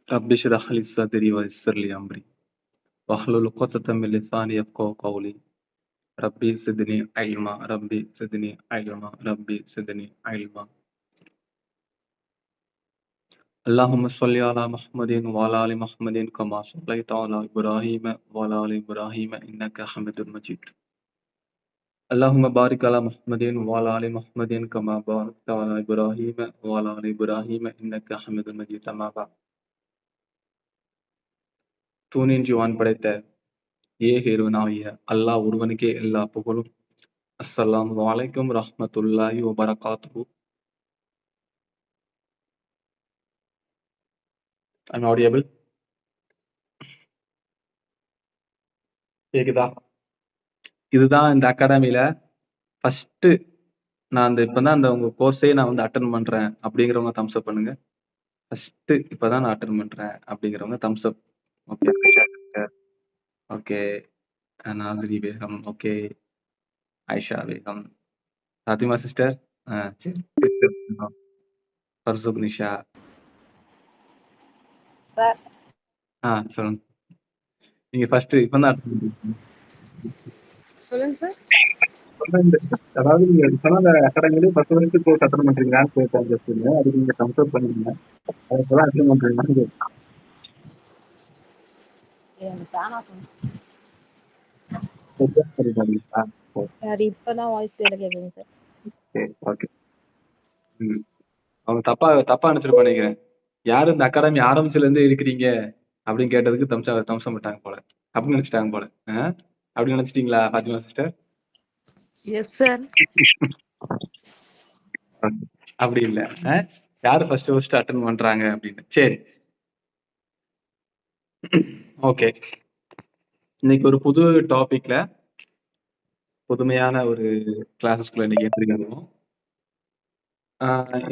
رب اشرح لي صدري ويسر لي أمري واحلل عقدة من لساني يفقهوا قولي ربي زدني علما ربي زدني علما ربي زدني علما. اللهم صل على محمد وعلى آل محمد كما صليت على إبراهيم وعلى آل إبراهيم إنك حميد مجيد. اللهم بارك على محمد وعلى آل محمد كما باركت على إبراهيم وعلى آل إبراهيم إنك حميد مجيد. أما بعد. தூணின்றி வான் படைத்த ஏக இறைவனாகிய அல்லாஹ் ஒருவனுக்கே எல்லா புகழும். அஸ்ஸலாமு அலைக்கும் ரஹ்மத்துல்லாஹி வபரகாத்துஹு. I'm audible? கேக்குதா? இதுதான் இந்த அகாடமில ஃபர்ஸ்ட் நான் இப்பதான் அந்த உங்க கோர்ஸே நான் வந்து அட்டன் பண்றேன் அப்படிங்கிறவங்க தம்ஸ் அப் பண்ணுங்க. ஃபர்ஸ்ட் இப்பதான் நான் அட்டன் பண்றேன் அப்படிங்கிறவங்க thumbs up. Okay okay, Nasiri Begum, okay, Ayesha Begum, Fathima sister, சரி, ஃபர்சுக் நிஷா, சார் சொல்லுங்க. நீங்க ஃபர்ஸ்ட் இப்பதான் அட்டன் பண்றீங்க. சொல்லுங்க சார். அதாவது நீங்க சொன்ன அகாடமிலே ஃபர்ஸ்ட் வரைக்கும் கோர்ஸ் அட்டன் பண்றீங்களான்னு கேட்டேன். அது நீங்க தம்ஸ் அப் பண்ணீங்க. அதெல்லாம் அட்டன் பண்றீங்களான்னு சார் இப்பதான் வாய்ஸ் கிளியரா கேக்குதுங்க சார். சரி, ஓகே. அவங்க தப்பா நினைச்சிட்டு நினைக்கிறேன். யாரு இந்த அகாடமி ஆரம்பிச்சுல இருந்து இருக்கிறீங்க அப்படின்னு கேட்டதுக்கு தம்சம் விட்டாங்க போல, அப்படின்னு நினைச்சிட்டாங்க போல. அப்படி நினைச்சிட்டீங்களா ஃபாத்திமா சிஸ்டர்? Yes sir. அப்படி இல்ல, யாரு ஃபர்ஸ்ட் அட்டன் பண்றாங்க அப்படின்னு. சரி, ஓகே. இன்னைக்கு ஒரு புது டாபிக்ல புதுமையான ஒரு கிளாஸஸ்குள்ள இன்னைக்கு ஏற்றிருக்கோம்.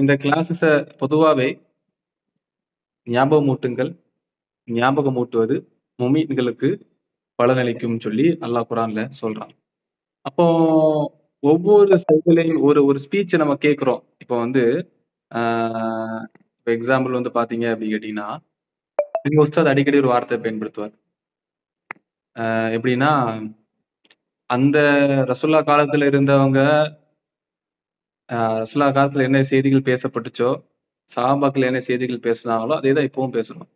இந்த கிளாஸஸ பொதுவாவே ஞாபகமூட்டுங்கள், ஞாபகமூட்டுவது முமீன்களுக்கு பலனளிக்கும் சொல்லி அல்லாஹ் குர்ஆன்ல சொல்றான். அப்போ ஒவ்வொரு சைக்கிளையும் ஒரு ஸ்பீச் நம்ம கேட்கிறோம். இப்போ வந்து எக்ஸாம்பிள் வந்து பாத்தீங்க அப்படின்னு கேட்டீங்கன்னா, எங்க உஸ்தாத் அடிக்கடி ஒரு வார்த்தை பயன்படுத்துவார். எப்படின்னா, அந்த ரசூல்லா காலத்துல இருந்தவங்க ரசூல்லா காலத்துல என்ன செய்திகள் பேசப்பட்டுச்சோ, சஹாபாக்கள் என்ன செய்திகள் பேசுனாங்களோ அதேதான் இப்பவும் பேசுறோம்.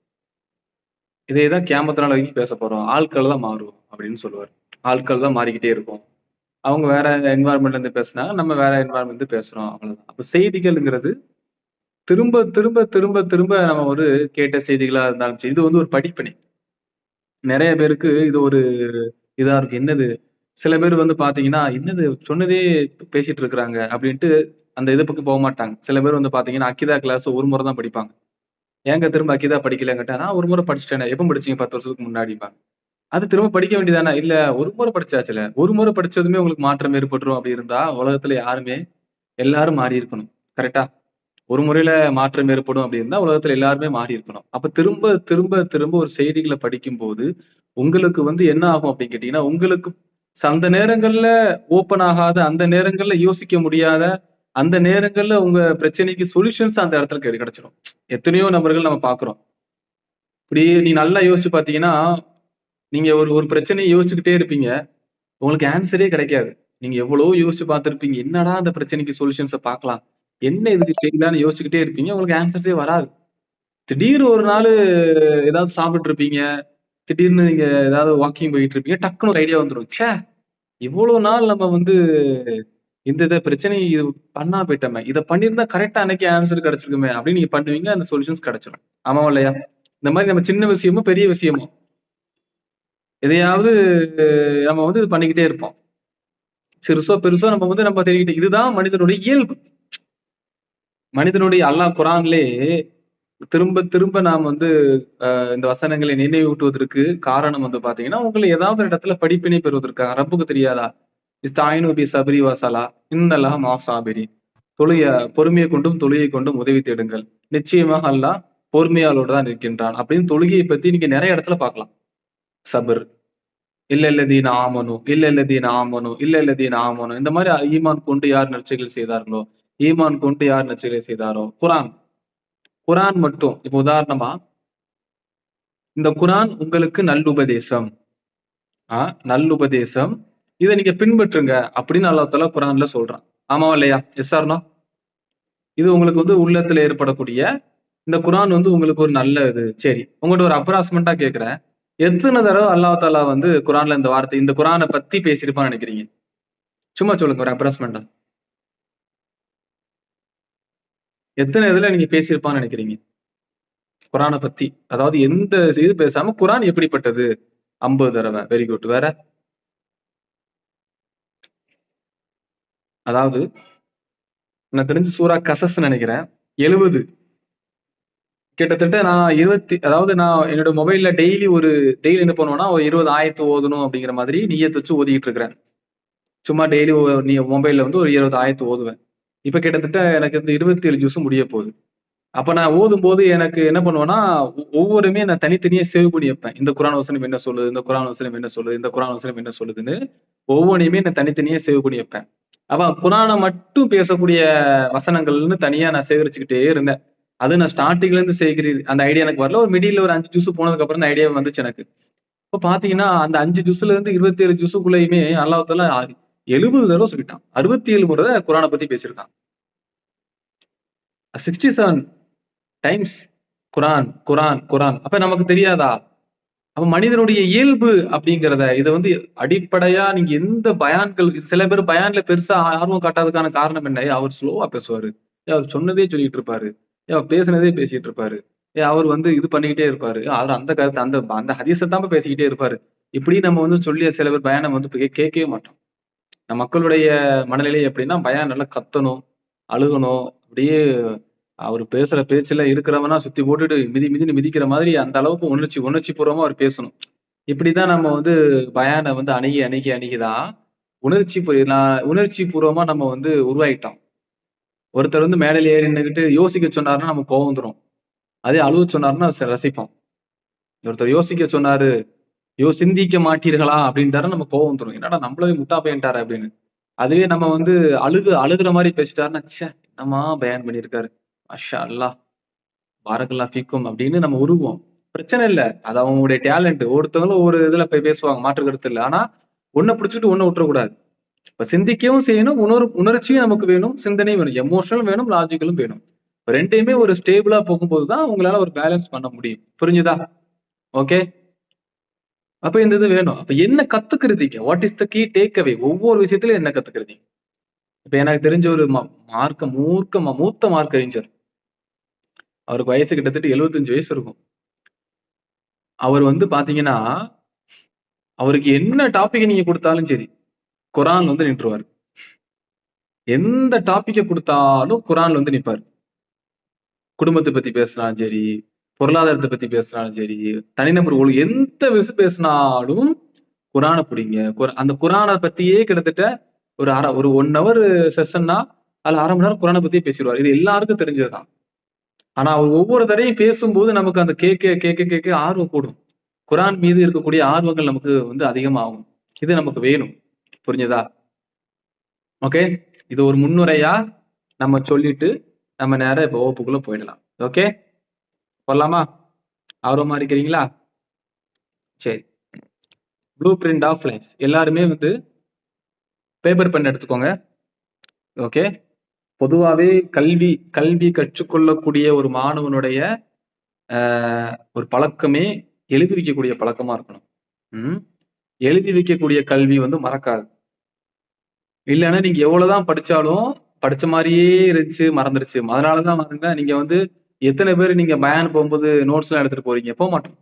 இதேதான் கியாமத் நாள் வரைக்கும் பேச போறோம். ஆட்கள் தான் மாறுவோம் அப்படின்னு சொல்லுவார். ஆட்கள் தான் மாறிக்கிட்டே இருக்கும். அவங்க வேற என்வாயர்மெண்ட்ல இருந்து பேசுனாங்க, நம்ம வேற என்வாயர்மெண்ட் இருந்து பேசுறோம், அவ்வளவுதான். அப்ப செய்திகள்ங்கிறது திரும்ப திரும்ப திரும்ப திரும்ப நம்ம ஒரு கேட்ட செய்திகளா இருந்தாலும் சரி, இது வந்து ஒரு படிப்பினை. நிறைய பேருக்கு இது ஒரு இதா இருக்கு. என்னது, சில பேர் வந்து பாத்தீங்கன்னா என்னது சொன்னதே பேசிட்டு இருக்கிறாங்க அப்படின்ட்டு அந்த இது பக்கம் போக மாட்டாங்க. சில பேர் வந்து பாத்தீங்கன்னா அக்கிதா கிளாஸ் ஒரு முறை தான் படிப்பாங்க. ஏங்க திரும்ப அக்கிதா படிக்கலங்கிட்டா, நான் ஒரு முறை படிச்சுட்டேனே. எப்ப படிச்சீங்க? 10 வருஷத்துக்கு முன்னாடிப்பாங்க. அது திரும்ப படிக்க வேண்டியதானே? இல்ல, ஒரு முறை படிச்சாச்சுல, ஒரு முறை படிச்சதுமே உங்களுக்கு மாற்றம் ஏற்பட்டுரும் அப்படி இருந்தா உலகத்துல யாருமே எல்லாரும் மாறி இருக்கணும். கரெக்டா? ஒரு முறையில மாற்றம் ஏற்படும் அப்படி இருந்தா உலகத்துல எல்லாருமே மாறி இருக்கணும். அப்ப திரும்ப திரும்ப திரும்ப ஒரு செய்திகளை படிக்கும் போது உங்களுக்கு வந்து என்ன ஆகும் அப்படின்னு கேட்டீங்கன்னா, உங்களுக்கு அந்த நேரங்கள்ல ஓப்பன் ஆகாத, அந்த நேரங்கள்ல யோசிக்க முடியாத, அந்த நேரங்கள்ல உங்க பிரச்சனைக்கு சொல்யூஷன்ஸ் அந்த இடத்துல கிடைச்சிடும். எத்தனையோ நபர்கள் நம்ம பாக்குறோம். இப்படி நீ நல்லா யோசிச்சு பாத்தீங்கன்னா, நீங்க ஒரு பிரச்சனையை யோசிச்சுக்கிட்டே இருப்பீங்க, உங்களுக்கு ஆன்சரே கிடைக்காது. நீங்க எவ்வளவோ யோசிச்சு பார்த்திருப்பீங்க, என்னடா அந்த பிரச்சனைக்கு சொல்யூஷன்ஸை பார்க்கலாம், என்ன இதுக்கு செய்யலாம்னு யோசிச்சுக்கிட்டே இருப்பீங்க, உங்களுக்கு ஆன்சர்ஸே வராது. திடீர்னு ஒரு நாள் ஏதாவது சாப்பிட்டு இருப்பீங்க, திடீர்னு நீங்க ஏதாவது வாக்கிங் போயிட்டு இருப்பீங்க, டக்குன்னு ஒரு ஐடியா வந்துடும். ச்சே, இவ்வளவு நாள் நம்ம வந்து இந்த பிரச்சனை இது பண்ணா போயிட்டோமே, இதை பண்ணியிருந்தா கரெக்டா அன்னைக்கு ஆன்சர் கிடைச்சிருக்குமே அப்படின்னு நீங்க பண்ணுவீங்க, அந்த சொல்யூஷன்ஸ் கிடைச்சிடும். ஆமாவா இல்லையா? இந்த மாதிரி நம்ம சின்ன விஷயமோ பெரிய விஷயமோ எதையாவது நம்ம வந்து இது பண்ணிக்கிட்டே இருப்போம். சிறுசோ பெருசோ நம்ம வந்து நம்ம தெரிவிக்கிட்டு, இதுதான் மனிதனுடைய இயல்பு. மனிதனுடைய அல்லாஹ் குர்ஆன்லே திரும்ப திரும்ப நாம் வந்து இந்த வசனங்களை நினைவூட்டுவதற்கு காரணம் வந்து பாத்தீங்கன்னா, உங்களை ஏதாவது ஒரு இடத்துல படிப்பினை பெறுவதற்காக. ரப்புக்கு தெரியாதா? இஸ்தாயினு பி சப்ரி வசலா இன்னல்லாஹ மா சாபிரின். பொறுமையை கொண்டும் தொழுகை கொண்டும் உதவி தேடுங்கள், நிச்சயமாக அல்லாஹ் பொறுமையாளோடு தான் இருக்கின்றான் அப்படின்னு தொழுகையை பத்தி நீங்க நிறைய இடத்துல பார்க்கலாம். சபர், இல்லல்லதீன ஆமனு, இல்லல்லதீன ஆமனு, இல்லல்லதீன ஆமனு. இந்த மாதிரி ஈமான் கொண்டு யார் நற்செயல்கள் செய்தார்களோ, ஈமான் கொண்டு யார் நற்செயல்கள் செய்தாரோ. குரான் குரான் மட்டும். இப்ப உதாரணமா, இந்த குரான் உங்களுக்கு நல்லுபதேசம். நல்லுபதேசம். இதை நீங்க பின்பற்றுங்க அப்படின்னு அல்லாஹ் தஆலா குரான்ல சொல்றான். ஆமாவா இல்லையா? Yes or no? இது உங்களுக்கு வந்து உள்ளத்துல ஏற்படக்கூடிய இந்த குரான் வந்து உங்களுக்கு ஒரு நல்ல இது. சரி, உங்கள்ட்ட ஒரு அப்ராக்சிமெண்டா கேட்கிறேன். எத்தனை தடவை அல்லாஹ் தஆலா வந்து குரான்ல இந்த வார்த்தை, இந்த குரானை பத்தி பேசியிருப்பான்னு நினைக்கிறீங்க? சும்மா சொல்லுங்க, ஒரு அப்ராக்சிமெண்டா. எத்தனை இதுல நீங்க பேசியிருப்பான்னு நினைக்கிறீங்க குரானை பத்தி? அதாவது எந்த இது பேசாம குரான் எப்படிப்பட்டது? 50 தடவை. Very good. வேற? அதாவது நான் தெரிஞ்சு சூரா கசஸ் நினைக்கிறேன் 70. கிட்டத்தட்ட நான் அதாவது நான் என்னோட மொபைல்ல டெய்லி என்ன பண்ணுவேன்னா, ஒரு 20 ஆயத்து ஓதணும் அப்படிங்கிற மாதிரி நியத்து வச்சு ஓதிக்கிட்டு இருக்கிறேன். சும்மா டெய்லி நீ மொபைல்ல வந்து ஒரு 20 ஆயத்து ஓதுவேன். இப்ப கிட்டத்தட்ட எனக்கு வந்து 27 ஜூஸ் முடிய போகுது. அப்ப நான் ஓதும் போது எனக்கு என்ன பண்ணுவேன்னா, ஒவ்வொருமே நான் தனித்தனியா சேவ் பண்ணி வைப்பேன். இந்த குரான் வசனம் என்ன சொல்லுது, இந்த குரான் வசனம் என்ன சொல்லுது, இந்த குரான் வசனம் என்ன சொல்லுதுன்னு ஒவ்வொன்றையுமே நான் தனித்தனியா சேவ் பண்ணி வைப்பேன். அப்ப குரானை மட்டும் பேசக்கூடிய வசனங்கள்னு தனியா நான் சேகரிச்சுக்கிட்டே இருந்தேன். அது நான் ஸ்டார்டிங்ல இருந்து சேகரி அந்த ஐடியா எனக்கு வரல. ஒரு மிடில் ஒரு 5 ஜூஸ் போனதுக்கு அப்புறம் அந்த ஐடியா வந்துச்சு எனக்கு. இப்ப பாத்தீங்கன்னா அந்த 5 ஜூஸ்ல இருந்து 27 ஜூஸுக்குள்ளயுமே அல்லாஹ் தஆலா 70 தடவை சொல்லிட்டான். 67 முறை குரானை பத்தி பேசியிருக்கான். 67 டைம்ஸ் குரான் குரான் குரான். அப்ப நமக்கு தெரியாதா? அப்ப மனிதனுடைய இயல்பு அப்படிங்கிறத இதை வந்து அடிப்படையா நீங்க எந்த பயான்கள், சில பேர் பயான்ல பெருசா ஆர்வம் காட்டாததுக்கான காரணம் என்ன? அவர் ஸ்லோவா பேசுவாரு, அவர் சொன்னதே சொல்லிட்டு இருப்பாரு, அவர் பேசுனதே பேசிட்டு இருப்பாரு, அவர் வந்து இது பண்ணிக்கிட்டே இருப்பாரு, அவர் அந்த கருத்து அந்த அந்த ஹதீஸை தான் பேசிக்கிட்டே இருப்பாரு. இப்படி நம்ம வந்து சொல்லி சில பேர் பயானம் வந்து கேட்கவே மாட்டோம். மக்களுடைய மனநிலை எப்படின்னா, பயான் நல்லா கத்தணும், அழுகணும், அப்படியே அவர் பேசுற பேச்சுல இருக்கிறவனா சுத்தி போட்டுட்டு மிதின்னு மிதிக்கிற மாதிரி அந்த அளவுக்கு உணர்ச்சி பூர்வமா அவர் பேசணும். இப்படிதான் நம்ம வந்து பயானை வந்து அணுகிதான் உணர்ச்சி பூர்வமா நம்ம வந்து உருவாயிட்டோம். ஒருத்தர் வந்து மேடையில ஏறி நின்னுகிட்டு யோசிக்க சொன்னாருன்னா நம்ம கோவம் வந்துரும். அதே அழுவ சொன்னாருன்னா ரசிப்போம். ஒருத்தர் யோசிக்க சொன்னாரு, சிந்திக்க மாட்டீர்களா அப்படின்ட்டாரு, நம்ம கோவம் வந்துரும். என்னடா நம்மளவே முட்டா பையன்ட்டாரு அப்படின்னு. அதுவே நம்ம வந்து அழுகுற மாதிரி பேசிட்டாருன்னா, ச்சே என்னமா பயான் பண்ணியிருக்காரு, மாஷா அல்லாஹ், பாரக்கல்லாஹ் ஃபீக்கும் அப்படின்னு நம்ம உருகுவோம். பிரச்சனை இல்ல, அது அவங்களுடைய டேலண்ட். ஒருத்தவங்களும் ஒரு இதுல போய் பேசுவாங்க, மாற்று கருத்து இல்லை. ஆனா ஒன்னை பிடிச்சிட்டு ஒன்னை விட்டுறக்கூடாது. இப்ப சிந்திக்கவும் செய்யணும், உணர்ச்சியும் நமக்கு வேணும், சிந்தனையும் வேணும், எமோஷனலும் வேணும், லாஜிக்கலும் வேணும். ரெண்டையுமே ஒரு ஸ்டேபிளா போகும்போதுதான் உங்களால ஒரு பேலன்ஸ் பண்ண முடியும். புரிஞ்சுதா? ஓகே. அப்ப இந்த இது வேணும். அப்ப என்ன கத்துக்கிறதீங்க? What is the key take away? ஒவ்வொரு விஷயத்திலும் என்ன கத்துக்கிறதீங்க? இப்ப எனக்கு தெரிஞ்ச ஒரு மூத்த மார்க் அறிஞர், அவருக்கு வயசு கிட்டத்தட்ட 75 வயசு இருக்கும். அவர் வந்து பாத்தீங்கன்னா, அவருக்கு என்ன டாபிக் நீங்க கொடுத்தாலும் சரி, குரான் வந்து நின்றுவாரு. எந்த டாபிக்க கொடுத்தாலும் குரான்ல வந்து நிப்பாரு. குடும்பத்தை பத்தி பேசினாலும் சரி, பொருளாதாரத்தை பத்தி பேசினாலும் சரி, தனிநபர் எந்த விஷயம் பேசினாலும் குரானை பிடிங்க. அந்த குரானை பத்தியே கிட்டத்தட்ட ஒரு 1 hour செஷன்னா அதுல 1/2 மணி நேரம் குரானை பத்தியே பேசிடுவார். இது எல்லாருக்கும் தெரிஞ்சதுதான். ஆனா அவர் ஒவ்வொரு தடையும் பேசும்போது நமக்கு அந்த கேட்க ஆர்வம் கூடும். குரான் மீது இருக்கக்கூடிய ஆர்வங்கள் நமக்கு வந்து அதிகமாகும். இது நமக்கு வேணும். புரிஞ்சதா? ஓகே. இது ஒரு முன்னுரையா நம்ம சொல்லிட்டு நம்ம நேரம் இப்ப வகுப்புக்குள்ள போயிடலாம். ஓகே, போடலாமா? ஆர்வமா இருக்கிறீங்களா? சரி. Blueprint of life. எல்லாருமே வந்து பேப்பர் பென் எடுத்துக்கோங்க. ஓகே. பொதுவாவே கல்வி கற்றுக்கொள்ளக்கூடிய ஒரு மாணவனுடைய ஒரு பழக்கமே எழுதி வைக்கக்கூடிய பழக்கமா இருக்கணும். எழுதி வைக்கக்கூடிய கல்வி வந்து மறக்காது. இல்லைன்னா நீங்க எவ்வளவுதான் படிச்சாலும் படிச்ச மாதிரியே இருந்துச்சு, மறந்துருச்சு. அதனாலதான் பாருங்க, நீங்க வந்து எத்தனை பேர் நீங்க பயான் போகும்போது நோட்ஸ் எல்லாம் எடுத்துட்டு போறீங்க? போக மாட்டோம்.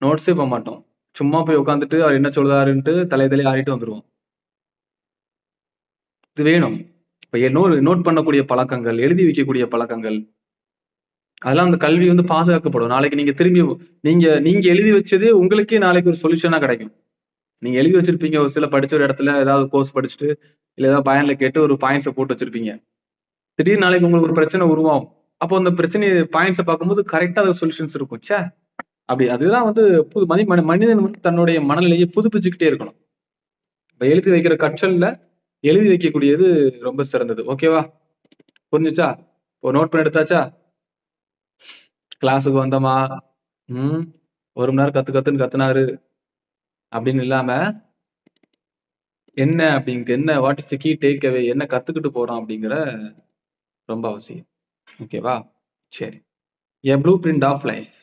நோட்ஸே போக மாட்டோம். சும்மா போய் உட்காந்துட்டு அவர் என்ன சொல்றாருன்ட்டு தலையை ஆறிட்டு வந்துருவோம். இது வேணும். இப்ப நோட் பண்ணக்கூடிய பழக்கங்கள், எழுதி வைக்கக்கூடிய பழக்கங்கள், அதெல்லாம் அந்த கல்வி வந்து பாதுகாக்கப்படும். நாளைக்கு நீங்க திரும்பி நீங்க எழுதி வச்சதே உங்களுக்கே நாளைக்கு ஒரு சொல்யூஷனா கிடைக்கும். நீங்க எழுதி வச்சிருப்பீங்க, ஒரு சில படிச்ச ஒரு இடத்துல ஏதாவது கோர்ஸ் படிச்சுட்டு இல்ல ஏதாவது பயன்ல கேட்டு ஒரு பாயிண்ட்ஸை போட்டு வச்சிருப்பீங்க. திடீர்னு நாளைக்கு உங்களுக்கு ஒரு பிரச்சனை உருவாகும். அப்போ அந்த பிரச்சனை பாயிண்ட்ஸை பார்க்கும்போது கரெக்டா சொல்யூஷன்ஸ் இருக்கும். சே அப்படி அதுதான் வந்து மனிதன் வந்து தன்னுடைய மனநிலையை புதுப்பிச்சுக்கிட்டே இருக்கணும். இப்ப எழுதி வைக்கிற கற்றல்ல எழுதி வைக்கக்கூடியது ரொம்ப சிறந்தது. ஓகேவா? புரிஞ்சுச்சா? ஒரு நோட் பண்ண எடுத்தாச்சா? கிளாஸுக்கு வந்தோமா, 1 மணி நேரம் கத்துன்னு கத்துனாரு அப்படின்னு இல்லாம, என்ன அப்படிங்க என்ன what is the key take away, என்ன கத்துக்கிட்டு போறோம் அப்படிங்கிற ரொம்ப அவசியம். ஓகேவா? சரி. A blueprint of life.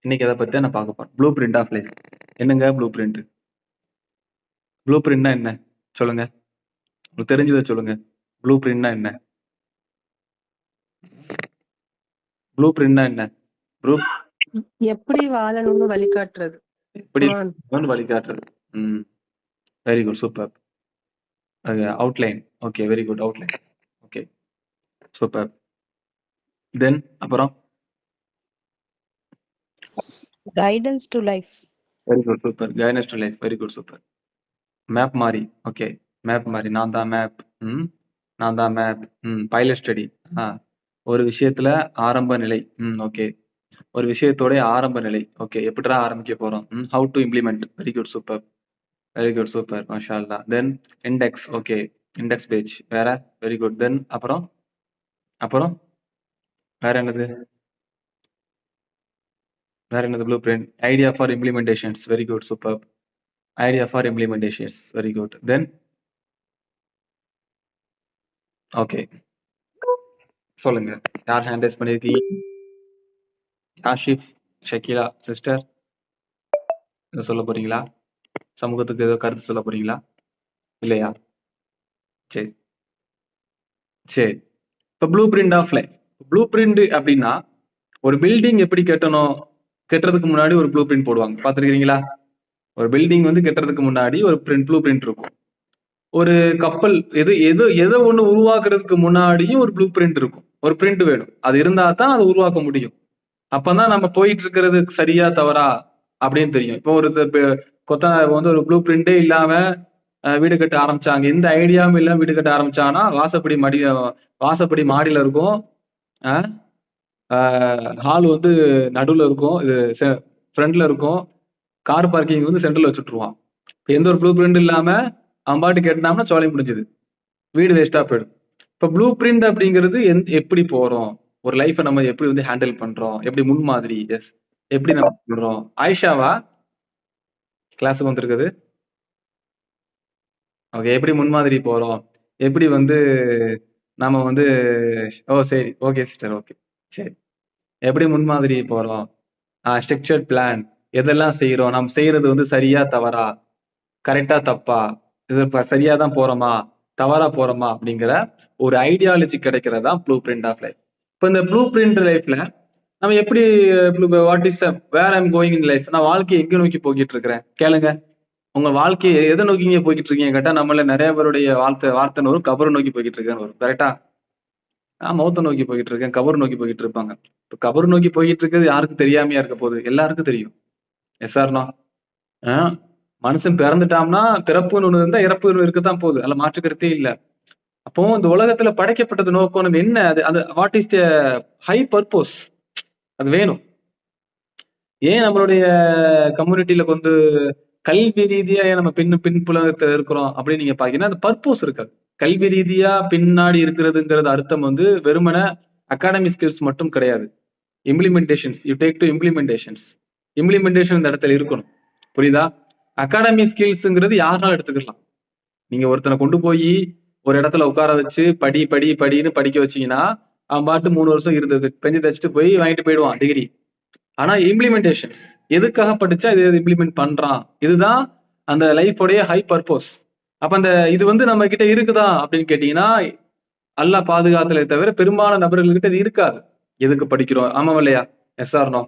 இன்னைக்கு அதை பத்தி நான் பார்க்க போறேன். Blueprint of life. என்னங்க ப்ளூ பிரிண்ட்? ப்ளூ பிரிண்ட்னா என்ன சொல்லுங்க? உங்களுக்கு தெரிஞ்சதை சொல்லுங்க. ப்ளூ பிரிண்ட்னா என்ன? ப்ளூ பிரிண்ட்னா என்ன? ப்ளூ எப்படி வாழணும்னு வழிகாட்டுறது. எப்படி Come on. வழிகாட்டுறது. Very good, super. Outline. Okay, very good, outline. Okay, super. Then அப்புறம் Guidance to life. Very good, super. Guidance to life. Very good, super. Map மாதிரி. ஓகே, மேப் மாதிரி. நான் தான் மேப். நான் தான் மேப். Pilot study. ஒரு விஷயத்துல ஆரம்ப நிலை. ஓகே. ஒரு விஷயத்தோட ஆரம்ப நிலை. ஓகே, எப்படிடா ஆரம்பிக்க போறோம்? How to implement. Very good, super. Very good, super. மாஷா அல்லாஹ். Then index. Okay, index page. வேற? Very good. தென் அப்புறம் அப்புறம் வேற என்னது? வேற என்னது? Blueprint. Idea for implementations. Very good, super. Idea for implementations. Very good. Then okay, சொல்லுங்க. யார் ஹேண்ட் ரைஸ் பண்ணிருக்கீங்க? ஆஷிப், ஷக்கீலா சிஸ்டர், இதை சொல்ல போறீங்களா? சமூகத்துக்கு ஏதோ கருத்து சொல்ல போறீங்களா? இல்லையா? சரி சரி. இப்ப blueprint of life. Blueprint அப்படின்னா ஒரு பில்டிங் எப்படி கட்டணும், கட்டுறதுக்கு முன்னாடி ஒரு ப்ளூ பிரிண்ட் போடுவாங்க. பாத்துருக்கீங்களா? ஒரு பில்டிங் வந்து கட்டுறதுக்கு முன்னாடி ஒரு ப்ளூ பிரிண்ட் இருக்கும். ஒரு கப்பல் எதை ஒண்ணு உருவாக்குறதுக்கு முன்னாடியும் ஒரு ப்ளூ பிரிண்ட் இருக்கும். ஒரு பிரிண்ட் வேணும். அது இருந்தா தான் அதை உருவாக்க முடியும். அப்பதான் நம்ம போயிட்டு இருக்கிறது சரியா தவறா அப்படின்னு தெரியும். இப்போ ஒரு வந்து ஒரு ப்ளூ பிரிண்டே இல்லாம வீடு கட்ட ஆரம்பிச்சாங்க. எந்த ஐடியாவும் இல்லாம வீடு கட்ட ஆரம்பிச்சாங்கன்னா வாசப்படி மாடியில இருக்கும். ஹால் வந்து நடுவுல இருக்கும், இது ஃப்ரண்ட்ல இருக்கும். கார் பார்க்கிங் வந்து சென்டர்ல வச்சுட்டுருவான். இப்போ எந்த ஒரு ப்ளூ பிரிண்ட் இல்லாம அவன் பாட்டு கேட்டான்னா சோலை முடிஞ்சது, வீடு வேஸ்டா போயிடும். இப்ப ப்ளூ பிரிண்ட் அப்படிங்கிறது எப்படி போறோம், ஒரு லைஃபை நம்ம எப்படி வந்து ஹேண்டில் பண்றோம், எப்படி முன்மாதிரி, எஸ் எப்படி நம்ம பண்றோம். ஆயிஷாவா கிளாஸுக்கு வந்திருக்குது? ஓகே, எப்படி முன்மாதிரி போறோம், எப்படி வந்து நாம வந்து சரி, ஓகே சிஸ்டர், ஓகே சரி. எப்படி முன்மாதிரி போறோம், ஸ்ட்ரக்சர்ட் பிளான், எதெல்லாம் செய்யறோம், நம்ம செய்யறது வந்து சரியா தவறா, கரெக்டா தப்பா, இது சரியா தான் போறோமா தவறா போறோமா அப்படிங்கிற ஒரு ஐடியாலஜி கிடைக்கிறதா ப்ளூ பிரிண்ட் ஆஃப் லைஃப். இப்போ இந்த ப்ளூ பிரிண்ட் லைஃப்ல நம்ம எப்படி what is where I'm going in life, நான் வாழ்க்கையை எங்க நோக்கி போய்கிட்டு இருக்கிறேன் கேளுங்க. உங்க வாழ்க்கையை எதை நோக்கி போய்கிட்டு இருக்கீங்க கேட்டா நம்மள நிறைய பேருடைய வார்த்தை வரும், கபரை நோக்கி போய்கிட்டு இருக்கேன்னு வரும். கரெக்டா? மௌத்தை நோக்கி போய்கிட்டு இருக்கேன், கபர் நோக்கி போய்கிட்டு இருப்பாங்க. இப்ப கபர் நோக்கி போய்கிட்டு இருக்கிறது யாருக்கும் தெரியாமையா இருக்க போகுது? எல்லாருக்கும் தெரியும். எஸ்ஆர்னா மனுஷன் பிறந்துட்டான்னா பிறப்புன்னு ஒண்ணு இருந்தா இறப்பு இருக்கத்தான் போகுது, அதுல மாற்றுக்கிறதே இல்ல. அப்போ இந்த உலகத்துல படைக்கப்பட்டது நோக்கம் நம்ம என்ன, அது what is the high purpose, அது வேணும். ஏன் நம்மளுடைய கம்யூனிட்டியில வந்து கல்வி ரீதியா ஏன் நம்ம பின்புலத்துல இருக்கிறோம் அப்படின்னு நீங்க பாத்தீங்கன்னா அந்த பர்பஸ் இருக்காது. கல்வி ரீதியா பின்னாடி இருக்கிறதுங்கிறது அர்த்தம் வந்து வெறுமன அகாடமிக் ஸ்கில்ஸ் மட்டும் கிடையாது. Implementations, you take to implementations. Implementation இந்த இடத்துல இருக்கணும். புரியுதா? அகாடமிக் ஸ்கில்ஸ்ங்கிறது யாருனாலும் எடுத்துக்கலாம். நீங்க ஒருத்தனை கொண்டு போய் ஒரு இடத்துல உட்கார வச்சு படின்னு படிக்க வச்சீங்கன்னா அவன் பாட்டு 3 வருஷம் இருந்து பெஞ்சு தச்சுட்டு போய் வாங்கிட்டு போயிடுவான் டிகிரி. ஆனா இம்ப்ளிமெண்டேஷன்ஸ் எதுக்காக படிச்சா இது இம்ப்ளிமெண்ட் பண்றான், இதுதான் அந்த லைஃபோடைய ஹை பர்பஸ். அப்ப அந்த இது வந்து நம்ம கிட்ட இருக்குதா அப்படின்னு கேட்டீங்கன்னா அல்லாஹ் பாதுகாத்தலே தவிர பெரும்பாலான நபர்கள்கிட்ட இது இருக்காது. எதுக்கு படிக்கிறோம், ஆமா இல்லையா? எஸ்ஆர்னோ?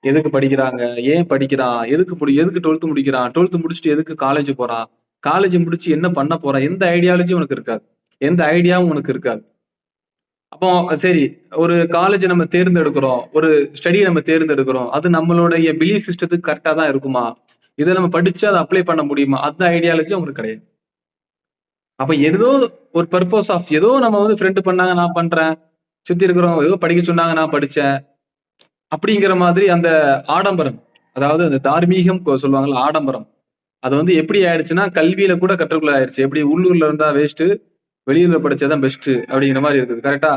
எதுக்கு படிக்கிறாங்க, ஏன் படிக்கிறான், எதுக்கு 12th முடிக்கிறான், 12th முடிச்சுட்டு எதுக்கு காலேஜ் போறான், காலேஜ் முடிச்சு என்ன பண்ண போறான், எந்த ஐடியாலஜியும் உனக்கு இருக்காது, எந்த ஐடியாவும் உனக்கு இருக்காது. அப்போ சரி, ஒரு காலேஜ் நம்ம தேர்ந்தெடுக்கிறோம், ஒரு ஸ்டடி நம்ம தேர்ந்தெடுக்கிறோம், அது நம்மளுடைய பிலீஃப் சிஸ்டத்துக்கு கரெக்டா தான் இருக்குமா, இதை நம்ம படிச்சு அதை அப்ளை பண்ண முடியுமா, அந்த ஐடியாலஜி உங்களுக்கு கிடையாது. அப்ப ஏதோ ஒரு பர்பஸ் ஆஃப் ஏதோ நம்ம வந்து ஃப்ரெண்டு பண்ணாங்க நான் பண்றேன், சுத்தி இருக்கிறவங்க ஏதோ படிக்க சொன்னாங்க நான் படிச்சேன் அப்படிங்கிற மாதிரி அந்த ஆடம்பரம், அதாவது அந்த தார்மீகம் சொல்லுவாங்கல்ல, ஆடம்பரம். அது வந்து எப்படி ஆயிடுச்சுன்னா கல்வியில கூட கற்றுக்குள்ள ஆயிடுச்சு. எப்படி உள்ளூர்ல இருந்தா வேஸ்ட், வெளியூர்ல படிச்சாதான் பெஸ்ட் அப்படிங்கிற மாதிரி இருக்குது. கரெக்டா?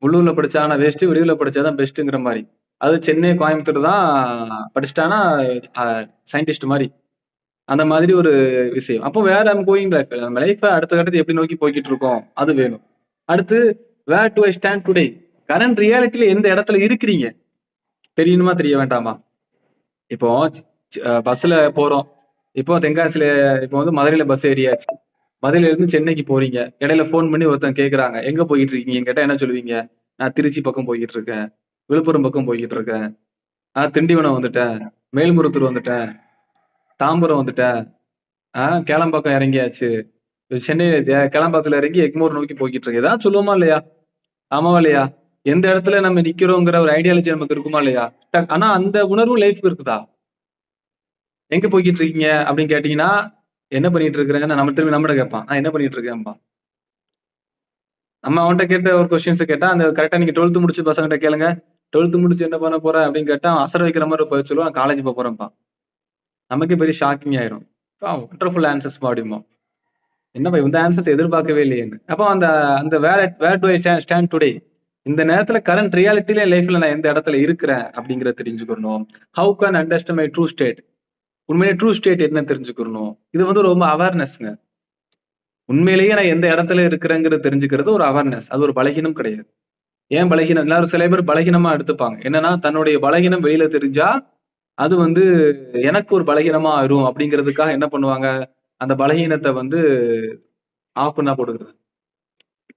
உள்ளூர்ல படிச்சானா வேஸ்ட், வெளியூர்ல படிச்சாதான் பெஸ்ட்ங்கிற மாதிரி. அது சென்னை, கோயம்புத்தூர் தான் படிச்சுட்டானா சயின்டிஸ்ட் மாதிரி. அந்த மாதிரி ஒரு விஷயம். அப்போ வேற கோயிங் லைஃப், நம்ம லைஃப் அடுத்த கட்டத்தை எப்படி நோக்கி போய்கிட்டு இருக்கோம் அது வேணும். அடுத்து where do I stand today, current ரியாலிட்டியில எந்த இடத்துல இருக்கிறீங்க தெரியணுமா தெரிய வேண்டாமா? இப்போ பஸ்ல போறோம். இப்போ தென்காசியில, இப்போ வந்து மதுரையில பஸ் ஏறியாச்சு. மதுரையில இருந்து சென்னைக்கு போறீங்க. இடையில போன் பண்ணி ஒருத்தன் கேக்குறாங்க எங்க போயிட்டு இருக்கீங்க கேட்டா என்ன சொல்லுவீங்க? நான் திருச்சி பக்கம் போய்கிட்டு இருக்கேன், விழுப்புரம் பக்கம் போய்கிட்டு இருக்கேன், திண்டிவனம் வந்துட்டேன், மேல்மருத்தூர் வந்துட்டேன், தாம்பரம் வந்துட்டேன், கேளம்பாக்கம் இறங்கியாச்சு, சென்னை கேளம்பாக்கத்துல இறங்கி எக்மோர் நோக்கி போய்கிட்டு இருக்கு. ஏதாவது சொல்லுவோமா இல்லையா? ஆமாவா இல்லையா? எந்த இடத்துல நம்ம நிக்கிறோங்கிற ஒரு ஐடியாலஜி நமக்கு இருக்குமா இல்லையா? ஆனா அந்த உணர்வு லைஃப்க்கு இருக்குதா? எங்க போய்கிட்டு இருக்கீங்க அப்படின்னு கேட்டீங்கன்னா என்ன பண்ணிட்டு இருக்கிறேன்னு நம்ம திரும்பி நம்மகிட்ட கேட்பான். நான் என்ன பண்ணிட்டு இருக்கேன்பா. நம்ம அவன்கிட்ட கேட்ட ஒரு கொஸ்டின்ஸ் கேட்டா அந்த கரெக்டா நீங்க 12th முடிச்சு பசங்கிட்ட கேளுங்க, 12th முடிச்சு என்ன பண்ண போற அப்படின்னு கேட்டா அசர வைக்கிற மாதிரி போய் சொல்லுவான், நான் காலேஜ் போறேன்ப்பா. நமக்கே பெரிய ஷாக்கிங் ஆயிரும். வண்டர்ஃபுல் ஆன்சர்ஸ் அப்படிமோ. என்னப்பா இந்த ஆன்சர்ஸ் எதிர்பார்க்கவே இல்லையேன்னு. அப்போ அந்த அந்த where do I stand today, இந்த நேரத்துல கரண்ட் ரியாலிட்டியில லைஃப்ல நான் எந்த இடத்துல இருக்கிறேன் அப்படிங்கறத தெரிஞ்சுக்கணும். How can understand my true state, உண்மையிலே ட்ரூ ஸ்டேட் என்ன தெரிஞ்சுக்கணும். இது வந்து ரொம்ப அவேர்னஸ்ங்க. உண்மையிலேயே நான் எந்த இடத்துல இருக்கிறேங்கிறது தெரிஞ்சுக்கிறது ஒரு அவேர்னஸ், அது ஒரு பலகீனம் கிடையாது. ஏன் பலகீனம்? எல்லாரும் சில பேர் பலகீனமா எடுத்துப்பாங்க. என்னன்னா தன்னுடைய பலகீனம் வெளியில தெரிஞ்சா அது வந்து எனக்கு ஒரு பலகீனமா ஆயிரும் அப்படிங்கிறதுக்காக என்ன பண்ணுவாங்க, அந்த பலகீனத்தை வந்து ஆஃப் பண்ணா போடுகிறது.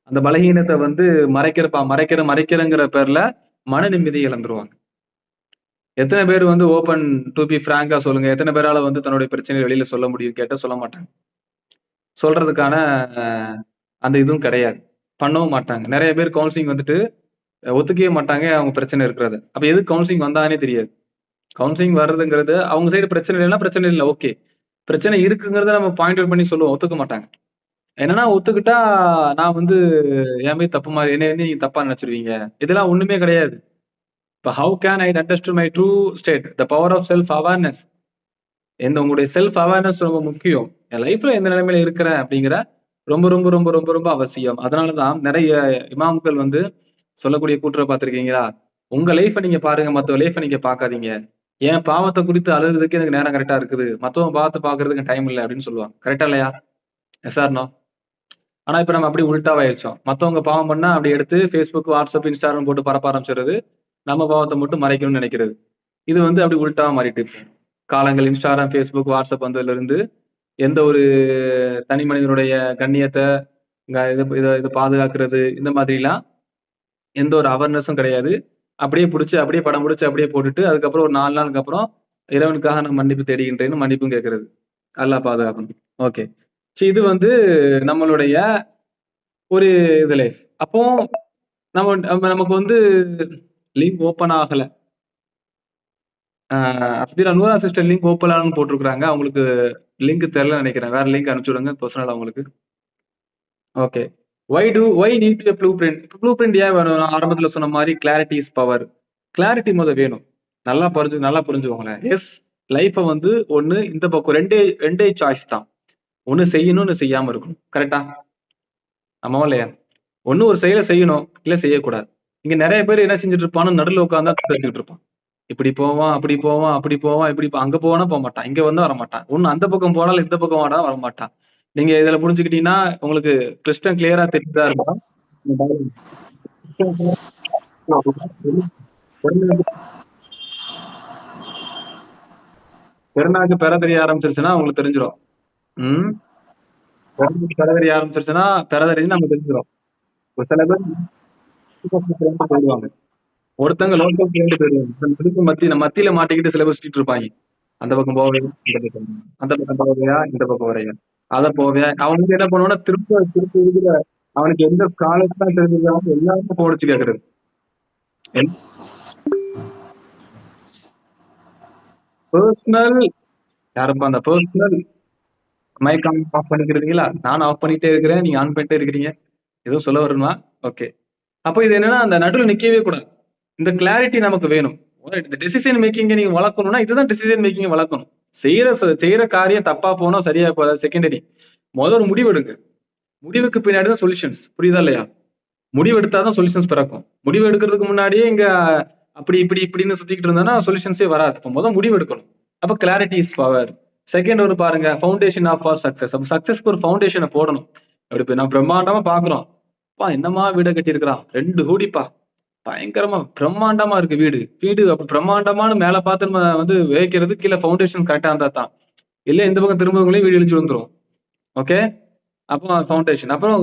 அந்த பலகீனத்தை வந்து மறைக்கிறங்கிற பேர்ல மன நிம்மதி இழந்துருவாங்க. எத்தனை பேர் வந்து ஓபன் டு பி பிராங்கா சொல்லுங்க, எத்தனை பேரால வந்து தன்னுடைய பிரச்சனையை வெளியில சொல்ல முடியும் கேட்டா சொல்ல மாட்டாங்க. சொல்றதுக்கான அந்த இதுவும் கிடையாது, பண்ணவும் மாட்டாங்க. நிறைய பேர் கவுன்சிலிங் வந்துட்டு ஒத்துக்கவே மாட்டாங்க அவங்க பிரச்சனை இருக்கிறது. அப்ப எதுக்கு கவுன்சிலிங் வந்தானே தெரியாது. கவுன்சிலிங் வர்றதுங்கிறது அவங்க சைடு பிரச்சனை இல்லைன்னா பிரச்சனை இல்லை, ஓகே. பிரச்சனை இருக்குங்கிறத நம்ம பாயிண்ட் அவுட் பண்ணி சொல்லுவோம், ஒத்துக்க மாட்டாங்க. என்னன்னா ஒத்துக்கிட்டா நான் வந்து என் மீது தப்பு மாதிரி, என்ன நீங்க தப்பா நினைச்சிருவீங்க. இதெல்லாம் ஒண்ணுமே கிடையாது. இப்ப how can I understand my true state, the power of self awareness. உங்களுடைய செல்ஃப் அவேர்னஸ் ரொம்ப முக்கியம். என் லைஃப்ல எந்த நிலைமையில இருக்கிறேன் அப்படிங்கிற ரொம்ப ரொம்ப ரொம்ப ரொம்ப ரொம்ப அவசியம். அதனாலதான் நிறைய இமாம்கள் வந்து சொல்லக்கூடிய கூற்றை பார்த்திருக்கீங்களா, உங்க லைஃப நீங்க பாருங்க, மத்த லைஃப நீங்க பாக்காதீங்க. என் பாவத்தை குறித்து அழுகிறதுக்கு எனக்கு நேரம் கரெக்டா இருக்குது, மத்தவங்க பாவத்தை பாக்குறதுக்கு டைம் இல்லை அப்படின்னு சொல்லுவாங்க. கரெக்டா இல்லையா? Yes or no? ஆனா இப்ப நம்ம அப்படி உள்டாவாயிருச்சோம். மத்தவங்க பாவம் பண்ணா அப்படி எடுத்து Facebook, வாட்ஸ்அப், இன்ஸ்டாகிராம் போட்டு பரப்ப ஆரம்பிச்சிடுறது, நம்ம பாவத்தை மட்டும் மறைக்கணும்னு நினைக்கிறது. இது வந்து அப்படி உள்டாவா மாறிட்டு இருக்கு. காலங்கள் இன்ஸ்டாகிராம், Facebook, வாட்ஸ்அப் வந்ததுல இருந்து எந்த ஒரு தனி மனிதனுடைய கண்ணியத்தை இதை பாதுகாக்கிறது, இந்த மாதிரி எல்லாம் எந்த ஒரு அவேர்னஸும் கிடையாது. அப்படியே பிடிச்சி அப்படியே படம் பிடிச்சி அப்படியே போட்டுட்டு அதுக்கப்புறம் ஒரு 4 நாளுக்கு அப்புறம் இறைவனுக்காக நான் மன்னிப்பு தேடுகின்றேன்னு மன்னிப்பும் கேட்கறது. அல்லாஹ் பாதுகாக்கணும். ஓகே, இது வந்து நம்மளுடைய ஒரு இது லைஃப். அப்போ நமக்கு வந்து லிங்க் ஓப்பன் ஆகல. அஸ்பீரா நூரா சிஸ்டர் லிங்க் ஓப்பன் ஆகணும்னு போட்டிருக்காங்க. அவங்களுக்கு லிங்க் தெரியல நினைக்கிறேன். வேற லிங்க் அனுப்பிச்சு விடுங்க பர்சனலா உங்களுக்கு. Okay, why need a blueprint? blueprint ஏன் வேணும்? நான் ஆரம்பத்துல சொன்ன மாதிரி கிளாரிட்டி இஸ் பவர். கிளாரிட்டி வேணும். நல்லா புரிஞ்சுக்கோங்களேன். எஸ், லைஃபை வந்து ஒண்ணு இந்த பக்கம் ரெண்டே சாய்ஸ் தான். ஒண்ணு செய்யணும், ஒண்ணு செய்யாம இருக்கணும். கரெக்டா? ஆமாவா இல்லையா? ஒண்ணு ஒரு செயலை செய்யணும், இல்ல செய்யக்கூடாது. இங்க நிறைய பேர் என்ன செஞ்சுட்டு இருப்பான்னு நடுவில் உட்காந்து வச்சுக்கிட்டு இருப்பான். இப்படி போவான், அப்படி போவான், அப்படி போவான், இப்படி அங்க போவானா போக மாட்டான், இங்க வந்தா வரமாட்டான். ஒண்ணு அந்த பக்கம் போனாலும் இந்த பக்கம் வாடா வரமாட்டான். நீங்க இதுல புரிஞ்சுக்கிட்டீங்கன்னா உங்களுக்கு கிறிஸ்டன் கிளியரா தெரியுதா இருக்கும். பெருநாக்கு பெற தெரிய ஆரம்பிச்சிருச்சுன்னா உங்களுக்கு தெரிஞ்சிடும். பெற தெரிய ஆரம்பிச்சிருச்சுன்னா பெற தெரிஞ்சு நம்ம தெரிஞ்சிடும். ஒரு சில பேர் போயிடுவாங்க, ஒருத்தங்க லோக்கல் ஃப்ரெண்டு போயிடுவாங்க. மத்தியில மாட்டிக்கிட்டு சில பேர் சுத்திட்டு இருப்பாங்க. அந்த பக்கம் போவையா, அந்த பக்கம் போவையா, இந்த பக்கம் வரையா, அதை போவையா. அவனுக்கு என்ன பண்ணுவானா திருப்ப இருக்கிற அவனுக்கு எந்த ஸ்காலர்ஸ் தான் தெரிஞ்சிருக்காங்க எல்லாருக்கும் போடிச்சு கேக்குறது. பர்சனல் யாருப்பா அந்த பர்சனல் மைக் ஆஃப் பண்ணிக்கிறீங்களா? நான் ஆஃப் பண்ணிட்டே இருக்கிறேன், நீங்க ஆன் பண்ணிட்டே இருக்கிறீங்க. எதுவும் சொல்ல வருமா? ஓகே, அப்போ இது என்னன்னா அந்த நடுவில் நிக்கவே கூடாது. இந்த கிளாரிட்டி நமக்கு வேணும். இந்த டெசிஷன் மேக்கிங்க நீங்க வளர்க்கணும்னா இதுதான் டெசிஷன் மேக்கிங்க வளர்க்கணும். செய்யற காரியம் தப்பா போனா சரியா போதா செகண்டரி. முதல்ல ஒரு முடிவு எடுங்க. முடிவுக்கு பின்னாடி தான் சொல்யூஷன்ஸ். புரியுதா இல்லையா? முடிவு எடுத்தாதான் சொல்யூஷன்ஸ் பிறக்கும். முடிவு எடுக்கிறதுக்கு முன்னாடியே இங்க அப்படி இப்படி இப்படின்னு சுத்திக்கிட்டு இருந்தா சொல்யூஷன்ஸே வராது. இப்போ முதல் முடிவு எடுக்கணும். அப்ப கிளாரிட்டி இஸ் பவர். செகண்ட் ஒரு பாருங்க, ஃபவுண்டேஷன் ஆஃப் ஆர் சக்சஸ். அப்ப சக்சஸ்க்கு ஒரு ஃபவுண்டேஷனை போடணும். அப்படி இப்ப நான் பிரம்மாண்டமா பாக்குறோம். பா என்னமா வீடை கட்டி இருக்கிறான், 2 கோடிப்பா, பயங்கரமா பிரம்மாண்டமா இருக்கு வீடு. வீடு அப்ப பிரம்மாண்டமான மேல பார்த்து நம்ம வந்து வைக்கிறது கீழே ஃபவுண்டேஷன் கரெக்டா இருந்தா தான். இல்ல இந்த பக்கம் திரும்பவங்களே வீடு இழிஞ்சு வந்துரும். ஓகே, அப்போ ஃபவுண்டேஷன். அப்புறம்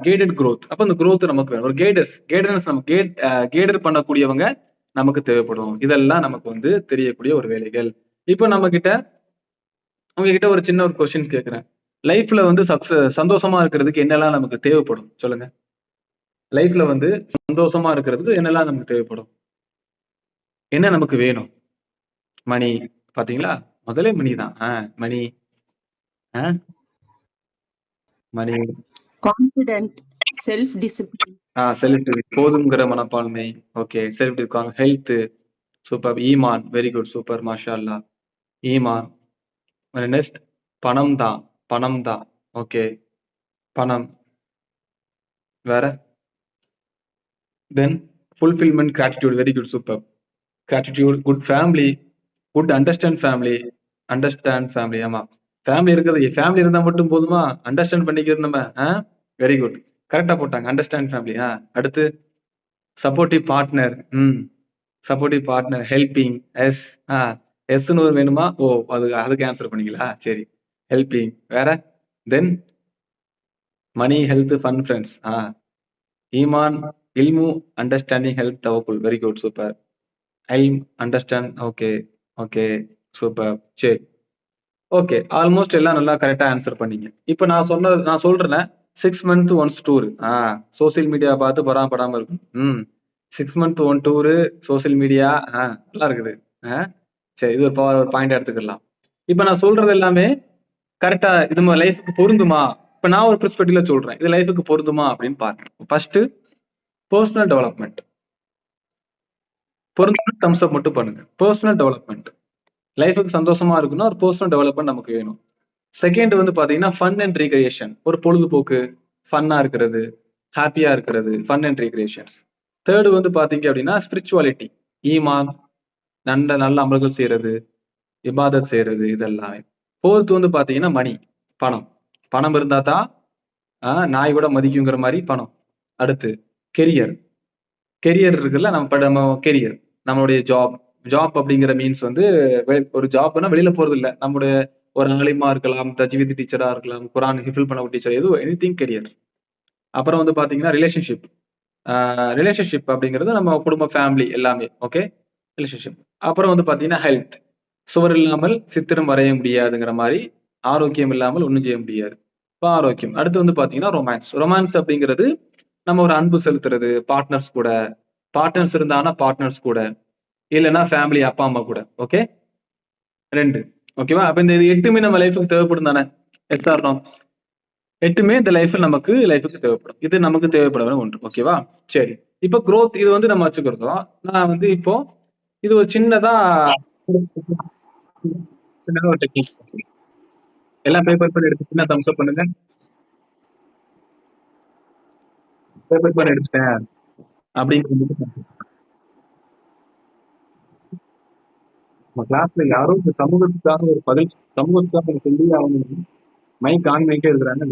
கைடட் growth. அப்ப இந்த growth நமக்கு வேணும். ஒரு கைடன்ஸ் நமக்கு கைடர் பண்ணக்கூடியவங்க நமக்கு தேவைப்படும். இதெல்லாம் நமக்கு வந்து தெரியக்கூடிய ஒரு வேலைகள். இப்போ நம்ம கிட்ட உங்ககிட்ட ஒரு சின்ன ஒரு கொஸ்டின்ஸ் கேட்கிறேன். லைஃப்ல வந்து சந்தோஷமா இருக்கிறதுக்கு என்னெல்லாம் நமக்கு தேவைப்படும் சொல்லுங்க. லைஃப்ல வந்து சந்தோஷமா இருக்கிறதுக்கு என்னெல்லாம் நமக்கு தேவைப்படும், என்ன நமக்கு வேணும்? மணி. பாத்தீங்களா, முதலே மணி தான். Money, money, confident, self discipline, self போதுங்கிற மனப்பான்மை. Okay, self health. சூப்பர். ஈமான். வெரி குட், சூப்பர், மாஷா அல்லா. ஈமான். நெக்ஸ்ட் பணம் தான். ஓகே, பணம். வேற? Then fulfilment, gratitude. Very good, super. Gratitude. Good family, good understand family. ஆமா, ஃபேமிலி இருக்கிறது. ஃபேமிலி இருந்தா மட்டும் போதுமா? அண்டர்ஸ்டாண்ட் பண்ணிக்கிறது நம்ம. வெரி குட், கரெக்டா போட்டாங்க. Understand family. அடுத்து supportive partner. Supportive partner. Helping. Yes. எஸ்ன்னு ஒரு வேணுமா? ஓ, அதுக்கு ஆன்சர் பண்ணீங்களா? சரி, ஹெல்பிங். வேற? Then money, health, fun, friends. ஈமான், இல்மு, அண்டர்ஸ்டாண்டிங், ஹெல்த், தவக்குல். Very good, super. Understand. Okay, super. சரி, ஓகே, ஆல்மோஸ்ட் எல்லாம் நல்லா கரெக்டா ஆன்சர் பண்ணீங்க. இப்ப நான் சொல்றேன் 6 months once tour. Social media பார்த்து படாம இருக்கும். 6 months one tour social media. நல்லா இருக்குது. சரி, இது ஒரு பாயிண்ட் எடுத்துக்கலாம். இப்ப நான் சொல்றது எல்லாமே கரெக்டா இது லைஃபுக்கு பொருந்துமா? இப்ப நான் ஒரு பெர்ஸ்பெக்டிவ்ல சொல்றேன், இது லைஃபுக்கு பொருந்துமா அப்படின்னு பாருங்க. First, personal development. பொருந்தும் தம்ஸ் அப் மட்டும் பண்ணுங்க. Personal development. லைஃபுக்கு சந்தோஷமா இருக்குன்னா ஒரு பர்சனல் டெவலப்மெண்ட் நமக்கு வேணும். செகண்ட் வந்து பாத்தீங்கன்னா ஃபன் அண்ட் ரீக்ரியேஷன். ஒரு பொழுதுபோக்கு, ஃபன்னா இருக்கிறது, ஹாப்பியா இருக்கிறது, ஃபன் அண்ட் ரீக்ரியேஷன்ஸ். தேர்டு வந்து பாத்தீங்க அப்படின்னா ஸ்பிரிச்சுவாலிட்டி, ஈமான், நல்ல அமல்கள் செய்யறது, இபாதத் செய்யறது, இதெல்லாமே. ஃபோர்த் வந்து பாத்தீங்கன்னா மணி, பணம் இருந்தா தான் நாய் கூட மதிக்குங்கிற மாதிரி பணம். அடுத்து கெரியர் இருக்குல்ல, நம்ம கெரியர், நம்மளுடைய ஜாப் அப்படிங்கிற மீன்ஸ் வந்து ஒரு ஜாப்னா வெளியில போறது இல்ல, நம்முடைய ஒரு ஆலிமா இருக்கலாம், தஜ்வீத் டீச்சரா இருக்கலாம், குரான் ஹிஃபில் பண்ண டீச்சர், எனிதிங் கெரியர். அப்புறம் வந்து பாத்தீங்கன்னா ரிலேஷன்ஷிப் அப்படிங்கிறது நம்ம குடும்ப, ஃபேமிலி எல்லாமே. Okay, relationship. அப்புறம் வந்து பாத்தீங்கன்னா ஹெல்த், சுவர் இல்லாமல் சித்திரம் வரைய முடியாதுங்கிற மாதிரி, ஆரோக்கியம் இல்லாமல் ஒண்ணும் செய்ய முடியாது. இப்போ ஆரோக்கியம். அடுத்து வந்து பாத்தீங்கன்னா ரொமான்ஸ் அப்படிங்கிறது நம்ம ஒரு அன்பு செலுத்துறது, பார்ட்னர்ஸ் இருந்தாங்கன்னா பார்ட்னர்ஸ் கூட, இல்லைன்னா ஃபேமிலி, அப்பா அம்மா கூட. ஓகே, 2. ஓகேவா? அப்ப இந்த 8மே நம்ம லைஃபுக்கு தேவைப்படும் தானே? எக்ஸார்னோ 8மே இந்த லைஃபுக்கு தேவைப்படும். இது நமக்கு தேவைப்பட ஒன்று. ஓகேவா? சரி, இப்ப growth இது வந்து நம்ம வச்சுக்கிறோம். நான் வந்து இப்போ இது ஒரு சின்னதா ஒரு டெக்னிக். எல்லாம் பேப்பர் பண்ணி எடுத்துச்சுன்னா தம்ஸ் அப் பண்ணுங்க. பேப்பர் பண்ணி எடுத்துட்டேன் அப்படிங்கிறது நம்ம கிளாஸ்ல யாரோ இந்த சமூகத்துக்காக ஒரு பதில், சமூகத்துக்காக சொல்லி அவங்க மைக் ஆன் பண்ணிட்டே இருக்கிறாங்க.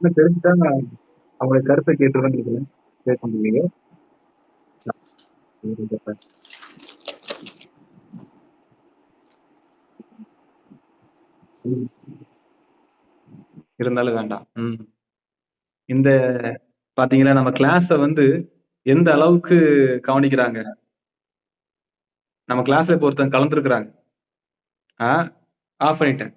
இன்னும் தெரிஞ்சுட்டாங்க, அவங்களுடைய கருத்தை கேட்டுருவேன். கேட்க முடியல. இருந்தாலும் வேண்டாம். இந்த பாத்தீங்களா நம்ம கிளாஸ வந்து எந்த அளவுக்கு கவனிக்கிறாங்க. நம்ம கிளாஸ்ல இப்போ ஒருத்தங்க கலந்துருக்கிறாங்க, ஆஃப் பண்ணிட்டேன்,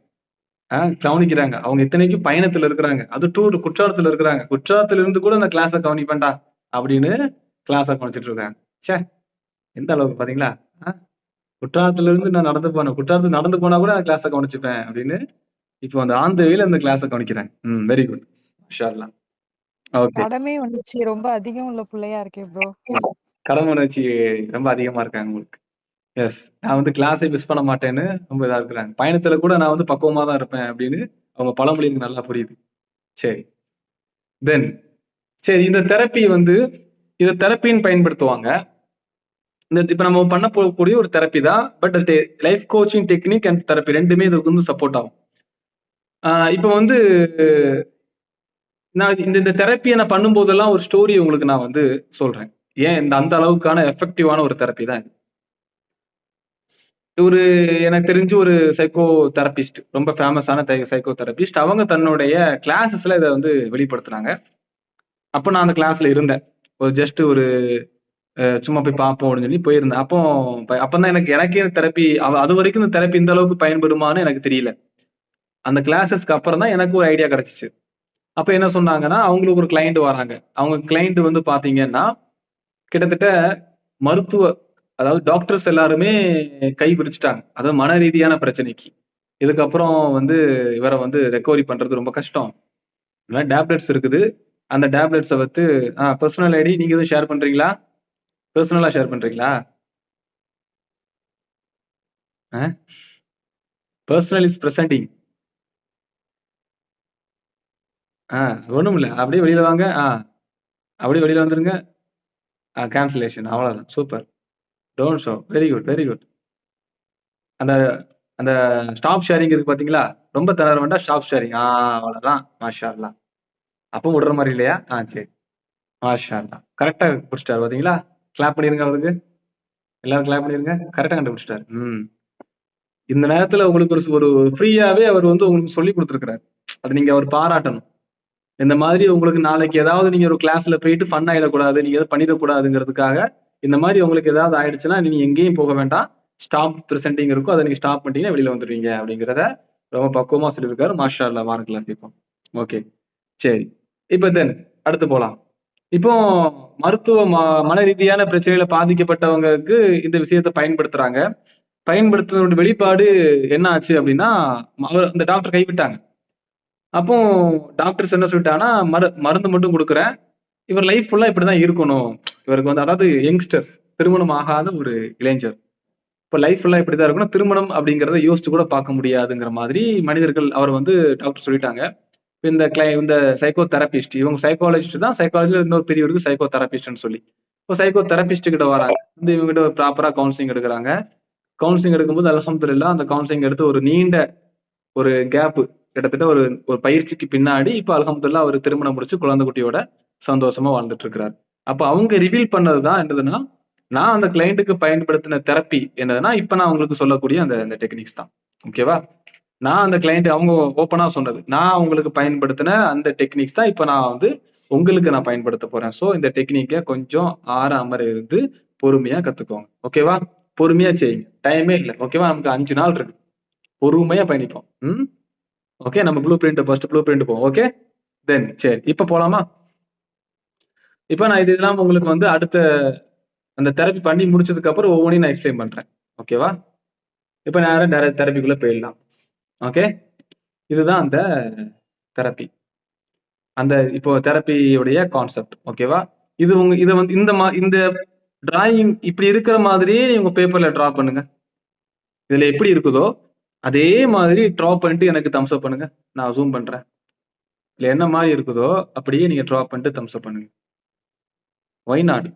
கவனிக்கிறாங்க. அவங்க எத்தனைக்கும் பயணத்துல இருக்கிறாங்க, அது டூர் குற்றாலத்துல இருக்கிறாங்க. குற்றாலத்துல இருந்து கூட அந்த கிளாஸ கவனிப்பேன்டா அப்படின்னு கிளாஸ கவனிச்சிட்டு இருக்காங்க. சே, எந்த அளவுக்கு பாத்தீங்களா? குற்றாலத்துல இருந்து நான் குற்றாலத்துல நடந்து போனா கூட அந்த கிளாஸ கவனிச்சுப்பேன் அப்படின்னு இப்போ அந்த ஆந்த வேல அந்த கிளாஸ கவனிக்கிறாங்க. வெரி குட், மாஷா அல்லாஹ். ஓகே, கடமை உணர்ச்சி ரொம்ப அதிகம் உள்ள பிள்ளையா இருக்கே ப்ரோ. கடமை உணர்ச்சி ரொம்ப அதிகமா இருக்காங்க உங்களுக்கு. எஸ், நான் வந்து கிளாஸை மிஸ் பண்ண மாட்டேன்னு ரொம்ப இதா இருக்கிறாங்க. பயணத்துல கூட நான் வந்து பக்குவமா தான் இருப்பேன் அப்படின்னு அவங்க பழமொழி எனக்கு நல்லா புரியுது. சரி, தென் சரி, இந்த தெரப்பி வந்து இதை தெரப்பின்னு பயன்படுத்துவாங்க. இப்ப நம்ம பண்ண போகக்கூடிய ஒரு தெரப்பி தான். But life coaching technique and therapy ரெண்டுமே இதுக்கு வந்து சப்போர்ட் ஆகும். இப்ப வந்து நான் இந்த தெரப்பியை நான் பண்ணும்போதெல்லாம் ஒரு ஸ்டோரி உங்களுக்கு நான் வந்து சொல்றேன். ஏன் இந்த அந்த அளவுக்கான எஃபெக்டிவான ஒரு தெரப்பி தான் இது. ஒரு எனக்கு தெரிஞ்சு ஒரு சைக்கோ தெரபிஸ்ட், ரொம்ப ஃபேமஸான சைக்கோ தெரபிஸ்ட், அவங்க தன்னுடைய கிளாஸஸ்ல இதை வந்து வெளிப்படுத்துனாங்க. அப்போ நான் அந்த கிளாஸ்ல இருந்தேன். ஒரு ஜஸ்ட் ஒரு சும்மா போய் பார்ப்போம் அப்படின்னு சொல்லி போயிருந்தேன். அப்பதான் எனக்கே தெரப்பி அது வரைக்கும் இந்த தெரப்பி இந்த அளவுக்கு பயன்படுமான்னு எனக்கு தெரியல. அந்த கிளாஸஸ்க்கு அப்புறம் தான் எனக்கு ஒரு ஐடியா கிடைச்சிச்சு. அப்ப என்ன சொன்னாங்கன்னா, அவங்களுக்கு ஒரு கிளைண்ட் வராங்க. அவங்க கிளைண்ட் வந்து பாத்தீங்கன்னா கிட்டத்தட்ட மருத்துவ அதாவது டாக்டர்ஸ் எல்லாருமே கை விரிச்சிட்டாங்க. அதாவது மன ரீதியான பிரச்சனைக்கு. இதுக்கப்புறம் வந்து இவரை வந்து ரெக்கவரி பண்றது ரொம்ப கஷ்டம். டேப்லெட்ஸ் இருக்குது. அந்த டேப்லெட்ஸை வந்து பர்சனல் ஐடி நீங்க எதுவும் ஷேர் பண்றீங்களா? பர்சனலா ஷேர் பண்றீங்களா? Personal is presenting. ஒண்ணும் இல்ல. அப்படியே வெளியில வாங்க. அப்படியே வெளியில வந்துருங்க. கேன்சலேஷன். அவ்வளவுதான். Super. Don't show. Very good, very good. அந்த அந்த ஸ்டாப் ஷேரிங் இருக்கு பாத்தீங்களா? ரொம்ப திணற வேண்டாம். Stop sharing. அவ்வளவுதான். மாஷா அல்லாஹ். அப்ப விடுற மாதிரி இல்லையா? சரி. மாஷா அல்லாஹ். கரெக்டா பிடிச்சிட்டாரு பாத்தீங்களா? கிளாப் பண்ணிருங்க அவருக்கு. எல்லாரும் கிளாப் பண்ணிருங்க. கரெக்டா கண்டுபிடிச்சிட்டாரு. இந்த நேரத்துல உங்களுக்கு ஒரு ஃப்ரீயாவே அவர் வந்து உங்களுக்கு சொல்லி கொடுத்துருக்கிறாரு. அது நீங்க அவர் பாராட்டணும். இந்த மாதிரி உங்களுக்கு நாளைக்கு ஏதாவது நீங்க ஒரு கிளாஸ்ல போயிட்டு ஃபன் ஆயிடக்கூடாது, நீங்க எதுவும் பண்ணிடக்கூடாதுங்கிறதுக்காக இந்த மாதிரி உங்களுக்கு ஏதாவது ஆயிடுச்சுன்னா நீங்க எங்கேயும் போக வேண்டாம். ஸ்டாப் பிரசன்டிங் இருக்கும், அதை நீங்க ஸ்டாப் பண்ணிட்டீங்கன்னா வெளியில வந்துடுவீங்க அப்படிங்கிறத ரொம்ப பக்குவமா சொல்லியிருக்காரு. மாஷா அல்லாஹ், பாரக்கல்லாஹ் ஃபீக்கும். ஓகே, சரி. இப்ப தென் அடுத்து போலாம். இப்போ மருத்துவ மன ரீதியான பிரச்சனையில பாதிக்கப்பட்டவங்களுக்கு இந்த விஷயத்தை பயன்படுத்துறாங்க. பயன்படுத்துவதோட வெளிப்பாடு என்ன ஆச்சு அப்படின்னா, அந்த டாக்டர் கைவிட்டாங்க. அப்போ டாக்டர்ஸ் என்ன சொல்லிட்டாங்கன்னா, மருந்து மட்டும் கொடுக்குறேன், இவர் லைஃப் ஃபுல்லா இப்படிதான் இருக்கணும். இவருக்கு வந்து அதாவது யங்ஸ்டர்ஸ், திருமணம் ஆகாத ஒரு இளைஞர், இப்ப லைஃப் ஃபுல்லா இப்படிதான் இருக்கணும், திருமணம் அப்படிங்கிறத யோசிச்சு கூட பார்க்க முடியாதுங்கிற மாதிரி மனிதர்கள் அவர் வந்து டாக்டர் சொல்லிட்டாங்க. இந்த சைக்கோ தெரபிஸ்ட், இவங்க சைக்காலஜிஸ்ட் தான். சைக்காலஜில இன்னொரு பிரிவு இருக்கு, சைக்கோ தெரபிஸ்ட்னு சொல்லி. இப்போ சைக்கோ தெரபிஸ்ட் கிட்ட வராங்க, வந்து இவங்க கிட்ட ப்ராப்பரா கவுன்சிலிங் எடுக்கிறாங்க. கவுன்சிலிங் எடுக்கும்போது அல்ஹம்துலில்லாஹ் அந்த கவுன்சிலிங் எடுத்து ஒரு நீண்ட ஒரு கேப், கிட்டத்தட்ட ஒரு பயிற்சிக்கு பின்னாடி இப்ப அல்ஹம்துலில்லாஹ் அவர் திருமணம் முடிச்சு குழந்தை குட்டியோட சந்தோஷமா வாழ்ந்துட்டு இருக்கிறார். அப்ப அவங்க ரிவீல் பண்ணதுதான் என்னதுன்னா, நான் அந்த கிளைண்ட்டுக்கு பயன்படுத்தின தெரப்பி என்னதுன்னா, இப்ப நான் உங்களுக்கு சொல்லக்கூடிய அந்த டெக்னிக்ஸ் தான். ஓகேவா? நான் அந்த கிளைண்ட் அவங்க ஓப்பனா சொன்னது, நான் உங்களுக்கு பயன்படுத்தின அந்த டெக்னிக்ஸ் தான் இப்ப நான் வந்து உங்களுக்கு நான் பயன்படுத்த போறேன். சோ இந்த டெக்னிக்கை கொஞ்சம் அமர இருந்து பொறுமையா கத்துக்கோங்க. ஓகேவா? பொறுமையா செய்யுங்க. டைமே இல்லை. ஓகேவா? நமக்கு 5 நாள் இருக்கு. பொறுமையா பயணிப்போம். ஓகே, நம்ம blue print first blue print போவோம். ஓகே, தென் சரி, இப்ப போலாமா? இப்ப நான் இதெல்லாம் உங்களுக்கு வந்து அடுத்த அந்த தெரப்பி பண்ணி முடிச்சதுக்கு அப்புறம் ஒவ்வொன்றையும் நான் எக்ஸ்பிளைன் பண்றேன். ஓகேவா? இப்ப நேரம் தெரப்பிக்குள்ள போயிடலாம். ஓகே, இதுதான் அந்த தெரப்பி, அந்த இப்போ தெரப்பியுடைய கான்செப்ட். ஓகேவா? இதை வந்து இந்த டிராயிங் இப்படி இருக்கிற மாதிரியே உங்க பேப்பர்ல டிரா பண்ணுங்க. இதுல எப்படி இருக்குதோ அதே மாதிரி டிரா பண்ணிட்டு எனக்கு தம்ஸ் அப் பண்ணுங்க. நான் ஜூம் பண்றேன். இல்ல என்ன மாதிரி இருக்குதோ அப்படியே நீங்க டிரா பண்ணிட்டு தம்ஸ் அப் பண்ணுங்க. Why not?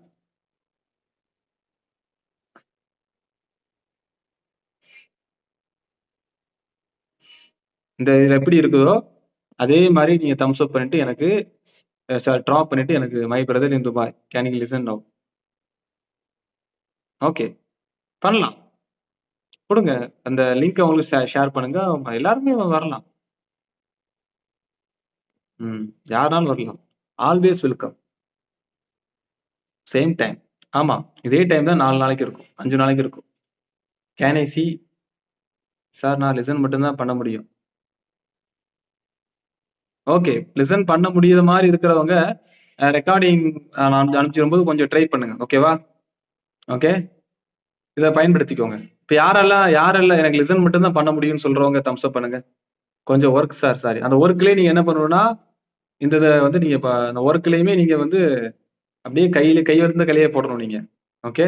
இந்த இதுல எப்படி இருக்குதோ அதே மாதிரி நீங்க தம்ஸ் அப் பண்ணிட்டு எனக்கு டிரா பண்ணிட்டு எனக்கு my brother in Dubai can you listen now. Okay, பண்ணலாம். கொடுங்க அந்த லிங்க் அவங்களுக்கு ஷேர் பண்ணுங்க. எல்லாருமே வரலாம். யாருனாலும் வரலாம். Always welcome. Same time. ஆமா, இதே டைம் தான் 4 நாளைக்கு இருக்கும், 5 நாளைக்கு இருக்கும். Can I C sir? நான் லிசன் மட்டும்தான் பண்ண முடியும். ஓகே, லிசன் பண்ண முடியாத மாதிரி இருக்கிறவங்க ரெக்கார்டிங் நான் அனுப்பிச்சிடும்போது கொஞ்சம் ட்ரை பண்ணுங்க. ஓகேவா? ஓகே, இதை பயன்படுத்திக்கோங்க. இப்ப யாரெல்லாம் எனக்கு லிசன் மட்டும் தான் பண்ண முடியும்னு சொல்றவங்க தம்ஸ் அப் பண்ணுங்க. கொஞ்சம் ஒர்க் சாரி அந்த ஒர்க்லயே நீங்க என்ன பண்ணணும்னா, இந்த இதை வந்து நீங்க அந்த ஒர்க்லயுமே நீங்க வந்து அப்படியே கை இருந்த கையை போடணும். நீங்க ஓகே,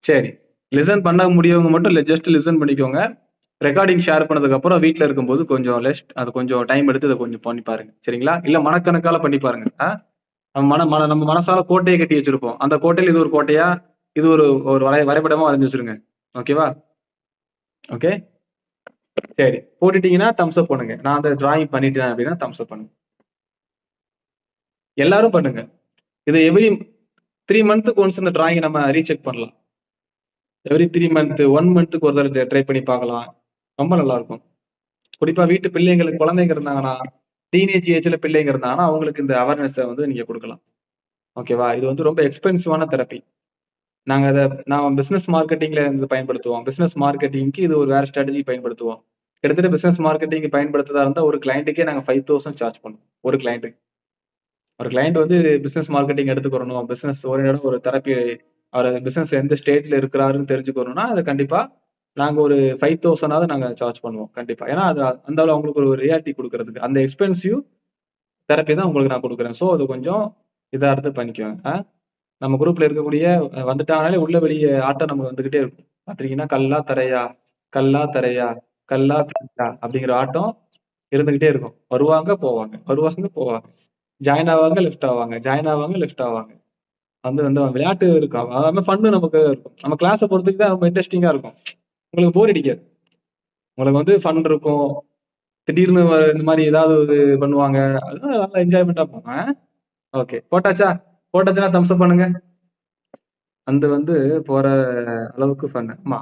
சரி. லிசன் பண்ண முடியவங்க மட்டும் ஜஸ்ட் லிசன் பண்ணிக்கோங்க. ரெக்கார்டிங் ஷேர் பண்ணதுக்கு அப்புறம் வீட்ல இருக்கும்போது கொஞ்சம் அது கொஞ்சம் டைம் எடுத்து இதை கொஞ்சம் பண்ணி பாருங்க. சரிங்களா? இல்ல மனக்கணக்கால பண்ணி பாருங்க. நம்ம மனசால கோட்டையை கட்டி வச்சிருப்போம். அந்த கோட்டையில இது ஒரு கோட்டையா, இது ஒரு ஒரு வரைபடமா வரைஞ்சு வச்சிருங்க. ஓகேவா? ஓகே, சரி. போட்டுட்டீங்கன்னா தம்ஸ் அப் பண்ணுங்க. நான் அந்த டிராயிங் பண்ணிட்டேன் அப்படின்னா தம்ஸ் அப் பண்ணுங்க. எல்லாரும் பண்ணுங்க. இது எவ்ரி 3 மந்த்துக்கு ஒன்ஸ் இந்த டிராயிங் நம்ம ரீசெக் பண்ணலாம். எவ்ரி 3 மந்த் 1 மந்த்துக்கு ஒரு தடவை ட்ரை பண்ணி பார்க்கலாம். ரொம்ப நல்லா இருக்கும். குறிப்பா வீட்டு பிள்ளைங்களுக்கு குழந்தைங்க இருந்தாங்கன்னா, டீனேஜ் ஏஜ்ல பிள்ளைங்க இருந்தாங்கன்னா அவங்களுக்கு இந்த அவேர்னஸ் வந்து நீங்க கொடுக்கலாம். ஓகேவா? இது வந்து ரொம்ப எக்ஸ்பென்சிவான தெரப்பி. நான் பிசினஸ் மார்க்கெட்டிங்ல இருந்து பயன்படுத்துவோம். பிசினஸ் மார்க்கெட்டிங்க்கு இது ஒரு வேற ஸ்ட்ராட்டஜி பயன்படுத்துவோம். கிட்டத்தட்ட பிசினஸ் மார்க்கெட்டிங் பயன்படுத்துறதா இருந்தா ஒரு கிளைண்ட்டுக்கே நாங்க 5000 சார்ஜ் பண்ணுவோம். ஒரு கிளைண்ட்டுக்கு. ஒரு கிளைண்ட் வந்து பிசினஸ் மார்க்கெட்டிங் எடுத்துக்கிறணும், பிசினஸ் ஓரியன்டா ஒரு தெரப்பி, அவர் பிசினஸ் எந்த ஸ்டேஜ்ல இருக்கிறாருன்னு தெரிஞ்சுக்கணும்னா அது கண்டிப்பா நாங்க ஒரு 5000 நாங்க சார்ஜ் பண்ணுவோம். கண்டிப்பா. ஏன்னா அது அந்த அளவு அவங்களுக்கு ஒரு ரியாலிட்டி கொடுக்கறதுக்கு அந்த எக்ஸ்பென்சிவ் தெரப்பி தான் உங்களுக்கு நான் கொடுக்குறேன். ஸோ அது கொஞ்சம் இதா எடுத்து பண்ணிக்குவாங்க. நம்ம குரூப்ல இருக்கக்கூடிய வந்துட்டாங்களே உள்ள வெளியே ஆட்டம் நமக்கு வந்துகிட்டே இருக்கும். பாத்திருக்கீங்கன்னா கல்லா தரையா, கல்லா தரையா, கல்லா தரையா அப்படிங்கிற ஆட்டம் இருந்துகிட்டே இருக்கும். வருவாங்க போவாங்க, வருவாங்க போவாங்க, ஜாயின் ஆவாங்க லெஃப்ட் ஆவாங்க, ஜாயின் ஆவாங்க லெஃப்ட் ஆவாங்க. வந்து வந்து விளையாட்டு இருக்கும். அதாவது ஃபன்னு நமக்கு இருக்கும். நம்ம கிளாஸை பொறுத்துக்கு தான் ரொம்ப இன்ட்ரெஸ்டிங்கா இருக்கும். உங்களுக்கு போர் அடிக்காது. உங்களுக்கு வந்து ஃபன் இருக்கும். திடீர்னு இந்த மாதிரி ஏதாவது பண்ணுவாங்க. அதெல்லாம் நல்லா என்ஜாய்மெண்டா போங்க. ஓகே, போட்டாச்சா? போட்டாச்சுன்னா தம்ஸ் அப் பண்ணுங்க. அந்த வந்து போற அளவுக்கு ஃபன். ஆமா,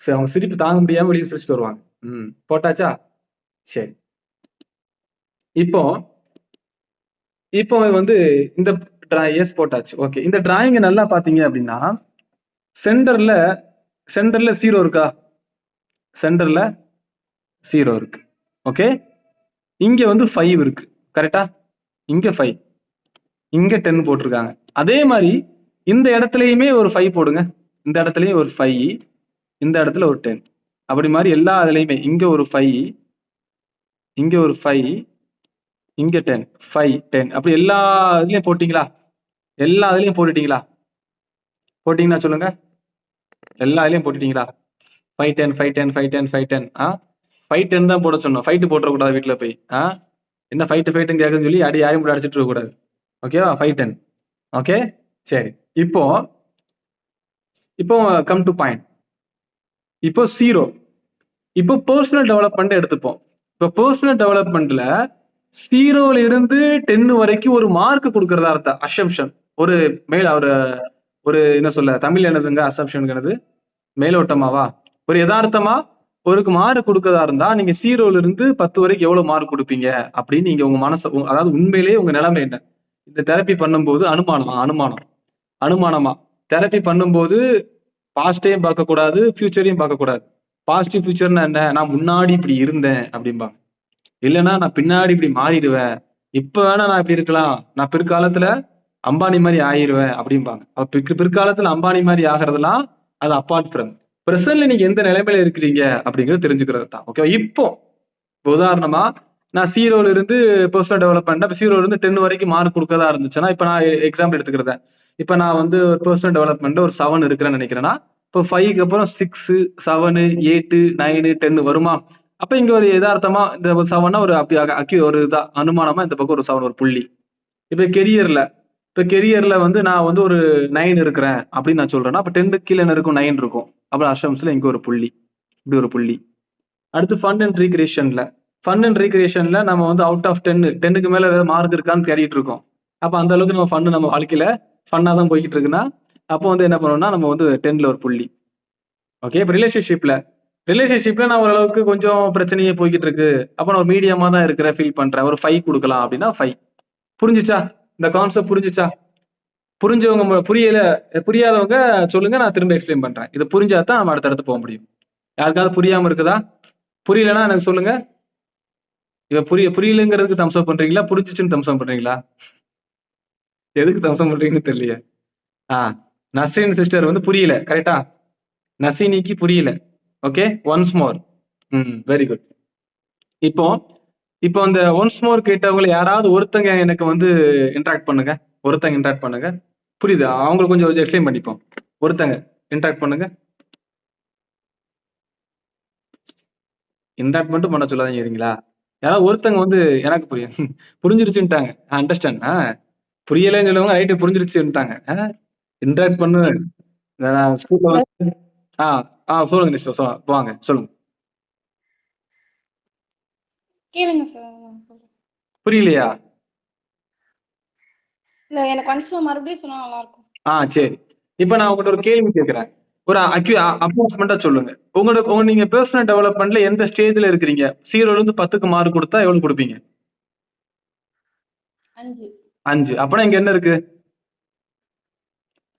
சரி. அவங்க சிரிப்பு தாங்க முடியாம வெளியே சிரிச்சுட்டு வருவாங்க. போட்டாச்சா? சரி. இப்போ இப்போ வந்து இந்த எஸ் போட்டாச்சு. ஓகே, இந்த டிராயிங் நல்லா பாத்தீங்க அப்படின்னா சென்டர்ல 0 இருக்கா? சென்டர்ல 0 இருக்கு. ஓகே, இங்க வந்து 5 இருக்கு. கரெக்டா? இங்க 5, இங்க 10 போட்டிருக்காங்க. அதே மாதிரி இந்த இடத்துலயுமே ஒரு 5 போடுங்க. இந்த இடத்துலயும் ஒரு 5, இந்த இடத்துல ஒரு 10. அப்படி மாதிரி எல்லா இதுலயுமே இங்க ஒரு 5, இங்க ஒரு 5, இங்க 10, 5, 10 அப்படி எல்லா இதுலயும் போட்டீங்களா? எல்லா இதுலயும் போட்டுட்டீங்களா? போட்டீங்கன்னா சொல்லுங்க. எல்லா இதுலயும் போட்டுட்டீங்களா? 5, 10, 5, 10, 5, 10, 5, 10. 5, 10 தான் போட சொன்னோம். ஃபைட்டு போட்டுறக்கூடாது வீட்டுல போய். என்ன ஃபைட்டுன்னு கேட்குன்னு சொல்லி யாரையும் கூட அடிச்சுட்டு இருக்க கூடாது. ஓகேவா? 5, 10. ஓகே, சரி. இப்போ கம் டு பாயிண்ட். இப்போ 0. இப்போ பர்சனல் டெவலப்மெண்ட் எடுத்துப்போம். இப்போ பர்சனல் டெவலப்மெண்ட்ல 0ல இருந்து 10 வரைக்கும் ஒரு மார்க் கொடுக்கறதா இருந்தா அசம்ஷன், ஒரு ஒரு என்ன சொல்ல தமிழ் என்னதுங்க அசம்ஷனுக்கு? என்னது? மேலோட்டமாவா? ஒரு யதார்த்தமா ஒரு மார்க் கொடுக்கறதா இருந்தா நீங்க 0ல இருந்து 10 வரைக்கும் எவ்வளவு மார்க் கொடுப்பீங்க அப்படின்னு நீங்க உங்க மனசு, அதாவது உண்மையிலேயே உங்க நிலைமை என்ன? இந்த தெரப்பி பண்ணும்போது அனுமானமா தெரப்பி பண்ணும்போது பாஸ்டையும் பார்க்க கூடாது, ஃபியூச்சரையும் பார்க்க கூடாது. பாசிட்டிவ் ஃபியூச்சர்னா என்ன? நான் முன்னாடி இப்படி இருந்தேன் அப்படிம்பாங்க. இல்லைன்னா நான் பின்னாடி இப்படி மாறிடுவேன், இப்ப வேணா நான் இப்படி இருக்கலாம், நான் பிற்காலத்துல அம்பானி மாதிரி ஆயிடுவேன் அப்படிம்பாங்க. பிற்காலத்துல அம்பானி மாதிரி ஆகிறதுலாம் அது அப்பார்ட் ஃப்ரம் பிரசன்ட்ல நீங்க எந்த நிலைமையில இருக்கிறீங்க அப்படிங்கிறது தெரிஞ்சுக்கிறது தான். ஓகே, இப்போ உதாரணமா நான் 0ல இருந்து பர்சனல் டெவலப்மெண்ட் 0ல இருந்து 10 வரைக்கும் மார்க் கொடுக்கறதா இருந்துச்சுன்னா, இப்ப நான் எக்ஸாம்பிள் எடுத்துக்கிறேன். இப்ப நான் வந்து பர்சனல் டெவலப்மெண்ட் ஒரு 7 இருக்கிறேன்னு நினைக்கிறேன்னா, இப்போ 5க்கு அப்புறம் 6, 7, 8, 9, 10 வருமா? அப்ப இங்க ஒரு யதார்த்தமா இந்த 7 ஒரு அப்படி ஒரு அனுமானமா இந்த பக்கம் ஒரு 7 ஒரு புள்ளி. இப்ப கெரியர்ல வந்து நான் வந்து ஒரு 9 இருக்கிறேன் அப்படின்னு நான் சொல்றேன்னா, அப்ப 10க்கு கீழே என்ன இருக்கும்? 9 இருக்கும். அப்புறம் அசம்ஸ்ல இங்க ஒரு புள்ளி, இப்படி ஒரு புள்ளி. அடுத்து ஃபன் அண்ட் ரீக்ரியேஷன்ல நம்ம வந்து அவுட் ஆஃப் 10க்கு மேல ஏதாவது மார்க் இருக்கான்னு தேடிட்டு இருக்கோம். அப்ப அந்த அளவுக்கு நம்ம ஃபன் நம்ம வாழ்க்கையில ஃபன்னா தான் போய்கிட்டு இருக்குன்னா, அப்போ வந்து என்ன பண்ணணும்னா நம்ம வந்து 10ல ஒரு புள்ளி. ஓகே, இப்ப ரிலேஷன்ஷிப்ல நான் ஓரளவுக்கு கொஞ்சம் பிரச்சனையே போய்கிட்டு இருக்கு, அப்ப நான் ஒரு மீடியமா தான் இருக்கிறேன், ஃபீல் பண்றேன், ஒரு 5 கொடுக்கலாம் அப்படின்னா 5. புரிஞ்சுச்சா? இந்த கான்செப்ட் புரிஞ்சுச்சா? புரிஞ்சவங்க புரியாதவங்க சொல்லுங்க, நான் திரும்ப எக்ஸ்பிளைன் பண்றேன். இது புரிஞ்சாதான் நம்ம அடுத்தடுத்து போக முடியும். யாருக்காவது புரியாம இருக்குதா? புரியலன்னா எனக்கு சொல்லுங்க. இப்ப புரியலங்கிறதுக்கு தம்ஸ் அப் பண்றீங்களா, புரிஞ்சுச்சுன்னு தம்ஸ் அப் பண்றீங்களா? எதுக்கு தம்ஸ் அப் பண்றீங்கன்னு தெரியல. நஸ்ரீன் சிஸ்டர் வந்து புரியல, கரெக்டா? நசீனிக்கு புரியல. Okay, once more. Very good. இப்போ அந்த ஒன்ஸ் மோர் கேட்டவங்களை யாராவது ஒருத்தங்க எனக்கு வந்து இன்டராக்ட் பண்ணுங்க. புரியுது. அவங்களுக்கு கொஞ்சம் எக்ஸ்பிளைன் பண்ணிப்போம். ஒருத்தங்க இன்டராக்ட் பண்ணுங்க. இன்டராக்ட் மட்டும் பண்ண சொல்லாதீங்களா? யாராவது ஒருத்தங்க வந்து எனக்கு புரியும் புரிஞ்சிருச்சுட்டாங்க. அண்டர்ஸ்டாண்ட். புரியலைன்னு சொல்லுவாங்க, ரைட்டு புரிஞ்சிருச்சுட்டாங்க. இன்டராக்ட் பண்ணு. ஸ்கூல்ல வந்து சொல்லுங்க நிஷ்டா, சொல்லுங்க வாங்க சொல்லுங்க. கேளுங்க சார். நான் சொல்றேன். புரியலையா? இல்ல எனக்கு கன்ஃபார்ம் மறுபடியும் சொன்னா நல்லா இருக்கும். சரி. இப்ப நான் உங்கள்ட்ட ஒரு கேள்வி கேட்கிறேன். ஒரு அப்ராக்சிமெண்டா சொல்லுங்க. நீங்க பர்சனல் டெவலப்மெண்ட்ல எந்த ஸ்டேஜ்ல இருக்கிறீங்க? 0ல இருந்து 10க்கு மார்க் கொடுத்தா எவ்வளவு கொடுப்பீங்க? 5. 5. அப்பனா இங்க என்ன இருக்கு?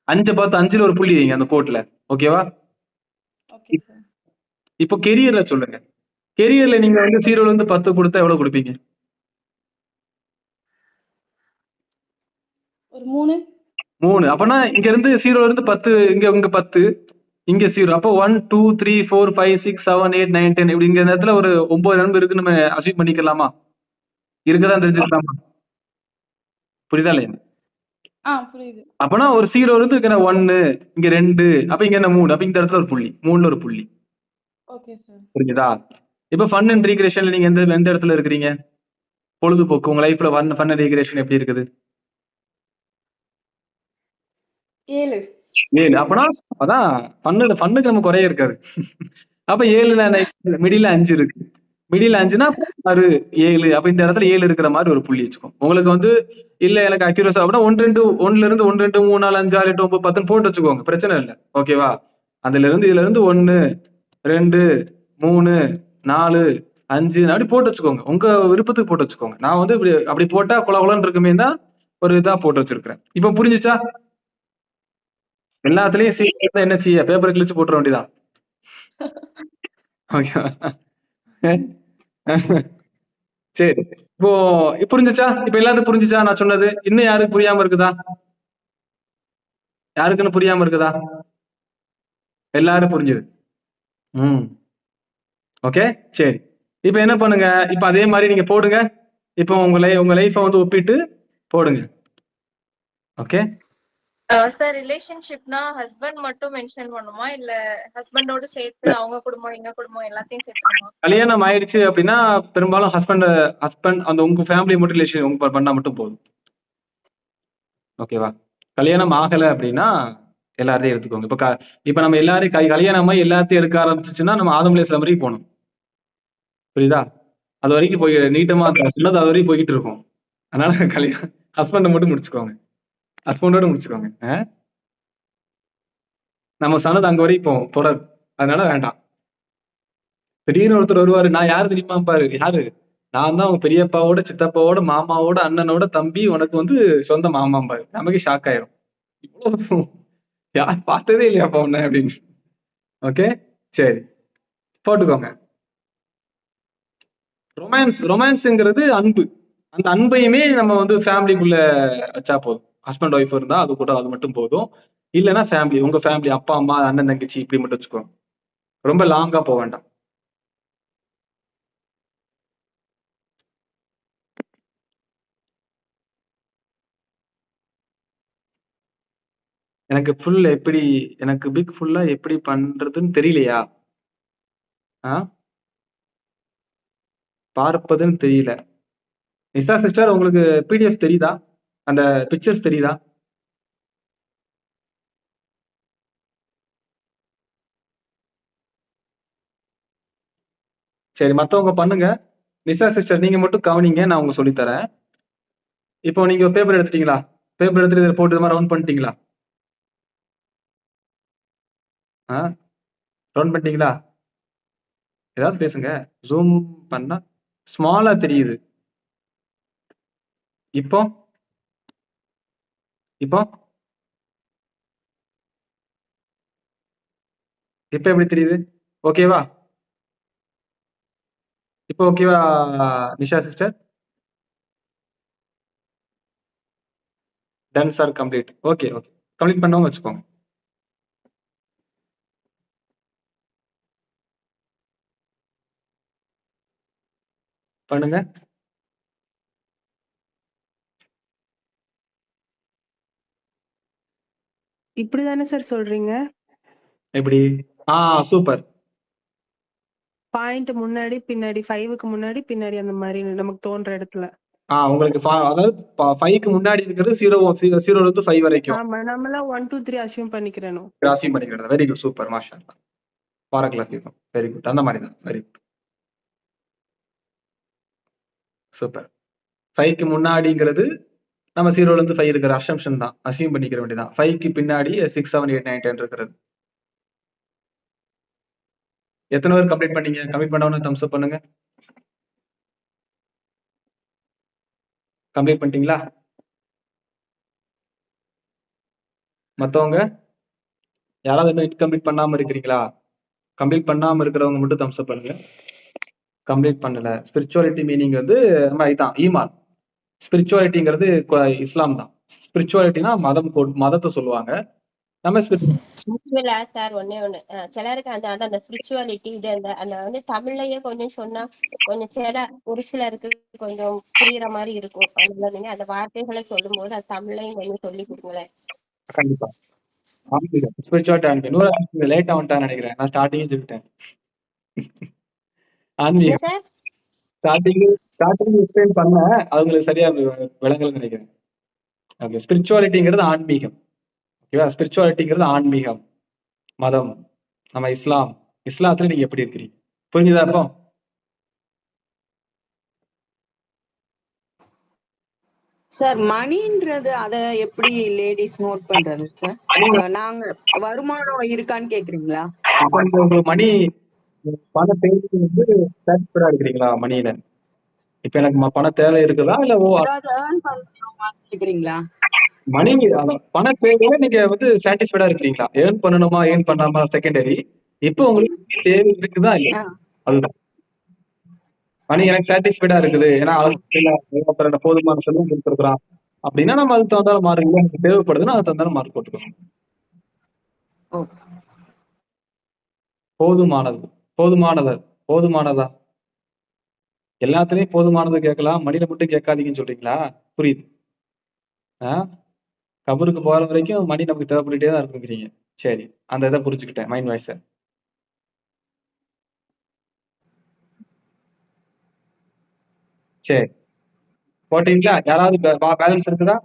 5 பார்த்து 5ல ஒரு புள்ளி வைங்க அந்த கோட்ல. ஓகேவா? Okay sir. இப்போ கெரியர்ல சொல்லுங்க. கெரியர்ல நீங்க வந்து 0ல இருந்து 10 கொடுத்தா எவ்வளவு கொடுப்பீங்க? ஒரு 3. 3. அப்பனா இங்க இருந்து 0ல இருந்து 10, இங்க 10, இங்க 0. அப்போ 1 2 3 4 5 6 7 8 9 10 இப்படி இங்க இந்த இடத்துல ஒரு 9 நம்பர் இருக்கு, நம்ம அசீவ் பண்ணிக்கலாமா? இருக்கதான் தெரிஞ்சுக்கலாமா? புரியுதா இல்லையா? புரியுது. அப்பனா ஒரு 0 இருந்து இங்க 1, இங்க 2, அப்ப இங்க என்ன 3, அப்ப இந்த இடத்துல ஒரு புள்ளி, 3ல ஒரு புள்ளி. Okay sir. புரியுதா? இப்ப ஃபன் அண்ட் ரீக்ரியேஷன்ல நீங்க எந்த இடத்துல இருக்கிறீங்க? பொழுதுபோக்கு உங்க லைஃப்ல ஃபன் அண்ட் ரீக்ரியேஷன் எப்படி இருக்குது? 7. 7. அப்பனா அதான் ஃபன்னுக்கு நம்ம குறைய இருக்காது. அப்ப 7ல மிடில 5 இருக்கு. மிடில் 5னா 6 7. அப்ப இந்த இடத்துல 7 இருக்கிற மாதிரி ஒரு புள்ளி வச்சுக்கோங்க. உங்களுக்கு வந்து இல்ல எனக்கு அக்யூரஸா அப்படின்னா 1 2 1ல இருந்து 1 2 3 4 5 6 8 9 10 போட்டு வச்சுக்கோங்க, பிரச்சனை இல்லை. ஓகேவா? இதுல இருந்து 1 2 3 4 5 அப்படி போட்டு வச்சுக்கோங்க. உங்க விருப்பத்துக்கு போட்டு வச்சுக்கோங்க. நான் வந்து அப்படி போட்டா குலகுலன்னு இருக்குமே தான் ஒரு இதா போட்டு வச்சிருக்கிறேன். இப்ப புரிஞ்சுச்சா? எல்லாத்துலயும் என்ன செய்ய, பேப்பர் கிழிச்சு போட்டுற வேண்டியதான். சரி. இப்போ புரிஞ்சுச்சா? இப்ப எல்லாத்துக்கும் புரிஞ்சுச்சா நான் சொன்னது? இன்னும் யாருக்கு புரியாம இருக்குதா? யாருக்குன்னு புரியாம இருக்குதா? எல்லாரும் புரிஞ்சுது. ஓகே, சரி. இப்ப என்ன பண்ணுங்க, இப்ப அதே மாதிரி நீங்க போடுங்க. இப்ப உங்க லைஃப வந்து ஒப்பிட்டு போடுங்க. ஓகே. சார் ரிலேஷன்ஷிப்னா ஹஸ்பண்ட் மட்டும் மென்ஷன் பண்ணுமா இல்ல ஹஸ்பண்டோட சேர்த்து அவங்க குடும்பம் எங்க குடும்பம் எல்லாத்தையும் சேர்த்துமா? கல்யாணம் ஆயிடுச்சு அப்படின்னா பெரும்பாலும் ஹஸ்பண்ட் அந்த உங்க ஃபேமிலி மட்டும் ரிலேஷன் உங்க பண்ணா மட்டும் போதும். ஓகேவா? கல்யாணம் ஆகல அப்படின்னா எல்லாத்தையும் எடுத்துக்கோங்க. இப்ப நம்ம எல்லாரையும் கல்யாணமாய் எல்லாத்தையும் எடுக்க ஆரம்பிச்சுச்சுன்னா நம்ம ஆதம்லேஸ்ல வரைக்கும் போகணும். புரியுதா? அது வரைக்கும் போய் நீட்டமா சொன்னது அது வரைக்கும் போய்கிட்டு இருக்கும். அதனால கல்யாணம் ஹஸ்பண்டை மட்டும் முடிச்சுக்கோங்க. ஹஸ்பண்டோட முடிச்சுக்கோங்க. நம்ம சொன்னது அங்க வரைக்கும் போவோம் தொடர். அதனால வேண்டாம். திடீர்னு ஒருத்தர் வருவாரு, நான் யாரு தெரியுமா பாரு, யாரு? நான் தான் உங்க பெரியப்பாவோட சித்தப்பாவோட மாமாவோட அண்ணனோட தம்பி, உனக்கு வந்து சொந்த மாமாம் பாரு. நமக்கு ஷாக் ஆயிரும். இவ்வளவு யார் பார்த்ததே இல்லையாப்பா உன்ன அப்படின்னு. ஓகே, சரி, போட்டுக்கோங்க. ரொமான்ஸ்ங்கிறது அன்பு. அந்த அன்பையுமே நம்ம வந்து ஃபேமிலிக்குள்ள வச்சா போதும். ஹஸ்பண்ட் ஒய்ஃப் இருந்தா அது கூட அது மட்டும் போதும். இல்லைன்னா ஃபேமிலி, உங்க ஃபேமிலி அப்பா அம்மா அண்ணன் தங்கச்சி இப்படி மட்டும் வச்சுக்கோங்க. ரொம்ப லாங்கா போக வேண்டாம். எனக்கு பிக் ஃபுல்லா எப்படி பண்றதுன்னு தெரியலையா? பார்ப்பதுன்னு தெரியல. நிஷா சிஸ்டர், உங்களுக்கு பிடிஎஃப் தெரியுதா? அந்த பிக்சர்ஸ் தெரியுதா? சரி, மத்தவங்க பண்ணுங்க. நிஷா சிஸ்டர் நீங்க மட்டும் கவனிங்க, நான் உங்களுக்கு சொல்லித்தரேன். இப்போ நீங்க பேப்பர் எடுத்துட்டீங்களா? பேப்பர் எடுத்துட்டு இதை போட்டு இது மாதிரி ரவுண்ட் பண்ணிட்டீங்களா? ரவுண்ட் பண்ணிட்டீங்களா? ஏதாவது பேசுங்க. ஜூம் பண்ணா ஸ்மாலா தெரியுது. இப்போ இப்போ இப்ப எப்படி தெரியுது? ஓகேவா? இப்போ ஓகேவா Nisha sister? Ton sir complete. Okay, okay, complete பண்ணவங்க வச்சுக்கோங்க. பண்ணுங்க. இப்படிதானே சார் சொல்றீங்க? எப்படி? சூப்பர். பாயிண்ட் முன்னாடி பின்னாடி 5க்கு முன்னாடி பின்னாடி அந்த மாதிரி நமக்கு தோன்ற இடத்துல. உங்களுக்கு அதாவது 5க்கு முன்னாடி இருக்கிறது 0 to 5 வரைக்கும் ஆமா, நம்மளாம் 1 2 3 அசியூம் பண்ணிக்கிறணும். அசியூம் பண்ணிக்கிறது. வெரி குட், சூப்பர், மாஷா அல்லாஹ். பாரக்கல்லாஹ் ஃபீக்கும். Very good. அந்த மாதிரி தான். Very good, super. 5க்கு முன்னாடிங்கிறது நம்ம 0ல இருந்து 5 இருக்கிற அசம்ஷன் தான், அசியூம் பண்ணிக்கிற வேண்டியதான். 5க்கு பின்னாடி 6 7 8 9 10 இருக்கிறது. எத்தனை பேர் கம்ப்ளீட் பண்ணீங்க? கம்ப்ளீட் பண்ணவன தம்ஸ் அப் பண்ணுங்க. கம்ப்ளீட் பண்ணிட்டீங்களா? மத்தவங்க யாராவது இன்னும் இன்கம்ப்ளீட் பண்ணாம இருக்கிறீங்களா? கம்ப்ளீட் பண்ணாம இருக்கிறவங்க மட்டும் தம்ஸ் அப் பண்ணுங்க. கம்ப்ளீட் பண்ணல. ஸ்பிரிச்சுவாலிட்டி மீனிங் வந்து நம்ம இதுதான், ஈமான். ஸ்பிரிச்சுவாலிட்டிங்கிறது இஸ்லாம் தான். ஸ்பிரிச்சுவாலிட்டினா மதத்தை சொல்லுவாங்க. நம்ம ஸ்பிரிச்சுவலா சார் ஒண்ணே ஒண்ணு சிலருக்கு அந்த ஸ்பிரிச்சுவாலிட்டி இது அந்த வந்து தமிழ்லயே கொஞ்சம் சொன்னா கொஞ்சம் ஒரு சிலருக்கு கொஞ்சம் புரியுற மாதிரி இருக்கும். அதனால நீங்க அந்த வார்த்தைகளை சொல்லும் போது அது தமிழ்லையும் கொஞ்சம் சொல்லி கொடுங்களேன். கண்டிப்பா. ஸ்பிரிச்சுவாலிட்டி லேட்டா வந்துட்டான்னு நினைக்கிறேன். நான் ஸ்டார்டிங்கே சொல்லிட்டேன். ஆன்மீகம் ஸ்டார்டிங் எக்ஸ்பிளைன் பண்ண அவங்களுக்கு சரியா விளங்கலன்னு நினைக்கிறேன். ஓகே, ஸ்பிரிச்சுவாலிட்டிங்கிறது ஆன்மீகம். ஓகேவா? ஸ்பிரிச்சுவாலிட்டிங்கிறது ஆன்மீகம், மதம். நம்ம இஸ்லாத்துல நீங்க எப்படி இருக்கிறீங்க? புரிஞ்சுதா? இப்போ சார் மணின்றது அத எப்படி லேடிஸ் நோட் பண்றது சார்? நாங்க வருமானம் இருக்கான்னு கேக்குறீங்களா? மணி பண தேவை வந்து சாட்டிஸ்ஃபைடா இருக்கிறீங்களா மணியில? இப்ப எனக்கு பண தேவை இருக்குதா இல்ல கேக்குறீங்களா? மணி பண தேவையில நீங்க வந்து சாட்டிஸ்ஃபைடா இருக்கிறீங்களா? ஏர்ன் பண்ணணுமா ஏர்ன் பண்ணாமா செகண்டரி. இப்போ உங்களுக்கு தேவை இருக்குதா இல்லையா? அதுதான் மணி எனக்கு சாட்டிஸ்ஃபைடா இருக்குது. ஏன்னா போதுமான செலவு கொடுத்துருக்கான் அப்படின்னா நம்ம அதுக்கு தகுந்தால மார்க் எனக்கு தேவைப்படுதுன்னா அதுக்கு தகுந்தால மார்க் போட்டுக்கணும். போதுமானதா எல்லாத்துலயும் போதுமானது கேட்கலாம், மணியில மட்டும் கேட்காதீங்கன்னு சொல்றீங்களா? புரியுது. கபருக்கு போற வரைக்கும் மணி நமக்கு தேவைப்பட்டுட்டே தான் இருக்குங்கிறீங்க. சரி, அந்த இதை புரிஞ்சுக்கிட்டேன். மைண்ட் வாய்ஸ் சரி போட்டீங்களா? யாராவது பேலன்ஸ் இருக்குதா?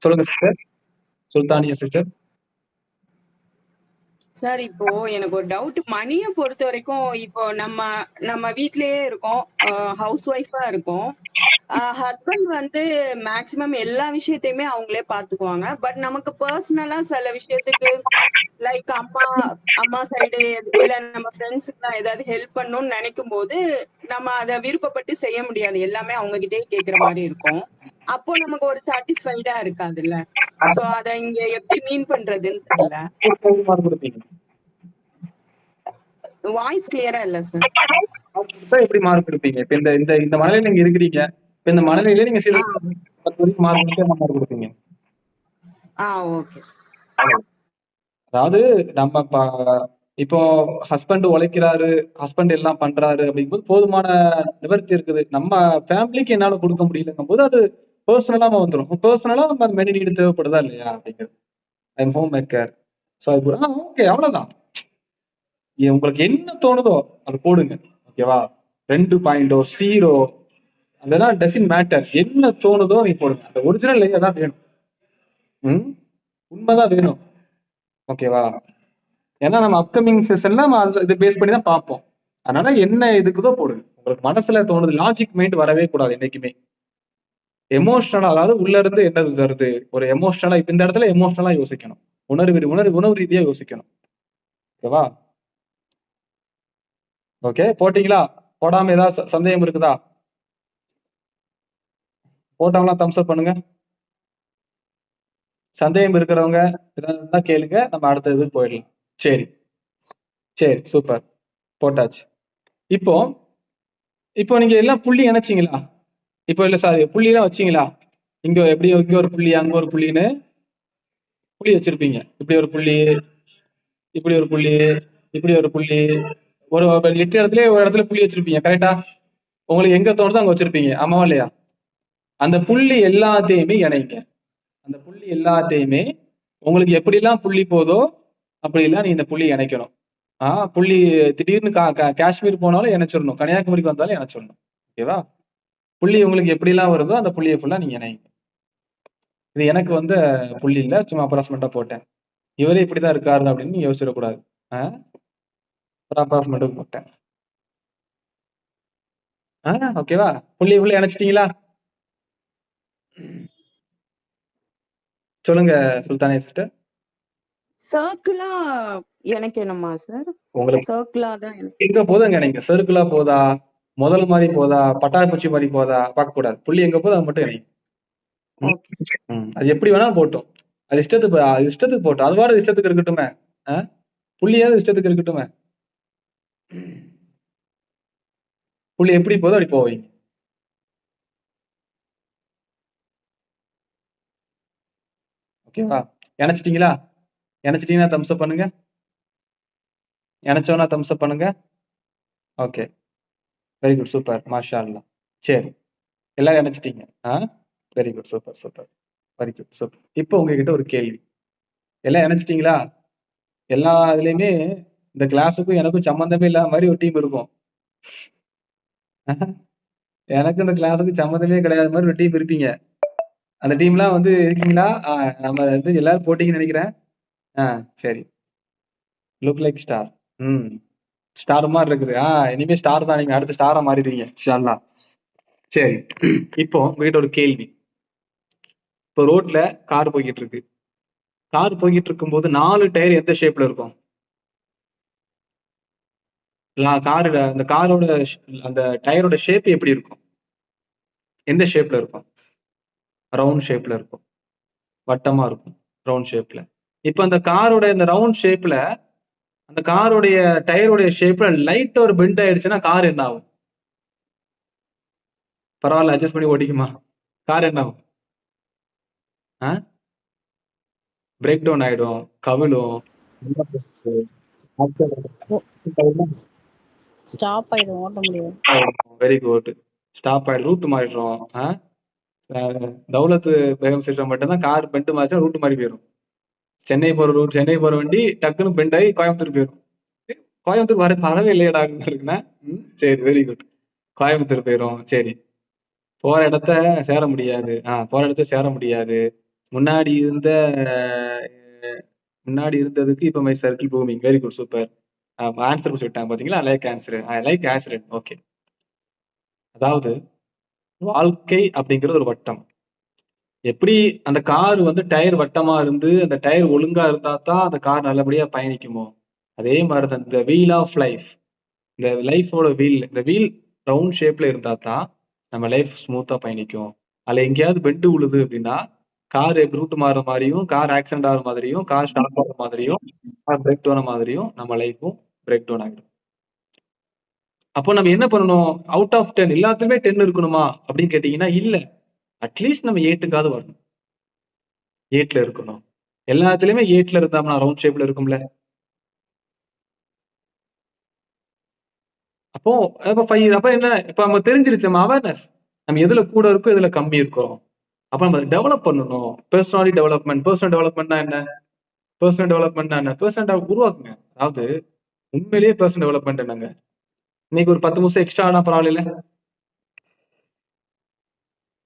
சொல்லுங்க சிஸ்டர். சுல்தானியா சிஸ்டர். சார் இப்போ எனக்கு ஒரு டவுட். மணியை பொறுத்த வரைக்கும் இப்போ நம்ம வீட்லயே இருக்கோம், ஹவுஸ் ஒய்ஃபா இருக்கோம். ஹஸ்பண்ட் வந்து மேக்சிமம் எல்லா விஷயத்தையுமே அவங்களே பாத்துக்குவாங்க. பட் நமக்கு பர்சனலா சில விஷயத்துக்கு லைக் அம்மா சைடு இல்ல நம்ம ஃப்ரெண்ட்ஸுக்கு நான் ஏதாவது ஹெல்ப் பண்ணணும்னு நினைக்கும் போது நம்ம அதை விருப்பப்பட்டு செய்ய முடியாது. எல்லாமே அவங்க கிட்டே கேக்குற மாதிரி இருக்கும். அப்போ நமக்கு ஒரு சாட்டிஸ்ஃபைடா இருக்காதுல்ல. சோ அத இங்க எப்படி மீன் பண்றதுன்னு தெரியல. வாய்ஸ் கிளியரா இல்ல சார். எப்படி மார்க் கொடுப்பீங்க? இப்ப இந்த மனநிலையில நீங்க இருக்கிறீங்க. இப்ப இந்த மனநிலையில நீங்க 10 வரைக்கும் மார்க் கொடுப்பீங்க. Okay sir. அதாவது நம்ம இப்போ ஹஸ்பண்ட் உழைக்கிறாரு, ஹஸ்பண்ட் எல்லாம் பண்றாரு அப்படிங்கும்போது போதுமான நிவர்த்தி இருக்குது. நம்ம ஃபேமிலிக்கு என்னால கொடுக்க முடியலங்கும் போது அது பர்சனலா வந்துடும். பர்சனலா நம்ம மெனி நீடு தேவைப்படுதா இல்லையா அப்படிங்கிறது. I am home maker. So okay, அவ்வளவுதான். உங்களுக்கு என்ன தோணுதோ அது போடுங்க. ஓகேவா? 2 பாயிண்டோ 0 அதெல்லாம் டசன்ட் மேட்டர். என்ன தோணுதோ நீ போடுங்க. அந்த ஒரிஜினல் தான் வேணும். உண்மைதான் வேணும். ஓகேவா? ஏன்னா நம்ம அப்கமிங் செஷன்ல நம்ம இதை பேஸ் பண்ணி தான் பார்ப்போம். அதனால என்ன இதுக்குதோ போடுங்க. உங்களுக்கு மனசுல தோணுது. லாஜிக் மைண்ட் வரவே கூடாது என்னைக்குமே. எமோஷனலா, அதாவது உள்ள இருந்து என்ன வருது ஒரு எமோஷனலா. இப்ப இந்த இடத்துல எமோஷனலா யோசிக்கணும். உணர்வு ரீதியா யோசிக்கணும். ஓகேவா? ஓகே, போட்டீங்களா? போடாம ஏதாவது சந்தேகம் இருக்குதா? போட்டவங்களா தம்ஸ் அப் பண்ணுங்க. சந்தேகம் இருக்கிறவங்க ஏதாவது கேளுங்க. நம்ம அடுத்த இதுக்கு போயிடலாம். சரி, சூப்பர், போட்டாச்சு. இப்போ நீங்க எல்லாம் புள்ளி இணைச்சிங்களா? இப்போ இல்ல சார், புள்ளி எல்லாம் வச்சீங்களா? இங்க ஒரு புள்ளி, அங்க ஒரு புள்ளின்னு புள்ளி வச்சிருப்பீங்க. இப்படி ஒரு புள்ளி, இப்படி ஒரு புள்ளி, இப்படி ஒரு புள்ளி, ஒரு 8 இடத்துல ஒரு இடத்துல புள்ளி வச்சிருப்பீங்க. கரெக்டா? உங்களுக்கு எங்க தோணுதோ அங்க வச்சிருப்பீங்க. ஆமாவா இல்லையா? அந்த புள்ளி எல்லாத்தையுமே இணைங்க. அந்த புள்ளி எல்லாத்தையுமே உங்களுக்கு எப்படிலாம் புள்ளி போதோ அப்படிலாம் நீ இந்த புள்ளி இணைக்கணும். புள்ளி திடீர்னு காஷ்மீர் போனாலும் இணைச்சிடணும், கன்னியாகுமரிக்கு வந்தாலும் இணைச்சிடணும். ஓகேவா? புள்ளி உங்களுக்கு எப்படிலாம் வருதோ அந்த புள்ளியை ஃபுல்லா நீங்க இணைங்க. இது எனக்கு வந்து புள்ளி இல்ல, சும்மா அப்ராக்சிமேட்டா போட்டேன். இவரே இப்படிதான் இருக்காரு அப்படின்னு நீங்க யோசிச்சிடக்கூடாது. ஒரு அப்ராக்சிமேட்டுக்கு போட்டேன். ஓகேவா? புள்ளி உள்ள இணைச்சிட்டீங்களா? சொல்லுங்க சுல்தானே சிஸ்டர். சர்க்கிளா எனக்கு என்னமா சார்? உங்களுக்கு சர்க்கிளா தான் எனக்கு. எங்க போதுங்க நீங்க சர்க்கிளா போதா, முதல்ல மாதிரி போதா, பட்டாப்பூச்சி மாதிரி போதா பார்க்க கூடாது. புள்ளி எங்க போதோ அது மட்டும் இணைங்க. ஓகே. அது எப்படி வேணாலும் போட்டோம், அது இஷ்டத்துக்கு போட்டோம், அதுவாட இஷ்டத்துக்கு இருக்கட்டுமே. புள்ளியாவது இஷ்டத்துக்கு இருக்கட்டுமே. புள்ளி எப்படி போதோ அப்படி போவீங்க. ஓகேவா? இணைச்சிட்டீங்களா? இணைச்சிட்டீங்கன்னா தம்ஸ் அப் பண்ணுங்க. இணைச்சோன்னா தம்ஸ் அப் பண்ணுங்க. ஓகே, வெரி குட், சூப்பர், மாஷா அல்லாஹ். சரி, எல்லாரும் இணைச்சிட்டீங்க. Very good, super super, very good, super. இப்போ உங்ககிட்ட ஒரு கேள்வி. எல்லாம் இணைச்சிட்டீங்களா? எல்லா இதுலயுமே இந்த கிளாஸுக்கும் எனக்கும் சம்மந்தமே இல்லாத மாதிரி ஒரு டீம் இருக்கும். எனக்கு இந்த கிளாஸுக்கு சம்மந்தமே கிடையாத மாதிரி ஒரு டீம் இருப்பீங்க. அந்த டீம்லாம் வந்து இருக்கீங்களா? நம்ம வந்து எல்லாரும் போட்டீங்கன்னு நினைக்கிறேன். சரி, லுக் லைக் ஸ்டார். ஸ்டார் மாதிரி இருக்குது. இனிமே ஸ்டார் தான், நீங்க அடுத்த ஸ்டாரா மாறிடுவீங்க இன்ஷா அல்லாஹ். சரி, இப்போ உங்ககிட்ட ஒரு கேள்வி. இப்போ ரோட்ல கார் போய்கிட்டு இருக்கு. கார் போய்கிட்டு இருக்கும்போது 4 டயர் எந்த ஷேப்ல இருக்கும்? அந்த காரோட அந்த டயரோட ஷேப் எப்படி இருக்கும்? எந்த ஷேப்ல இருக்கும்? ரவுண்ட் ஷேப்ல இருக்கும், வட்டமா இருக்கும், ரவுண்ட் ஷேப்ல. இப்ப அந்த காரோட இந்த ரவுண்ட் ஷேப்ல, அந்த காரோடைய டயருடைய ஷேப்ல லைட் ஒரு பெண்ட் ஆயிடுச்சுன்னா கார் என்ன ஆகும்? பரவாயில்ல, அட்ஜஸ்ட் பண்ணி ஓட்டிக்குமா? கார் என்ன ஆகும்? பிரேக் டவுன் ஆயிடும், கவிழும், ஸ்டாப் ஆயிடும், ஓட்ட முடியாது. வெரி குட், ஸ்டாப் ஆயிடும், ரூட் மாறிடுறோம். தௌலத்து பேகம் சிஸ்டம் மட்டும்தான் கார் பெண்ட் மாறிச்சா ரூட் மாறி போயிடும். சென்னை போற வண்டி டக்குன்னு பெண்ட் ஆகி கோயம்புத்தூர் போயிடும். கோயம்புத்தூர் வர பறவை இல்லையடா இருக்குன்னா. சரி, வெரி குட், கோயம்புத்தூர் போயிடும். சரி, போற இடத்த சேர முடியாது. முன்னாடி இருந்ததுக்கு இப்ப my circle booming. Very good, super. Answer சொல்லிட்டாங்க பாத்தீங்களா? Like accident. ஓகே, அதாவது வாழ்க்கை அப்படிங்கிறது ஒரு வட்டம். எப்படி அந்த கார் வந்து டயர் வட்டமா இருந்து அந்த டயர் ஒழுங்கா இருந்தா தான் அந்த கார் நல்லபடியா பயணிக்குமோ, அதே மாதிரிதான் இந்த வீல் ஆஃப் லைஃப், இந்த லைஃபோட வீல் ரவுண்ட் ஷேப்ல இருந்தா தான் நம்ம லைஃப் ஸ்மூத்தா பயணிக்கும். அதுல எங்கேயாவது பெண்டு உழுது அப்படின்னா கார் ரூட் மாற மாதிரியும், கார் ஆக்சிடென்ட் ஆகிற மாதிரியும், கார் ஸ்டாப் ஆகிற மாதிரியும், கார் பிரேக் டவுன் மாதிரியும் நம்ம லைஃபும் பிரேக் டவுன் ஆகிடும். அப்போ நம்ம என்ன பண்ணணும்? அவுட் ஆஃப் 10 எல்லாத்துலயுமே 10 இருக்கணுமா அப்படின்னு கேட்டீங்கன்னா இல்ல. அட்லீஸ்ட் நம்ம 8க்காவது வரணும். 8ல இருக்கணும். எல்லாத்துலயுமே 8ல இருந்தா ரவுண்ட் ஷேப்ல இருக்கும்ல. அப்போ அப்ப என்ன? இப்ப நம்ம தெரிஞ்சிருச்சு, நம்ம அவேர்னஸ், நம்ம எதுல கூட இருக்கோம், எதுல கம்மி இருக்கோம். அப்ப நம்ம டெவலப் பண்ணணும். Personality development. பர்சனல் டெவலப்மெண்ட்னா என்ன? பர்சனல் உருவாக்குங்க. அதாவது உண்மையிலேயே பர்சனல் டெவலப்மெண்ட் என்னங்க? இன்னைக்கு ஒரு 10 நிமிஷம் எக்ஸ்ட்ரா ஆனா பரவாயில்ல.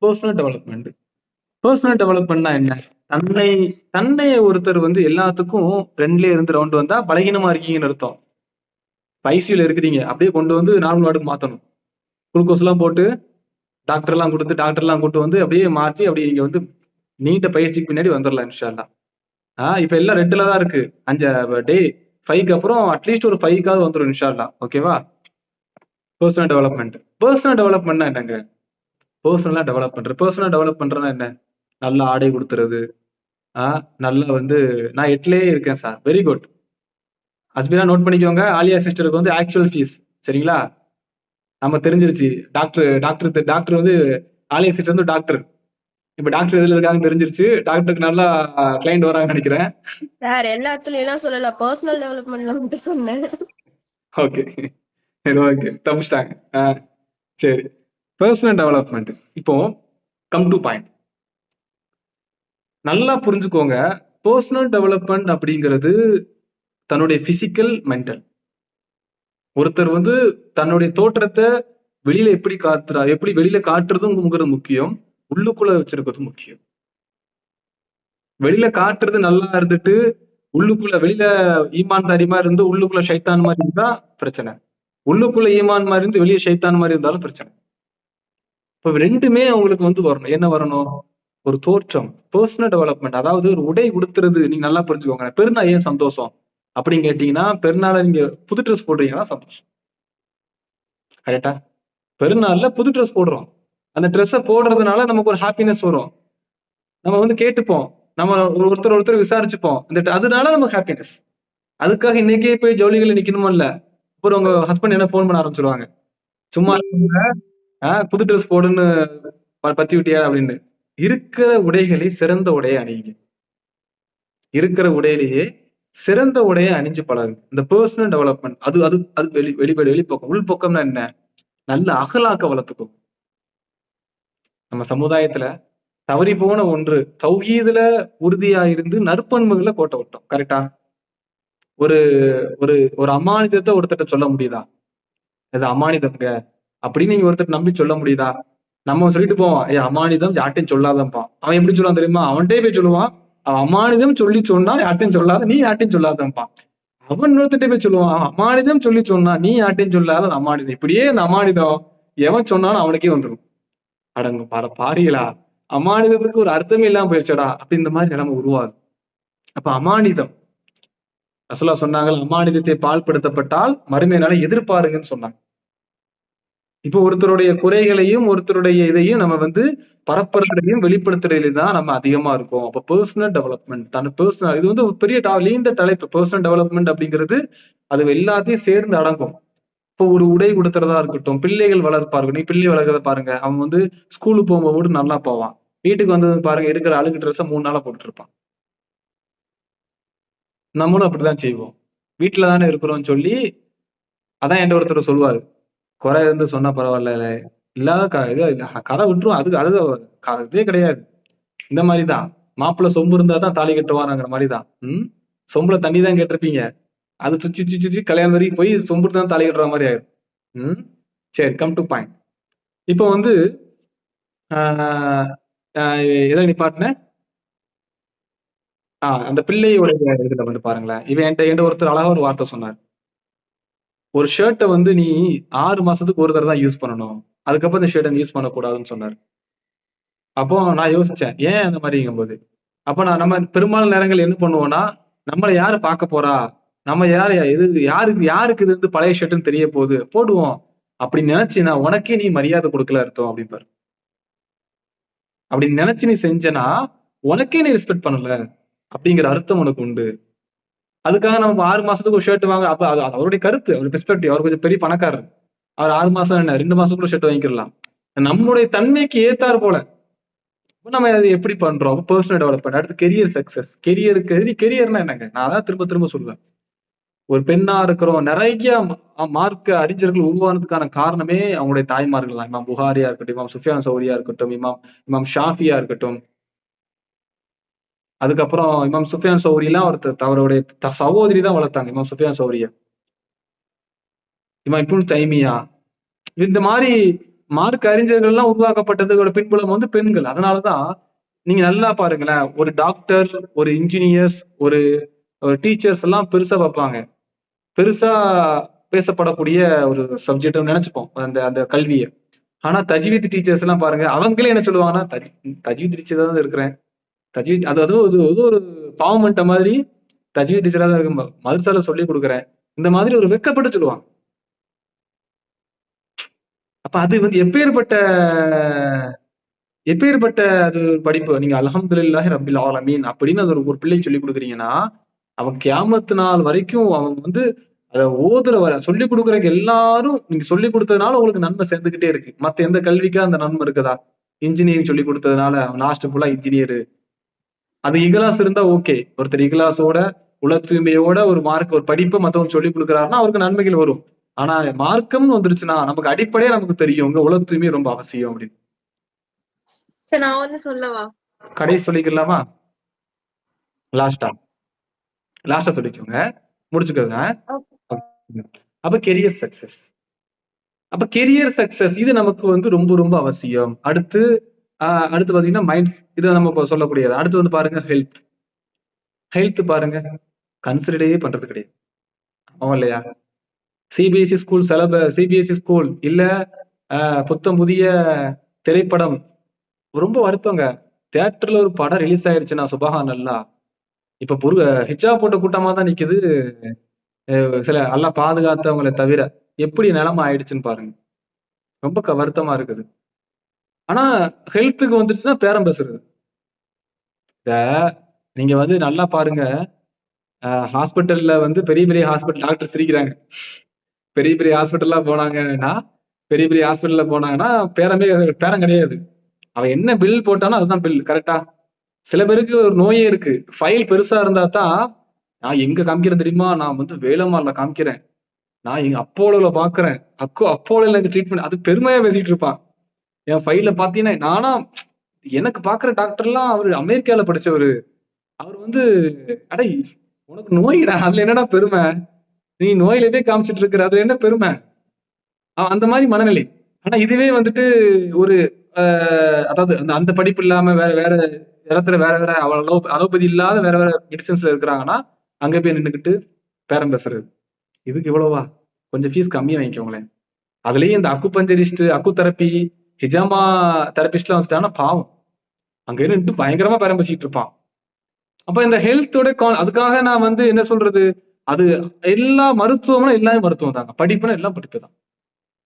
பர்சனல் டெவலப்மெண்ட்னா என்ன? தன்னைய ஒருத்தர் வந்து எல்லாத்துக்கும் 2ல இருந்து ரவுண்ட் வந்தா பலகீனமா இருக்கீங்கன்னு அர்த்தம். ஐசியூல இருக்கிறீங்க, அப்படியே கொண்டு வந்து நார்மல் வார்டுக்கு மாத்தணும். குளுக்கோஸ் எல்லாம் போட்டு டாக்டர் எல்லாம் கூட்டு வந்து அப்படியே மாற்றி அப்படியே நீங்க வந்து நீண்ட பயிற்சிக்கு பின்னாடி வந்துடலாம் இன்ஷா அல்லாஹ். இப்ப எல்லாம் 2ல தான் இருக்கு. 5க்கு அப்புறம் அட்லீஸ்ட் ஒரு 5க்காவது வந்துடும் இன்ஷா அல்லாஹ். ஓகேவா? பர்சனல் டெவலப்மெண்ட்னா என்னங்க? பர்சனலா டெவலப் பண்றதுனா என்ன? நல்ல ஆடை கொடுத்துறது. நல்லா வந்து நான் 8லயே இருக்கேன் சார். Very good. அஸ்பிரா நோட் பண்ணிக்கோங்க. ஆலியா சிஸ்டருக்கு வந்து ஆக்சுவல் ஃபீஸ், சரிங்களா? நம்ம தெரிஞ்சிருச்சு. டாக்டர் வந்து ஆலியா சிஸ்டர் வந்து டாக்டர். இப்ப டாக்டர் எதுல இருக்காங்கன்னு தெரிஞ்சிருச்சு. டாக்டருக்கு நல்லா கிளைண்ட் வராங்கன்னு நினைக்கிறேன். சார் எல்லாத்துலயும் எல்லாம் சொல்லல, பர்சனல் டெவலப்மெண்ட்ல மட்டும் சொன்னேன். ஓகே, ஓகே, தப்பிச்சிட்டாங்க. சரி, பர்சனல் டெவலப்மெண்ட். இப்போ கம் டு பாயிண்ட். நல்லா புரிஞ்சுக்கோங்க. பர்சனல் டெவலப்மெண்ட் அப்படிங்கிறது தன்னுடைய பிசிக்கல் மென்டல். ஒருத்தர் வந்து தன்னுடைய தோற்றத்தை வெளியில எப்படி வெளியில காட்டுறதுங்கிறது முக்கியம், உள்ளுக்குள்ள வச்சிருக்கிறது முக்கியம். வெளியில காட்டுறது நல்லா இருந்துட்டு உள்ளுக்குள்ள வெளியில ஈமான் தாரிமா இருந்து உள்ளுக்குள்ள ஷைத்தான் மாதிரி இருந்தா பிரச்சனை, உள்ளுக்குள்ள ஈமான் மாதிரி இருந்து வெளியே ஷைத்தான் மாதிரி இருந்தாலும் பிரச்சனை. இப்ப ரெண்டுமே அவங்களுக்கு வந்து வரணும். என்ன வரணும்? ஒரு தோற்றம், பர்சனல் டெவலப்மெண்ட். அதாவது ஒரு உடை உடுத்துறது நீங்க நல்லா புரிஞ்சுக்கோங்க. பெருநாள் ஏன் சந்தோஷம் அப்படின்னு கேட்டீங்கன்னா, பெருநாள நீங்க புது ட்ரெஸ் போடுறீங்கன்னா சந்தோஷம். கரெக்டா? பெருநாள்ல புது ட்ரெஸ் போடுறோம், அந்த ட்ரெஸ்ஸை போடுறதுனால நமக்கு ஒரு ஹாப்பினஸ் வரும். நம்ம வந்து கேட்டுப்போம், நம்ம ஒருத்தர் விசாரிச்சுப்போம், அதனால நமக்கு ஹாப்பினஸ். அதுக்காக இன்னைக்கே போய் ஜவுளிகளை நிக்கணுமோ இல்ல. அப்புறம் உங்க ஹஸ்பண்ட் என்ன போன் பண்ண ஆரம்பிச்சிருவாங்க, சும்மா புது ட்ரெஸ் போடுன்னு பத்தி விட்டியா அப்படின்னு. இருக்கிற உடைகளை சிறந்த உடையை அணியுங்க. இருக்கிற உடையிலேயே சிறந்த உடையை அணிஞ்சு பழகு. இந்த பர்சனல் டெவலப்மெண்ட் அது அது அது வெளிப்பக்கம். உள்பக்கம்னா என்ன? நல்ல அகலாக்க வளர்த்துக்கும். நம்ம சமுதாயத்துல தவறி போன ஒன்று, தௌஹீதுல உறுதியா இருந்து நற்பண்புகளை கோட்டை விட்டோம். கரெக்டா? ஒரு ஒரு ஒரு அமானிதத்தை ஒருத்தட்ட சொல்ல முடியுதா? இது அமானிதம்ங்க அப்படின்னு நீங்க ஒருத்தர் நம்பி சொல்ல முடியுதா? நம்ம சொல்லிட்டு போவான், அமானிதம் யார்ட்டையும் சொல்லாதப்பான். அவன் எப்படி சொல்லுவான் தெரியுமா? அவன்கிட்டே போய் சொல்லுவான், அவன் அமானிதம் சொல்லி சொன்னா யார்ட்டையும் சொல்லாத, நீ யார்ட்டையும் சொல்லாதப்பான். அவன் இன்னொருத்திட்ட போய் சொல்லுவான், அவன் அமானிதம் சொல்லி சொன்னா நீ யார்ட்டையும் சொல்லாத அமானிதம். இப்படியே இந்த அமானிதம் எவன் சொன்னாலும் அவனுக்கே வந்துடும். அடங்கு பாருங்களா, அமானிதத்துக்கு ஒரு அர்த்தமே இல்லாம போயிடுச்சடா அப்படி இந்த மாதிரி நிலைமை உருவாது. அப்ப அமானிதம் ரசூலுல்லாஹ் சொன்னாங்க, அமானிதத்தை பால்படுத்தப்பட்டால் மறுமை நாளை எதிர்பாருங்கன்னு சொன்னாங்க. இப்போ ஒருத்தருடைய குறைகளையும் ஒருத்தருடைய இதையும் நம்ம வந்து பரப்புறதுலையும் வெளிப்படுத்துறதுலையும் தான் நம்ம அதிகமா இருக்கோம். அப்ப பர்சனல் டெவலப்மெண்ட், தன் பர்சனல், இது வந்து ஒரு பெரிய நீண்ட தலைப்பு. பர்சனல் டெவலப்மெண்ட் அப்படிங்கிறது அது எல்லாத்தையும் சேர்ந்து அடங்கும். இப்போ ஒரு உடை உடுத்துறதா இருக்கட்டும், பிள்ளைகள் வளர்ப்பா இருக்கட்டும். நீ பிள்ளை வளர்க்கறத பாருங்க, அவன் வந்து ஸ்கூலுக்கு போகும்போது நல்லா போவான், வீட்டுக்கு வந்தது பாருங்க இருக்கிற அழுக்கு ட்ரெஸ்ஸை 3 நாளா போட்டுட்டு இருப்பான். நம்மளும் அப்படிதான் செய்வோம். வீட்டுல தானே இருக்கிறோம்னு சொல்லி, அதான் என்கிட்ட ஒருத்தர் சொல்லுவாரு, குறை இருந்து சொன்னா பரவாயில்ல, இல்லாத கதை விட்டுரும், அது இதே கிடையாது. இந்த மாதிரிதான் மாப்பிள்ள சொம்பு இருந்தா தான் தாலி கட்டுவானாங்கிற மாதிரிதான். சொம்புல தண்ணி தான் கேட்டிருப்பீங்க, அது சுத்தி சுத்தி சுத்தி கல்யாணம் வரைக்கும் போய் சொம்பு தான் தாலி கட்டுற மாதிரி ஆயிடும். சரி, கம் டு பாயிண்ட். இப்போ வந்து எதை நிப்பாட்டின, அந்த பிள்ளையோட இதுல வந்து பாருங்களேன். இவன் என்கிட்ட ஒருத்தர் அழகா ஒரு வார்த்தை சொன்னார், ஒரு ஷர்ட்டை வந்து நீ 6 மாசத்துக்கு ஒரு தடவை தான் யூஸ் பண்ணணும், அதுக்கப்புறம் இந்த ஷர்ட்டை யூஸ் பண்ணக்கூடாதுன்னு சொன்னார். அப்போ நான் யோசிச்சேன், ஏன் அந்த மாதிரிங்கும் போது, அப்ப நம்ம பெரும்பாலான நேரங்கள் என்ன பண்ணுவோம்னா, நம்மளை யாரு பார்க்க போறா, நம்ம யாருக்கு இது வந்து பழைய ஷர்ட்னு தெரிய போகுது, போடுவோம் அப்படின்னு நினைச்சினா உனக்கே நீ மரியாதை கொடுக்கல அர்த்தம் அப்படிப்பாரு. அப்படின்னு நினைச்சு நீ செஞ்சனா உனக்கே நீ ரெஸ்பெக்ட் பண்ணல அப்படிங்கிற அர்த்தம் உனக்கு உண்டு. அதுக்காக நம்ம 6 மாசத்துக்கு ஒரு ஷர்ட் வாங்க, அப்ப அவருடைய கருத்து, அவருடைய பெர்ஸ்பெக்டிவ். அவர் கொஞ்சம் பெரிய பணக்காரர், அவர் 6 மாசம் என்ன 2 மாசத்துக்குள்ள ஷர்ட் வாங்கிக்கலாம். நம்முடைய தன்மைக்கு ஏத்தார் போல நம்ம அதை எப்படி பண்றோம்? Personal development. அடுத்து கெரியர் சக்சஸ். கெரியர்னா என்னங்க? நான் அதான் திரும்ப சொல்லுவேன். ஒரு பெண்ணா இருக்கிறோம், நிறைய மார்க்க அறிஞர்கள் உருவானதுக்கான காரணமே அவங்களுடைய தாய்மார்கள் தான். இமாம் புகாரியா இருக்கட்டும், இமாம் சுஃபியான் சௌரியா இருக்கட்டும், இமாம் ஷாஃபியா இருக்கட்டும். அதுக்கப்புறம் இமாம் சுஃபியான் சௌரியெல்லாம் அவருடைய சகோதரி தான் வளர்த்தாங்க, இமாம் சுஃபியான் சௌரியா. இமாம் இப்னு தைமியா, இந்த மாதிரி மார்க் அறிஞர்கள் எல்லாம் உருவாக்கப்பட்டதோட பின்புலம் வந்து பெண்கள். அதனாலதான் நீங்க நல்லா பாருங்களேன், ஒரு டாக்டர், ஒரு இன்ஜினியர்ஸ், ஒரு டீச்சர்ஸ் எல்லாம் பெருசா வைப்பாங்க, பெருசா பேசப்படக்கூடிய ஒரு சப்ஜெக்ட் நினைச்சுப்போம் அந்த கல்வியை. ஆனா தஜ்வீத் டீச்சர்ஸ் எல்லாம் பாருங்க, அவங்களே என்ன சொல்லுவாங்கன்னா, தஜ்வீத் டீச்சர் தான் இருக்கிறேன், தஜ்வீத் அது ஒரு பாவமண்ட மாதிரி தஜ்வீத் டீச்சரா தான் இருக்கு, மதரசால சொல்லி கொடுக்குறேன், இந்த மாதிரி ஒரு வெக்கப்பட்டு சொல்லுவாங்க. அப்ப அது வந்து எப்பேற்பட்ட அது படிப்பு. நீங்க அல்ஹம்துலில்லாஹி ரப்பில் ஆலமீன் அப்படின்னு அது ஒரு பிள்ளை சொல்லி கொடுக்குறீங்கன்னா, அவன் கியாமத்து நாள் வரைக்கும் அவன் வந்து அதை சொல்லி கொடுக்குறதுக்கு எல்லாரும் நீங்க சொல்லி கொடுத்ததுனால உங்களுக்கு நன்மை சேர்ந்துகிட்டே இருக்கு. மத்த எந்த கல்விக்கா அந்த நன்மை இருக்குதா? இன்ஜினியரிங் சொல்லி கொடுத்ததுனால அவன் லாஸ்ட் ஃபுல்லா இன்ஜினியரு. அது இகலாஸ் இருந்தா ஓகே. ஒருத்தர் இகலாசோட உள தூய்மையோட ஒரு மார்க் ஒரு படிப்பை மத்தவங்க சொல்லி கொடுக்குறாருன்னா அவருக்கு நன்மைகள் வரும். ஆனா மார்க்கம்னு வந்துருச்சுன்னா நமக்கு அடிப்படையே நமக்கு தெரியும், உங்க உள தூய்மை ரொம்ப அவசியம் அப்படின்னு. சரி, நான் வந்து சொல்லவா? கடைசி சொல்லிக்கலாமா? லாஸ்டா லாஸ்டா சொல்லிக்கோங்க, முடிச்சுக்கோங்க. Okay. அப்ப கெரியர் சக்சஸ். அப்ப கெரியர் சக்சஸ் இது நமக்கு வந்து ரொம்ப ரொம்ப அவசியம். அடுத்து அடுத்து பாத்தீங்கன்னா மைண்ட், இது நம்ம இப்ப சொல்லக்கூடியது. அடுத்து வந்து பாருங்க ஹெல்த். ஹெல்த் பாருங்க கன்சிடரே பண்றது கிடையாது. ஆமா இல்லையா? சிபிஎஸ்இ ஸ்கூல் சிபிஎஸ்இ ஸ்கூல் இல்ல புத்தம் புதிய திரைப்படம், ரொம்ப வருத்தங்க. தியேட்டர்ல ஒரு படம் ரிலீஸ் ஆயிடுச்சுன்னா சுபஹான் அல்லா, இப்ப ஹிஜாப் போட்ட கூட்டமா தான் நிக்குது. சில அல்லா பாதுகாத்தவங்களை தவிர எப்படி நிலைமை ஆயிடுச்சுன்னு பாருங்க. ரொம்ப வருத்தமா இருக்குது. ஆனா ஹெல்த்துக்கு வந்துருச்சுன்னா பேரம் பேசுறது. இத நீங்க வந்து நல்லா பாருங்க. ஹாஸ்பிட்டல்ல வந்து பெரிய பெரிய ஹாஸ்பிட்டல் டாக்டர் சிரிக்கிறாங்க. பெரிய பெரிய ஹாஸ்பிட்டல்லாம் போனாங்கன்னா பேரம் கிடையாது. அவன் என்ன பில் போட்டானோ அதுதான் பில். கரெக்டா? சில பேருக்கு ஒரு நோயே இருக்கு, ஃபைல் பெருசா இருந்தா தான் நான் எங்க காமிக்கிறேன் தெரியுமா, நான் வந்து வேலம்மாள்ல காமிக்கிறேன், நான் எங்க அப்போலோல பாக்குறேன், அப்போலோல எனக்கு ட்ரீட்மெண்ட், அது பெருமையா பேசிட்டு இருப்பான். என் ஃபைல்ல பாத்தீங்கன்னா நானா எனக்கு பாக்குற டாக்டர்லாம் அவரு அமெரிக்கால படிச்சவரு, அவர் வந்து அட உனக்கு நோயிடா, அதுல என்னடா பெருமை, நீ நோயிலே காமிச்சிட்டு இருக்கிற, அதுல என்ன பெருமை, அந்த மாதிரி மனநிலை. ஆனா இதுவே வந்துட்டு ஒரு அதாவது அந்த படிப்பு இல்லாம வேற வேற இடத்துல வேற வேற அலோபதி இல்லாத வேற வேற மெடிசன்ஸ்ல இருக்கிறாங்கன்னா அங்க போய் நின்னுக்கிட்டு பேரம் பேசுறது. இதுக்கு இவ்வளவா, கொஞ்சம் ஃபீஸ் கம்மியா வாங்கிக்கோங்களேன். அதுலயும் இந்த அக்குபஞ்சரிஸ்ட், அக்கு தெரப்பி, ஹிஜாமா தெரபிஸ்ட் எல்லாம் வந்துட்டாங்கன்னா பாவம், அங்க இருந்து பயங்கரமா பேரம் பேசிட்டு இருப்பான். அப்ப இந்த ஹெல்த்தோட அதுக்காக நான் வந்து என்ன சொல்றது, அது எல்லா மருத்துவம்னா எல்லாமே மருத்துவம் தாங்க, படிப்புனா எல்லாம் படிப்பு தான்.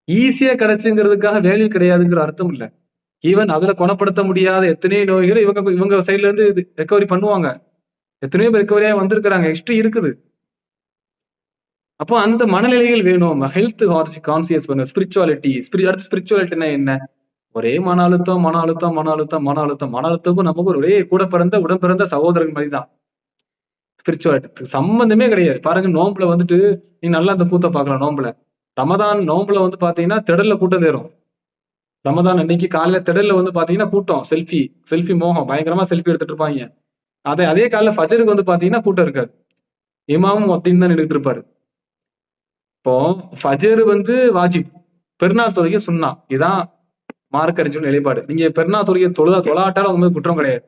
ஈஸியா கிடைச்சுங்கிறதுக்காக வேல்யூ கிடையாதுங்கிற அர்த்தம் இல்ல. ஈவன் அதுல குணப்படுத்த முடியாத எத்தனையோ நோய்களை இவங்க சைட்ல இருந்து ரெக்கவரி பண்ணுவாங்க. எத்தனையோ பேர் ரெக்கவரியா வந்திருக்கிறாங்க, ஹிஸ்டரி இருக்குது. அப்போ அந்த மனநிலைகள் வேணும். ஹெல்த் கான்சியஸ் வேணும். ஸ்பிரிச்சுவாலிட்டி, அடுத்து ஸ்பிரிச்சுவாலிட்டினா என்ன, ஒரே மன அழுத்தம் மன அழுத்தம் மன அழுத்தம் மன அழுத்தம் மன அழுத்தமும் நமக்கு ஒரே கூட பிறந்த உடன் பிறந்த சகோதரன் மாதிரி தான். ஸ்பிரிச்சுவாலிட்டி சம்பந்தமே கிடையாது. பாருங்க, நோம்புல வந்துட்டு நீ நல்லா அந்த கூத்த பாக்கலாம். ரமதான் நோம்புல வந்து பாத்தீங்கன்னா திடல்ல கூட்டம் தேரும். ரமதான் அன்னைக்கு காலையில திடல்ல வந்து பாத்தீங்கன்னா கூட்டம், செல்ஃபி மோகம், பயங்கரமா செல்ஃபி எடுத்துட்டு இருப்பாங்க. அதே காலையில ஃபஜருக்கு வந்து பாத்தீங்கன்னா கூட்டம் இருக்காது, இமாமும் மொத்தையும் தான் நின்றுட்டு இருப்பாரு. இப்போ ஃபஜர் வந்து வாஜிப், பெருநாள் தொழுகை சுன்னா, இதான் மார்க் அறிஞர் நிலைப்பாடு. நீங்க பெருநாள் தொழுகை தொழாட்டாலும் உங்களுக்கு குற்றம் கிடையாது.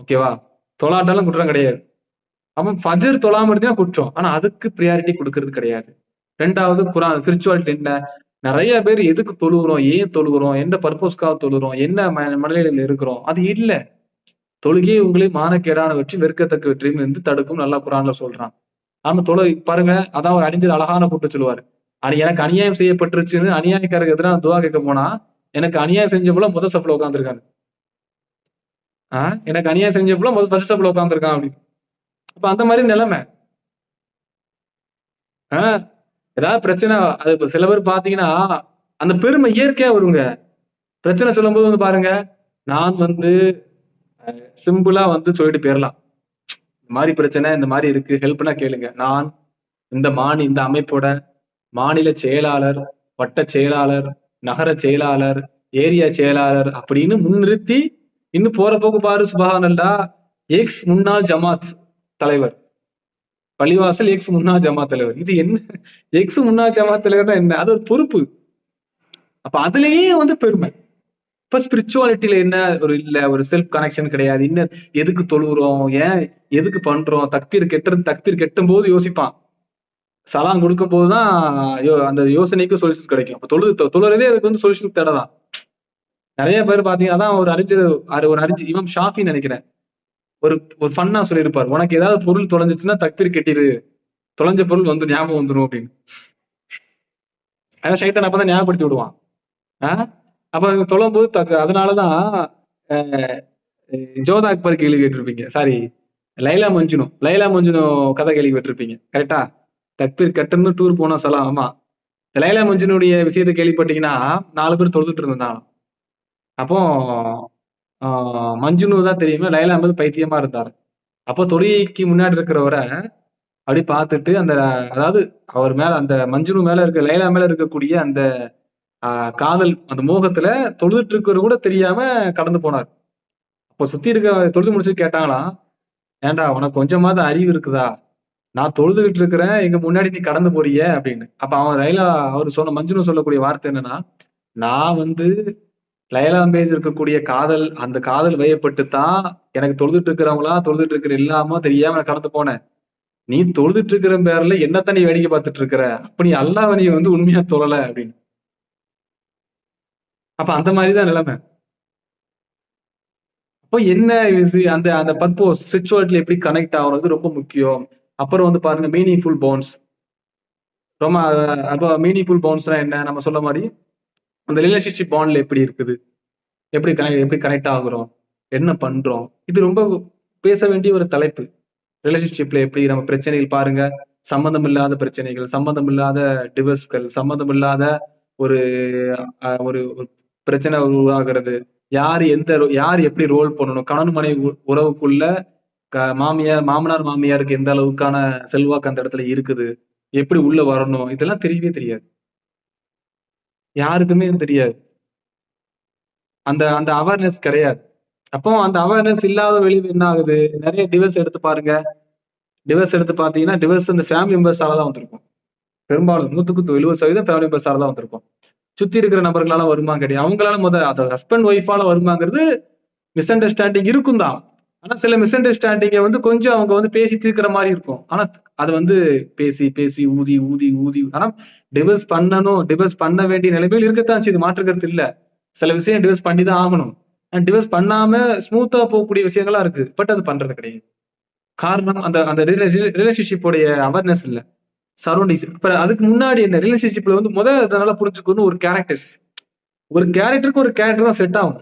ஓகேவா? தொழாட்டாலும் குற்றம் கிடையாது. அப்ப ஃபஜர் தொழாம இருந்தீங்கன்னா குற்றம். ஆனா அதுக்கு ப்ரியாரிட்டி கொடுக்கறது கிடையாது. ரெண்டாவது குரான் ஸ்பிரிச்சுவாலிட்டி என்ன, நிறைய பேர் எதுக்கு தொழுகிறோம், ஏன் தொழுகிறோம், எந்த பர்பஸ்க்காக தொழுகிறோம், என்ன மனநிலையில இருக்கிறோம், அது இல்ல. தொழுகையை உங்களே மானக்கேடான வெற்றி வெறுக்கத்தக்க வெற்றியும் வந்து தடுக்கும், நல்லா குரான்ல சொல்றான். ஆனா பாருங்க, அதான் ஒரு அறிஞர் அழகான கூட்டு சொல்லுவாரு, எனக்கு அநியாயம் செய்யப்பட்டுருச்சுன்னு அநியாயக்காரருக்கு எதிராக துவா கேட்க போனா, எனக்கு அநியாயம் செஞ்ச போல முதல் சப்ல உட்காந்துருக்காங்க. எனக்கு அநியாயம் செஞ்ச போல ஃபர்ஸ்ட் சப்ல உட்காந்துருக்கான் அப்படின்னு. அப்ப அந்த மாதிரி நிலைமை. ஏதாவது பிரச்சனை, அது இப்ப சில பேர் பாத்தீங்கன்னா அந்த பெருமை இயற்கையா வருங்க. பிரச்சனை சொல்லும் போது வந்து பாருங்க, நான் வந்து சிம்பிளா வந்து சொல்லிட்டு போயிடலாம், இந்த மாதிரி பிரச்சனை இந்த மாதிரி இருக்கு, ஹெல்ப்னா கேளுங்க. நான் இந்த அமைப்போட மாநில செயலாளர், வட்ட செயலாளர், நகர செயலாளர், ஏரியா செயலாளர் அப்படின்னு முன்னிறுத்தி, இன்னும் போற போக்கு பாரு சுபஹானல்லா, எக்ஸ் முன்னாள் ஜமாத் தலைவர், பள்ளிவாசல் எக்ஸ் முன்னாள் ஜமாத் தலைவர். இது என்ன, எக்ஸ் முன்னாள் ஜமாத் தலைவர் என்ன, அது ஒரு பொறுப்பு. அப்ப அதுலயே வந்து பெருமை. இப்ப ஸ்பிரிச்சுவாலிட்டியில என்ன ஒரு செல்ஃப் கனெக்ஷன் கிடையாது. இன்னும் எதுக்கு தொழுகிறோம், ஏன் எதுக்கு பண்றோம், தக்பீர் கெட்டும் போது யோசிப்பான், சலாம் கொடுக்கும் போதுதான் அந்த யோசனைக்கு சொல்யூஷன் கிடைக்கும். அப்ப தொழுறதே அதுக்கு வந்து சொல்யூஷன் தேடலாம். நிறைய பேர் பாத்தீங்கன்னா, அதான் ஒரு அறிஞர் இமாம் ஷாஃபி நினைக்கிறேன், ஒரு ஃபன்னா சொல்லியிருப்பார், உனக்கு ஏதாவது பொருள் தொலைஞ்சிச்சுன்னா தக்பீர் கெட்டிரு, தொலைஞ்ச பொருள் வந்து ஞாபகம் வந்துடும் அப்படின்னு. ஆனா ஷைத்தான் அப்பதான் ஞாபகப்படுத்தி விடுவான். அப்ப தொழும் போது அதனாலதான் ஜோதா அக்பர் கேள்வி கேட்டிருப்பீங்க, சாரி லைலா மஞ்சுனு கதை கேள்வி கேட்டிருப்பீங்க. கரெக்டா? தக்பீர் கட்டணும் டூர் போனா சலாம். ஆமா, லைலா மஞ்சுனுடைய விஷயத்த கேள்விப்பட்டீங்கன்னா 4 பேர் தொழுதுட்டு இருந்தாங்க. அப்போ மஞ்சுனு தான் தெரியுமே, லைலா வந்து பைத்தியமா இருந்தாரு. அப்போ தொழுகைக்கு முன்னாடி இருக்கிறவரை அப்படி பார்த்துட்டு அதாவது அவர் மேல, அந்த மஞ்சுனு மேல லைலா மேல இருக்கக்கூடிய அந்த காதல், அந்த மோகத்துல தொழுதுட்டு இருக்கிறது கூட தெரியாம கடந்து போனார். அப்போ சுத்தி இருக்க தொழுது முடிச்சு கேட்டாங்களாம், ஏன்டா உனக்கு கொஞ்சமாவது அறிவு இருக்குதா? நான் தொழுதுகிட்டு இருக்கிறேன், எங்க முன்னாடி நீ கடந்து போறிய அப்படின்னு. அப்ப அவன் அவர் சொன்ன மஜ்னு சொல்லக்கூடிய வார்த்தை என்னன்னா, நான் வந்து லைலா மீது இருக்கக்கூடிய காதல், அந்த காதல் வயப்பட்டு தான் எனக்கு தொழுதுட்டு இருக்கிற இல்லாம தெரியாம நான் கடந்து போனேன். நீ தொழுதுட்டு இருக்கிற பேர்ல என்னத்தான் நீ வேடிக்கை பார்த்துட்டு இருக்கிற? அப்ப நீ அல்லாஹ்வை நீ வந்து உண்மையா தொழல அப்படின்னு. அப்ப அந்த மாதிரிதான் நிலைமை. அப்போ என்ன இது அந்த அந்த பர்போஸ் ஸ்பிரிச்சுவாலிட்டில எப்படி கனெக்ட் ஆகுறது ரொம்ப முக்கியம். அப்புறம் வந்து பாருங்க மீனிங்ஃபுல் பாண்ட்ஸ். ரொம்ப அப்போ மீனிங்ஃபுல் பாண்ட்ஸ்னா என்ன? நம்ம சொல்ல மாதிரி அந்த ரிலேஷன்ஷிப் பாண்ட்ல எப்படி இருக்குது, எப்படி கனெக்ட் ஆகுறோம், என்ன பண்றோம், இது ரொம்ப பேச வேண்டிய ஒரு தலைப்பு. ரிலேஷன்ஷிப்ல எப்படி நம்ம பிரச்சனைகள் பாருங்க, சம்பந்தம் இல்லாத பிரச்சனைகள், சம்பந்தம் இல்லாத டிவர்ஸ்கள், சம்பந்தம் இல்லாத ஒரு ஒரு பிரச்சனை உருவாகிறது. யார் எப்படி ரோல் பண்ணணும், கணவன் மனைவி உறவுக்குள்ள மாமனார் மாமியாருக்கு எந்த அளவுக்கான செல்வாக்கு அந்த இடத்துல இருக்குது, எப்படி உள்ள வரணும், இதெல்லாம் தெரியவே தெரியாது. யாருக்குமே தெரியாது. அந்த அந்த அவேர்னஸ் கிடையாது. அப்போ அந்த அவேர்னஸ் இல்லாத விளைவு என்ன ஆகுது? நிறைய டிவர்ஸ் எடுத்து பாருங்க. டிவர்ஸ் எடுத்து பாத்தீங்கன்னா டிவர்ஸ் இந்த ஃபேமிலி மெம்பர்ஸால தான் வந்திருக்கும். பெரும்பாலும் 100% ஃபேமிலி மெம்பர்ஸால தான் வந்திருக்கும். சுத்தி இருக்கிற நபர்களால வருமா கிடையாது. அவங்களால அது ஹஸ்பண்ட் ஒய்ஃபால வருமாங்கிறது மிஸ் அண்டர்ஸ்டாண்டிங் இருக்கும் தான். ஆனா சில மிஸ் அண்டர்ஸ்டாண்டிங்கை வந்து கொஞ்சம் அவங்க வந்து பேசி தீர்க்கிற மாதிரி இருக்கும். ஆனா அது வந்து பேசி பேசி ஊதி ஊதி ஊதி ஆனா டிவர்ஸ் பண்ண வேண்டிய நிலைமையில் இருக்கத்தான் செய்யுது, மாற்றுக்கிறது இல்ல. சில விஷயம் டிவர்ஸ் பண்ணி தான் ஆகணும். டிவர்ஸ் பண்ணாம ஸ்மூத்தா போகக்கூடிய விஷயங்களா இருக்கு. பட் அது பண்றது கிடையாது. காரணம் அந்த அந்த ரிலேஷன்ஷிப்போடைய அவேர்னஸ் இல்ல, சரௌண்டிங்ஸ். இப்ப அதுக்கு முன்னாடி என்ன ரிலேஷன்ஷிப்ல வந்து அதனால புரிஞ்சுக்கணும் ஒரு கேரக்டருக்கு ஒரு கேரக்டர் தான் செட் ஆகும்.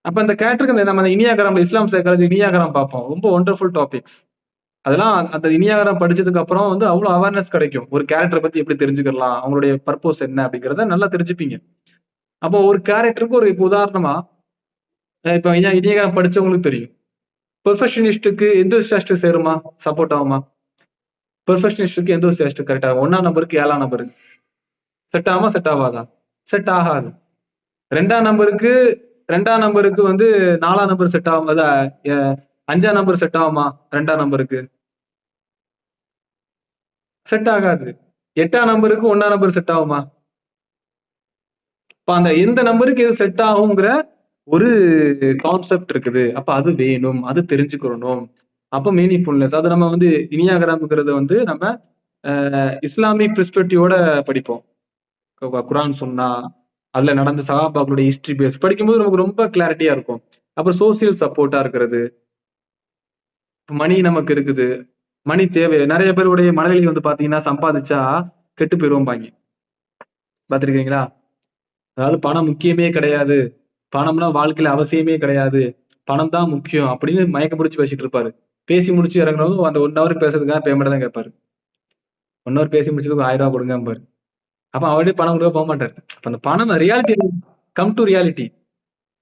அப்ப அந்த கேரக்டருக்கு நம்ம இனியாகிராம்ல இஸ்லாம் சைக்காலஜி இனியாகிராம் பார்ப்போம். ரொம்ப ஒண்டர்ஃபுல் டாபிக்ஸ். அதெல்லாம் அந்த இனியாகிராம் படிச்சதுக்கு அப்புறம் வந்து அவ்வளவு அவேர்னஸ் கிடைக்கும். ஒரு கேரக்டரை பத்தி எப்படி தெரிஞ்சுக்கலாம், அவங்களுடைய பர்போஸ் என்ன அப்படிங்கறத நல்லா தெரிஞ்சுப்பீங்க. அப்போ ஒரு கேரக்டருக்கு ஒரு இப்ப உதாரணமா இப்ப இனியாகிராம் படிச்சவங்களுக்கு தெரியும். பெர்ஃபெக்ஷனிஸ்டுக்கு எந்த ஸ்டாஸ்ட் சேருமா, சப்போர்ட் ஆகுமா? பெர்ஃபெக்ஷனிஸ்டுக்கு எந்த ஸ்டாஸ்ட் கரெக்ட் ஆகும்? 1ஆம் நம்பருக்கு 7ஆம் நம்பருக்கு செட் ஆகுமா, செட் ஆகாதா? செட் ஆகாது. 2ஆம் நம்பருக்கு வந்து 4ஆம் நம்பர் செட் ஆகும். 5ஆம் நம்பர் செட் ஆகுமா? 2ஆம் நம்பருக்கு செட் ஆகாது. 8ஆம் நம்பருக்கு 1ஆம் நம்பர் செட் ஆகுமா? இப்ப அந்த எந்த நம்பருக்கு எது செட் ஆகுங்கிற ஒரு கான்செப்ட் இருக்குது. அப்ப அது வேணும், அது தெரிஞ்சுக்கணும். அப்ப மீனிங்ஃபுல்னஸ் அது நம்ம வந்து இனியாகிராம்ங்கிறத வந்து நம்ம இஸ்லாமிக் பெர்ஸ்பெக்டிவோட படிப்போம். குரான் சொன்னா அதுல நடந்த சஹாபாக்களுடைய ஹிஸ்டரி பேஸ் படிக்கும்போது நமக்கு ரொம்ப கிளாரிட்டியா இருக்கும். அப்புறம் சோசியல் சப்போர்ட்டா இருக்கிறது, மணி நமக்கு இருக்குது, மணி தேவை. நிறைய பேருடைய மனநிலை வந்து பாத்தீங்கன்னா சம்பாதிச்சா கெட்டு போயிருவோம்பாங்க, பாத்திருக்கீங்களா? அதாவது பணம் முக்கியமே கிடையாது, பணம்னா வாழ்க்கையில அவசியமே கிடையாது, பணம் தான் முக்கியம் அப்படின்னு மயக்க பிடிச்சு பேசிட்டு இருப்பாரு. பேசி முடிச்சு இறங்குறதும் அந்த 1 ஹவர் பேசுறதுக்காக பேமெண்ட் தான் கேட்பாரு. 1 ஹவர் பேசி முடிச்சதுக்கு 1000 ரூபாய் கொடுங்க பாரு. அப்ப அவரே பணம் கொடுக்க போக மாட்டாரு. அப்ப அந்த பணம் ரியாலிட்டி, கம் டு ரியாலிட்டி.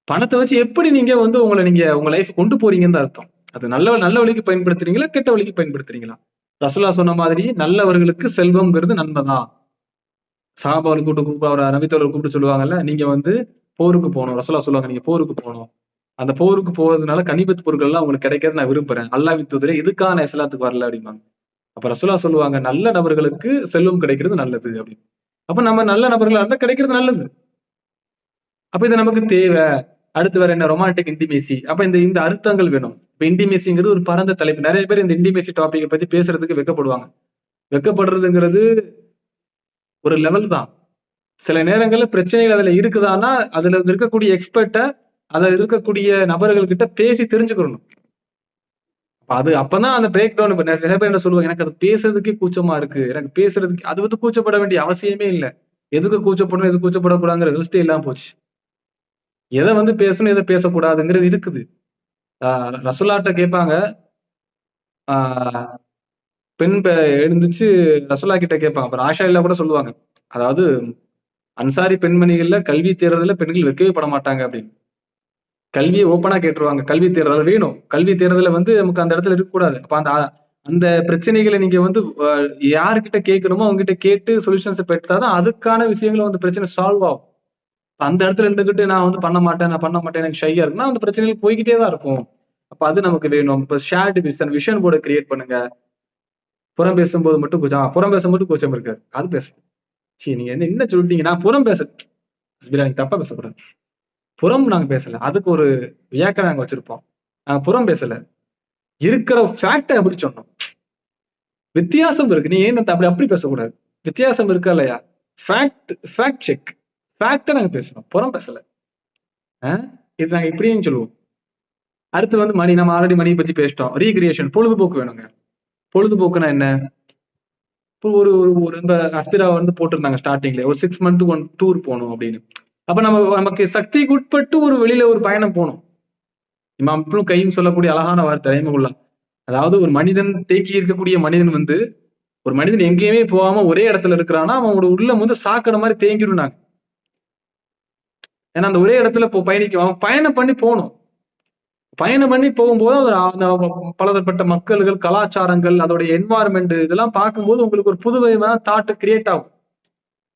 பணத்தை வச்சு எப்படி நீங்க வந்து உங்க லைஃப் கொண்டு போறீங்கன்னு அர்த்தம். அது நல்ல வழிக்கு பயன்படுத்துறீங்களா, கெட்ட வழிக்கு பயன்படுத்துறீங்களா? ரசூலா சொன்ன மாதிரி நல்லவர்களுக்கு செல்வம்ங்கிறது நன்மைதான். சஹாபாவை கூப்பிட்டு நபித்தோழர் கூப்பிட்டு சொல்லுவாங்கல்ல, நீங்க வந்து போருக்கு போகணும். ரசூலா சொல்லுவாங்க, நீங்க போருக்கு போகணும். அந்த போருக்கு போறதுனால கனிமத் பொருட்கள் எல்லாம் உங்களுக்கு கிடைக்கிறது நான் விரும்புறேன். அல்லாஹ்வின் தூதரே இதுக்காக நான் இஸ்லாத்துக்கு வரல அப்படிம்பாங்க. அப்ப ரசூலா சொல்லுவாங்க, நல்ல நபர்களுக்கு செல்வம் கிடைக்கிறது நல்லது அப்படின்னு. அப்ப நம்ம நல்ல நபர்களா இருந்தா கிடைக்கிறது நல்லது. அப்ப இது நமக்கு தேவை. அடுத்து வேற என்ன? Romantic intimacy. அப்ப இந்த அர்த்தங்கள் வேணும். இப்ப இன்டிமேசிங்கிறது ஒரு பரந்த தலைப்பு. நிறைய பேர் இந்த இன்டிமேசி டாபிக்கை பத்தி பேசுறதுக்கு வெக்கப்படுவாங்க. வெக்கப்படுறதுங்கிறது ஒரு லெவல் தான். சில நேரங்கள்ல பிரச்சனைகள் அதுல இருக்குதான்னா அதுல இருக்கக்கூடிய எக்ஸ்பர்ட்ட, அதுல இருக்கக்கூடிய நபர்கள் கிட்ட பேசி தெரிஞ்சுக்கணும். அப்பதான் அந்த பிரேக் டவுன். நிறைய பேர் என்ன சொல்லுவாங்க, எனக்கு அது பேசுறதுக்கே கூச்சமா இருக்கு, எனக்கு பேசுறதுக்கு. அது வந்து கூச்சப்பட வேண்டிய அவசியமே இல்லை. எதுக்கு கூச்சப்படணும், எது கூச்சப்படக்கூடாதுங்கிற விவசாயம் இல்லாம போச்சு. எதை வந்து பேசணும், எதை பேசக்கூடாதுங்கிறது இருக்குது. ரசூலாட்ட கேட்பாங்க, பெண் எழுந்துச்சு ரசூலா கிட்ட கேட்பாங்க. அப்புறம் ஆஷா இல்லா கூட சொல்லுவாங்க, அதாவது அன்சாரி பெண்மணிகள்ல கல்வி தேர்றதுல பெண்கள் வைக்கவே பட மாட்டாங்க அப்படின்னு. கல்வியை ஓப்பனா கேட்டுருவாங்க. கல்வி தேர்றது வேணும், கல்வி தேர்றதுல வந்து நமக்கு அந்த இடத்துல இருக்கக்கூடாது. அப்ப அந்த பிரச்சனைகளை நீங்க வந்து யாருக்கிட்ட கேட்கணுமோ அவங்க கிட்ட கேட்டு சொல்யூஷன்ஸ் பெற்றாதான் அதுக்கான விஷயங்களை வந்து பிரச்சனை சால்வ் ஆகும். அந்த இடத்துல இருந்துகிட்டு நான் வந்து பண்ண மாட்டேன், எனக்கு ஷையா இருக்குன்னா அந்த பிரச்சனைகள் போய்கிட்டே தான் இருக்கும். அப்ப அது நமக்கு வேணும். இப்ப ஷேர்டு விஷன் போர்டை கிரியேட் பண்ணுங்க. புறம் பேசும்போது மட்டும் புறம் பேசும்போது கூச்சம் இருக்காது, அது பேசும். சரி நீங்க என்ன சொல்லிட்டீங்க, நான் புறம் பேச நீங்க தப்பா பேசக்கூடாது. புறம் நாங்க பேசல, அதுக்கு ஒரு வியாக்கியம் நாங்க வச்சிருப்போம். நாங்க புறம் பேசல, இருக்கிற ஃபேக்டை அப்படி சொன்னோம். வித்தியாசம் இருக்கு, நீ ஏன் அப்படி பேசக்கூடாது, வித்தியாசம் இருக்கா இல்லையா? ஃபேக்ட் செக், ஃபேக்டை நாங்க பேசணும், புறம் பேசல. இது நாங்க இப்படியும் சொல்லுவோம். அடுத்து வந்து மணி, நம்ம ஆல்ரெடி மணியை பத்தி பேசிட்டோம். ரீக்ரியேஷன், பொழுதுபோக்கு வேணுங்க. பொழுதுபோக்குனா என்ன? ஒரு ஒரு இந்த அஸ்பிரா வந்து போட்டிருந்தாங்க ஸ்டார்டிங்ல, ஒரு 6 மந்த் ஒன் டூர் போகணும் அப்படின்னு. அப்ப நமக்கு சக்திக்கு உட்பட்டு ஒரு வெளியில ஒரு பயணம் போகணும். இமாம் இப்னு கையும் சொல்லக்கூடிய அழகான வார்த்தை ரஹிமஹுல்லா. அதாவது ஒரு மனிதன் தேக்கி இருக்கக்கூடிய மனிதன் வந்து, ஒரு மனிதன் எங்கேயுமே போகாம ஒரே இடத்துல இருக்கிறான்னா அவனோட உள்ளம் வந்து சாக்கடை மாதிரி தேங்கிடுனாங்க. ஏன்னா அந்த ஒரே இடத்துல பயணிக்கும், அவன் பயணம் பண்ணி போகணும். பயணம் பண்ணி போகும்போது அந்த பலதரப்பட்ட மக்கள்கள், கலாச்சாரங்கள், அதோடைய என்வாயர்மெண்ட் இதெல்லாம் பார்க்கும்போது உங்களுக்கு ஒரு புதுவிதமான தாட் கிரியேட் ஆகும்.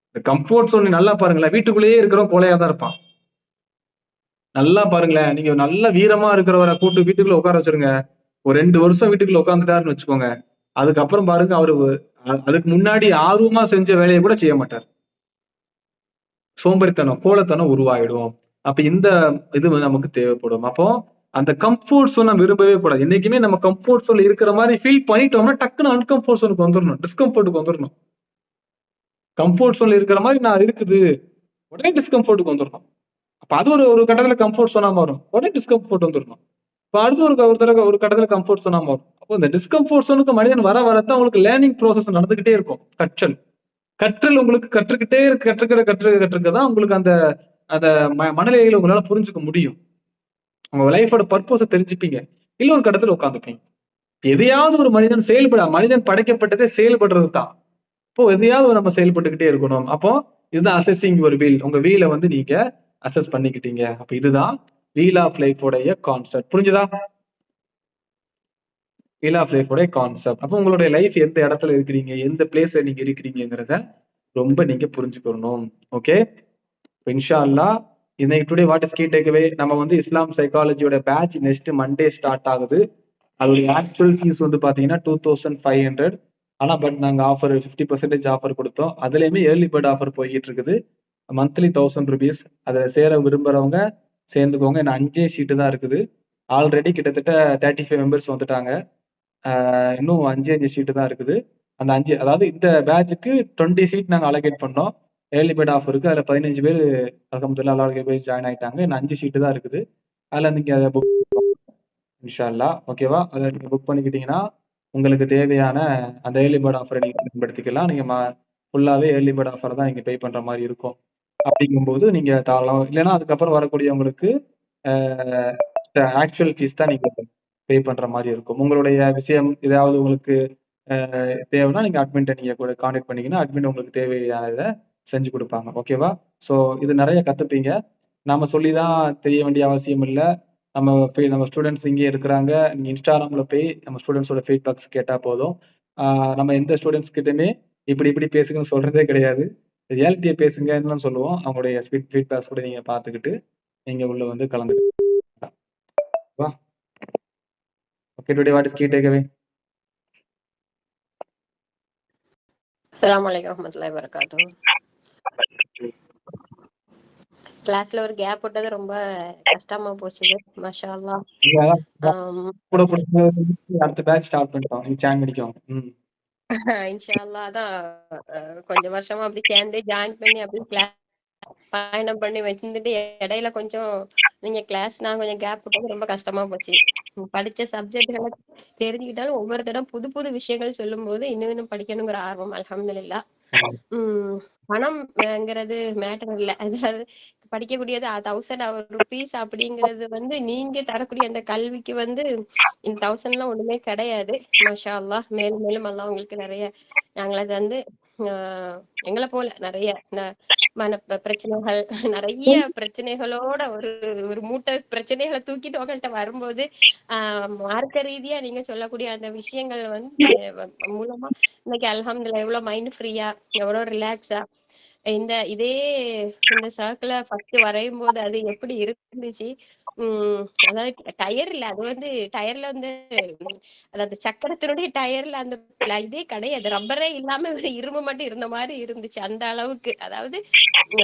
இந்த கம்ஃபோர்ட் ஜோன் நல்லா பாருங்களேன், வீட்டுக்குள்ளேயே இருக்கிறோம் கோலையா தான் இருப்பான். நல்லா பாருங்களேன், நீங்க நல்ல வீரமா இருக்கிறவரை கூட்டு வீட்டுக்குள்ள உட்கார வச்சிருங்க, ஒரு 2 வருஷம் வீட்டுக்குள்ள உட்காந்துட்டாருன்னு வச்சுக்கோங்க, அதுக்கப்புறம் பாருங்க அவரு அதுக்கு முன்னாடி ஆர்வமா செஞ்ச வேலையை கூட செய்ய மாட்டார். சோம்பேறித்தனம், கோலத்தனம் உருவாயிடும். அப்ப இந்த இது நமக்கு தேவைப்படும். அப்போ அந்த கம்ஃபோர்ட் ஜோன் நம்ம விரும்பவே கூடாது. என்னைக்குமே நம்ம கம்ஃபோர்ட் ஜோன்ல இருக்கிற மாதிரி ஃபீல் பண்ணிட்டோம்னா டக்குன்னு அன்கம்ஃபோர்ட் ஜோனுக்கு வந்துடணும், டிஸ்கம்ஃபோர்ட்டுக்கு வந்துடணும். கம்ஃபோர்ட் ஜோன்ல இருக்கிற மாதிரி நான் இருக்குது, உடனே டிஸ்கம்ஃபோர்ட்டுக்கு வந்துடணும். அப்ப அது ஒரு கட்டத்துல கம்ஃபோர்ட் ஜோனா மாறும், உடனே டிஸ்கம்ஃபோர்ட் வந்துடணும். இப்ப அடுத்து ஒரு கட்டத்துல கம்ஃபோர்ட் ஜோனா மாறும். அப்போ இந்த டிஸ்கம்ஃபோர்ட் ஜோனுக்கு மனிதன் வரத்தான் உங்களுக்கு லேர்னிங் ப்ராசஸ் நடந்துகிட்டே இருக்கும். கற்றல் உங்களுக்கு கற்றுக்கதான் உங்களுக்கு அந்த மனநிலையில உங்களால புரிஞ்சுக்க முடியும். உங்க லைஃபோட பர்பஸை தெரிஞ்சுப்பீங்க. இல்ல ஒரு கட்டத்துல உட்காந்துப்பீங்க. எதையாவது ஒரு மனிதன் படைக்கப்பட்டதே செயல்படுறது தான். இப்போ எதையாவது நம்ம செயல்பட்டுக்கிட்டே இருக்கணும். அப்போ இதுதான் அசஸிங் ஒரு வீல். உங்க வீலை வந்து நீங்க அசஸ் பண்ணிக்கிட்டீங்க. அப்ப இதுதான் வீல் ஆஃப் லைஃபோடைய கான்செப்ட். புரிஞ்சுதா? வீல் ஆஃப் லைஃபோடைய கான்செப்ட். அப்போ உங்களுடைய லைஃப் எந்த இடத்துல இருக்கிறீங்க, எந்த பிளேஸ்ல நீங்க இருக்கிறீங்கிறத ரொம்ப நீங்க புரிஞ்சுக்கணும். ஓகே, இன்ஷா அல்லாஹ் இன்னைக்கு today what is key takeaway, நம்ம வந்து இஸ்லாம் சைக்காலஜியோட பேட்ச் நெக்ஸ்ட் மண்டே ஸ்டார்ட் ஆகுது. அதோட ஆக்சுவல் ஃபீஸ் வந்து பாத்தீங்கன்னா 2500. ஆனா பட் நாங்க ஆஃபர் 50% ஆஃபர் கொடுத்தோம். அதுலயுமே ஏர்லி பேர்ட் ஆஃபர் போய்கிட்டு இருக்குது. Monthly 1000 rupees. அதுல சேர விரும்புறவங்க சேர்ந்துக்கோங்க. இன்னும் 5 சீட்டு தான் இருக்குது. ஆல்ரெடி கிட்டத்தட்ட 35 மெம்பர்ஸ் வந்துட்டாங்க. இன்னும் 5 சீட்டு தான் இருக்குது. அந்த 5, அதாவது இந்த பேட்சுக்கு 20 சீட் நாங்க அலோகேட் பண்ணோம். ஏர்லி பேர்ட் ஆஃபர் இருக்கு. அதுல 15 பேர் அல்ஹம்துலில்லாஹ் அல்லாஹ்வுடைய பேர் ஜாயின் ஆயிட்டாங்க. இன்னும் 5 சீட்டு தான் இருக்குது. அதுல நீங்க அதை புக் இன்ஷா அல்லாஹ். ஓகேவா? அதுல நீங்க புக் பண்ணிக்கிட்டீங்கன்னா உங்களுக்கு தேவையான அந்த ஏர்லி பேர்ட் ஆஃபரை நீங்க பயன்படுத்திக்கலாம். நீங்க ஃபுல்லாவே ஏர்லி பேர்ட் ஆஃபர் தான் நீங்க பே பண்ற மாதிரி இருக்கும். அப்படிங்கும்போது நீங்க தாராளம், இல்லைன்னா அதுக்கப்புறம் வரக்கூடியவங்களுக்கு ஆக்சுவல் ஃபீஸ் தான் நீங்க பே பண்ற மாதிரி இருக்கும். உங்களுடைய விஷயம் ஏதாவது உங்களுக்கு தேவைன்னா நீங்க அட்மின்ட்ட நீங்க கூட கான்டாக்ட் பண்ணீங்கன்னா அட்மின் உங்களுக்கு தேவையானதை செஞ்சு கொடுப்பாங்க. ஓகேவா? ஸோ இது நிறைய கத்துப்பீங்க. நாம சொல்லிதான் தெரிய வேண்டிய அவசியம் இல்லை. நம்ம ஸ்டூடெண்ட்ஸ் இங்கே இருக்கிறாங்க. நீங்க இன்ஸ்டாகிராம்ல போய் நம்ம ஸ்டூடெண்ட்ஸோட ஃபீட்பேக்ஸ் கேட்டா போதும். நம்ம எந்த ஸ்டூடெண்ட்ஸ் கிட்டயுமே இப்படி பேசுங்கன்னு சொல்றதே கிடையாது. ரியாலிட்டியை பேசுங்கன்னு சொல்லுவோம். அவங்களுடைய ஃபீட்பேக்ஸ் கூட நீங்க பார்த்துக்கிட்டு நீங்க உள்ள வந்து கலந்துக்கலாம். Okay, today what is key takeaway? அஸ்ஸலாமு அலைக்கும் வரஹ்மத்துல்லாஹி வபரகாத்துஹு. கிளாஸ்ல ஒரு கேப் விட்டது ரொம்ப கஷ்டமா போச்சுது. மாஷா அல்லாஹ். அடுத்த பேட்ச் ஸ்டார்ட் பண்ணிட்டோம். நீங்க ஜாயின் பண்ணிக்கோங்க. இன்ஷா அல்லாஹ். அதான் கொஞ்சம் வருஷமா அப்படி சேர்ந்து ஜாயின் பண்ணி அப்படி கிளாஸ் பயணம் பண்ணி வச்சிருந்துட்டு இடையில கொஞ்சம் நீங்க கிளாஸ் நான் கொஞ்சம் கேப் விட்டது ரொம்ப கஷ்டமா போச்சு. படிச்ச சப்ஜெக்ட்களை தெரிஞ்சுக்கிட்டாலும் ஒவ்வொரு தடவை புது புது விஷயங்கள் சொல்லும் போது இன்னும் படிக்கணுங்கிற ஆர்வம் அல்ஹம்துலில்லாஹ். பணம்ங்கிறது மேட்டர் இல்லை. அதாவது படிக்கக்கூடியது 1000 rupees அப்படிங்கிறது வந்து நீங்க தரக்கூடிய அந்த கல்விக்கு வந்து இந்த 1000 ஒண்ணுமே கிடையாது. மாஷா அல்லாஹ். மேலும் மேலும் அல்லாஹ் உங்களுக்கு நிறைய, நாங்கள் அது வந்து எங்களை போல நிறைய மன பிரச்சனைகள், நிறைய பிரச்சனைகளோட ஒரு மூட்டை பிரச்சனைகளை தூக்கிட்டு உங்கள்கிட்ட வரும்போது மார்க்க ரீதியா நீங்க சொல்லக்கூடிய அந்த விஷயங்கள் வந்து மூலமா இன்னைக்கு அல்ஹம்துலில்லாஹ் எவ்வளவு மைண்ட் ஃப்ரீயா, எவ்வளவு ரிலாக்ஸா, இதே இந்த சர்க்கிள ஃபர்ஸ்ட் வரையும் போது அது எப்படி இருந்துச்சு. அதாவது டயர்ல அது வந்து டயர்ல வந்து அதாவது சக்கரத்தினுடைய டயர்ல அந்த இதே கிடையாது, ரப்பரே இல்லாம ஒரு இரும்பு மட்டும் இருந்த மாதிரி இருந்துச்சு. அந்த அளவுக்கு அதாவது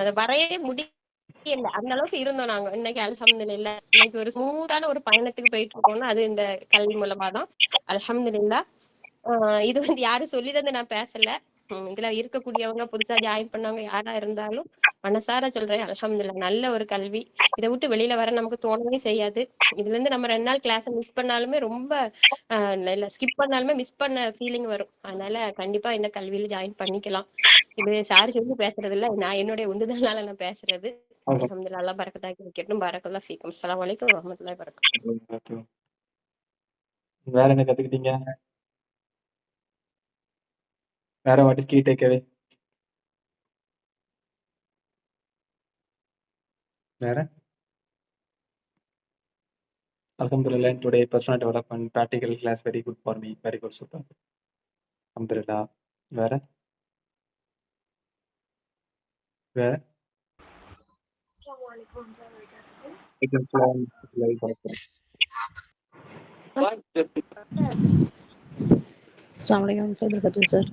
அதை வரையவே முடியல, அந்த அளவுக்கு இருந்தோம் நாங்க. இன்னைக்கு அல்ஹம்துலில்லாஹ் இன்னைக்கு ஒரு ஸ்மூத்தான ஒரு பயணத்துக்கு போயிட்டு இருக்கோம்னா அது இந்த கல்வி மூலமா தான். அல்ஹம்துலில்லாஹ். இது வந்து யாரும் சொல்லி தந்து நான் பேசல. இதுல இருக்கக்கூடியவங்க புதுசா ஜாயின் பண்ணவங்க யாரா இருந்தாலும் மனசார சொல்றேன் அல்ஹம்துலில்லாஹ். நல்ல ஒரு கல்வி. இதை விட்டு வெளியில வர நமக்கு தோணவே செய்யாது. இதுல இருந்து நம்ம 2 நாள் கிளாஸ் மிஸ் பண்ணாலுமே ரொம்ப இல்ல ஸ்கிப் பண்ணாலுமே மிஸ் பண்ண ஃபீலிங் வரும். அதனால கண்டிப்பா இந்த கல்வியில ஜாயின் பண்ணிக்கலாம். இது சார் சொல்லி பேசுறது இல்ல, நான் என்னுடைய உந்துதல்னால நான் பேசுறது. அல்ஹம்துலில்லாஹ். அல்லாஹ் பரக்கத்தாக்கி வைக்கட்டும். பரக்கல்லாஹ் ஃபீக்கும். அஸ்ஸலாமு அலைக்கும் வரஹ்மத்துல்லாஹி வபரகாத்துஹு. வேற என்ன கத்துக்கிட்டீங்க? வேற what is key take away? வேற Alhamdulillah, today personal development practical class very good for me, very good, super. Alhamdulillah. வேற வேற अस्सलाम वालेकुम वरहमतुल्लाहि सर। अस्सलाम वालेकुम वरहमतुल्लाहि सर।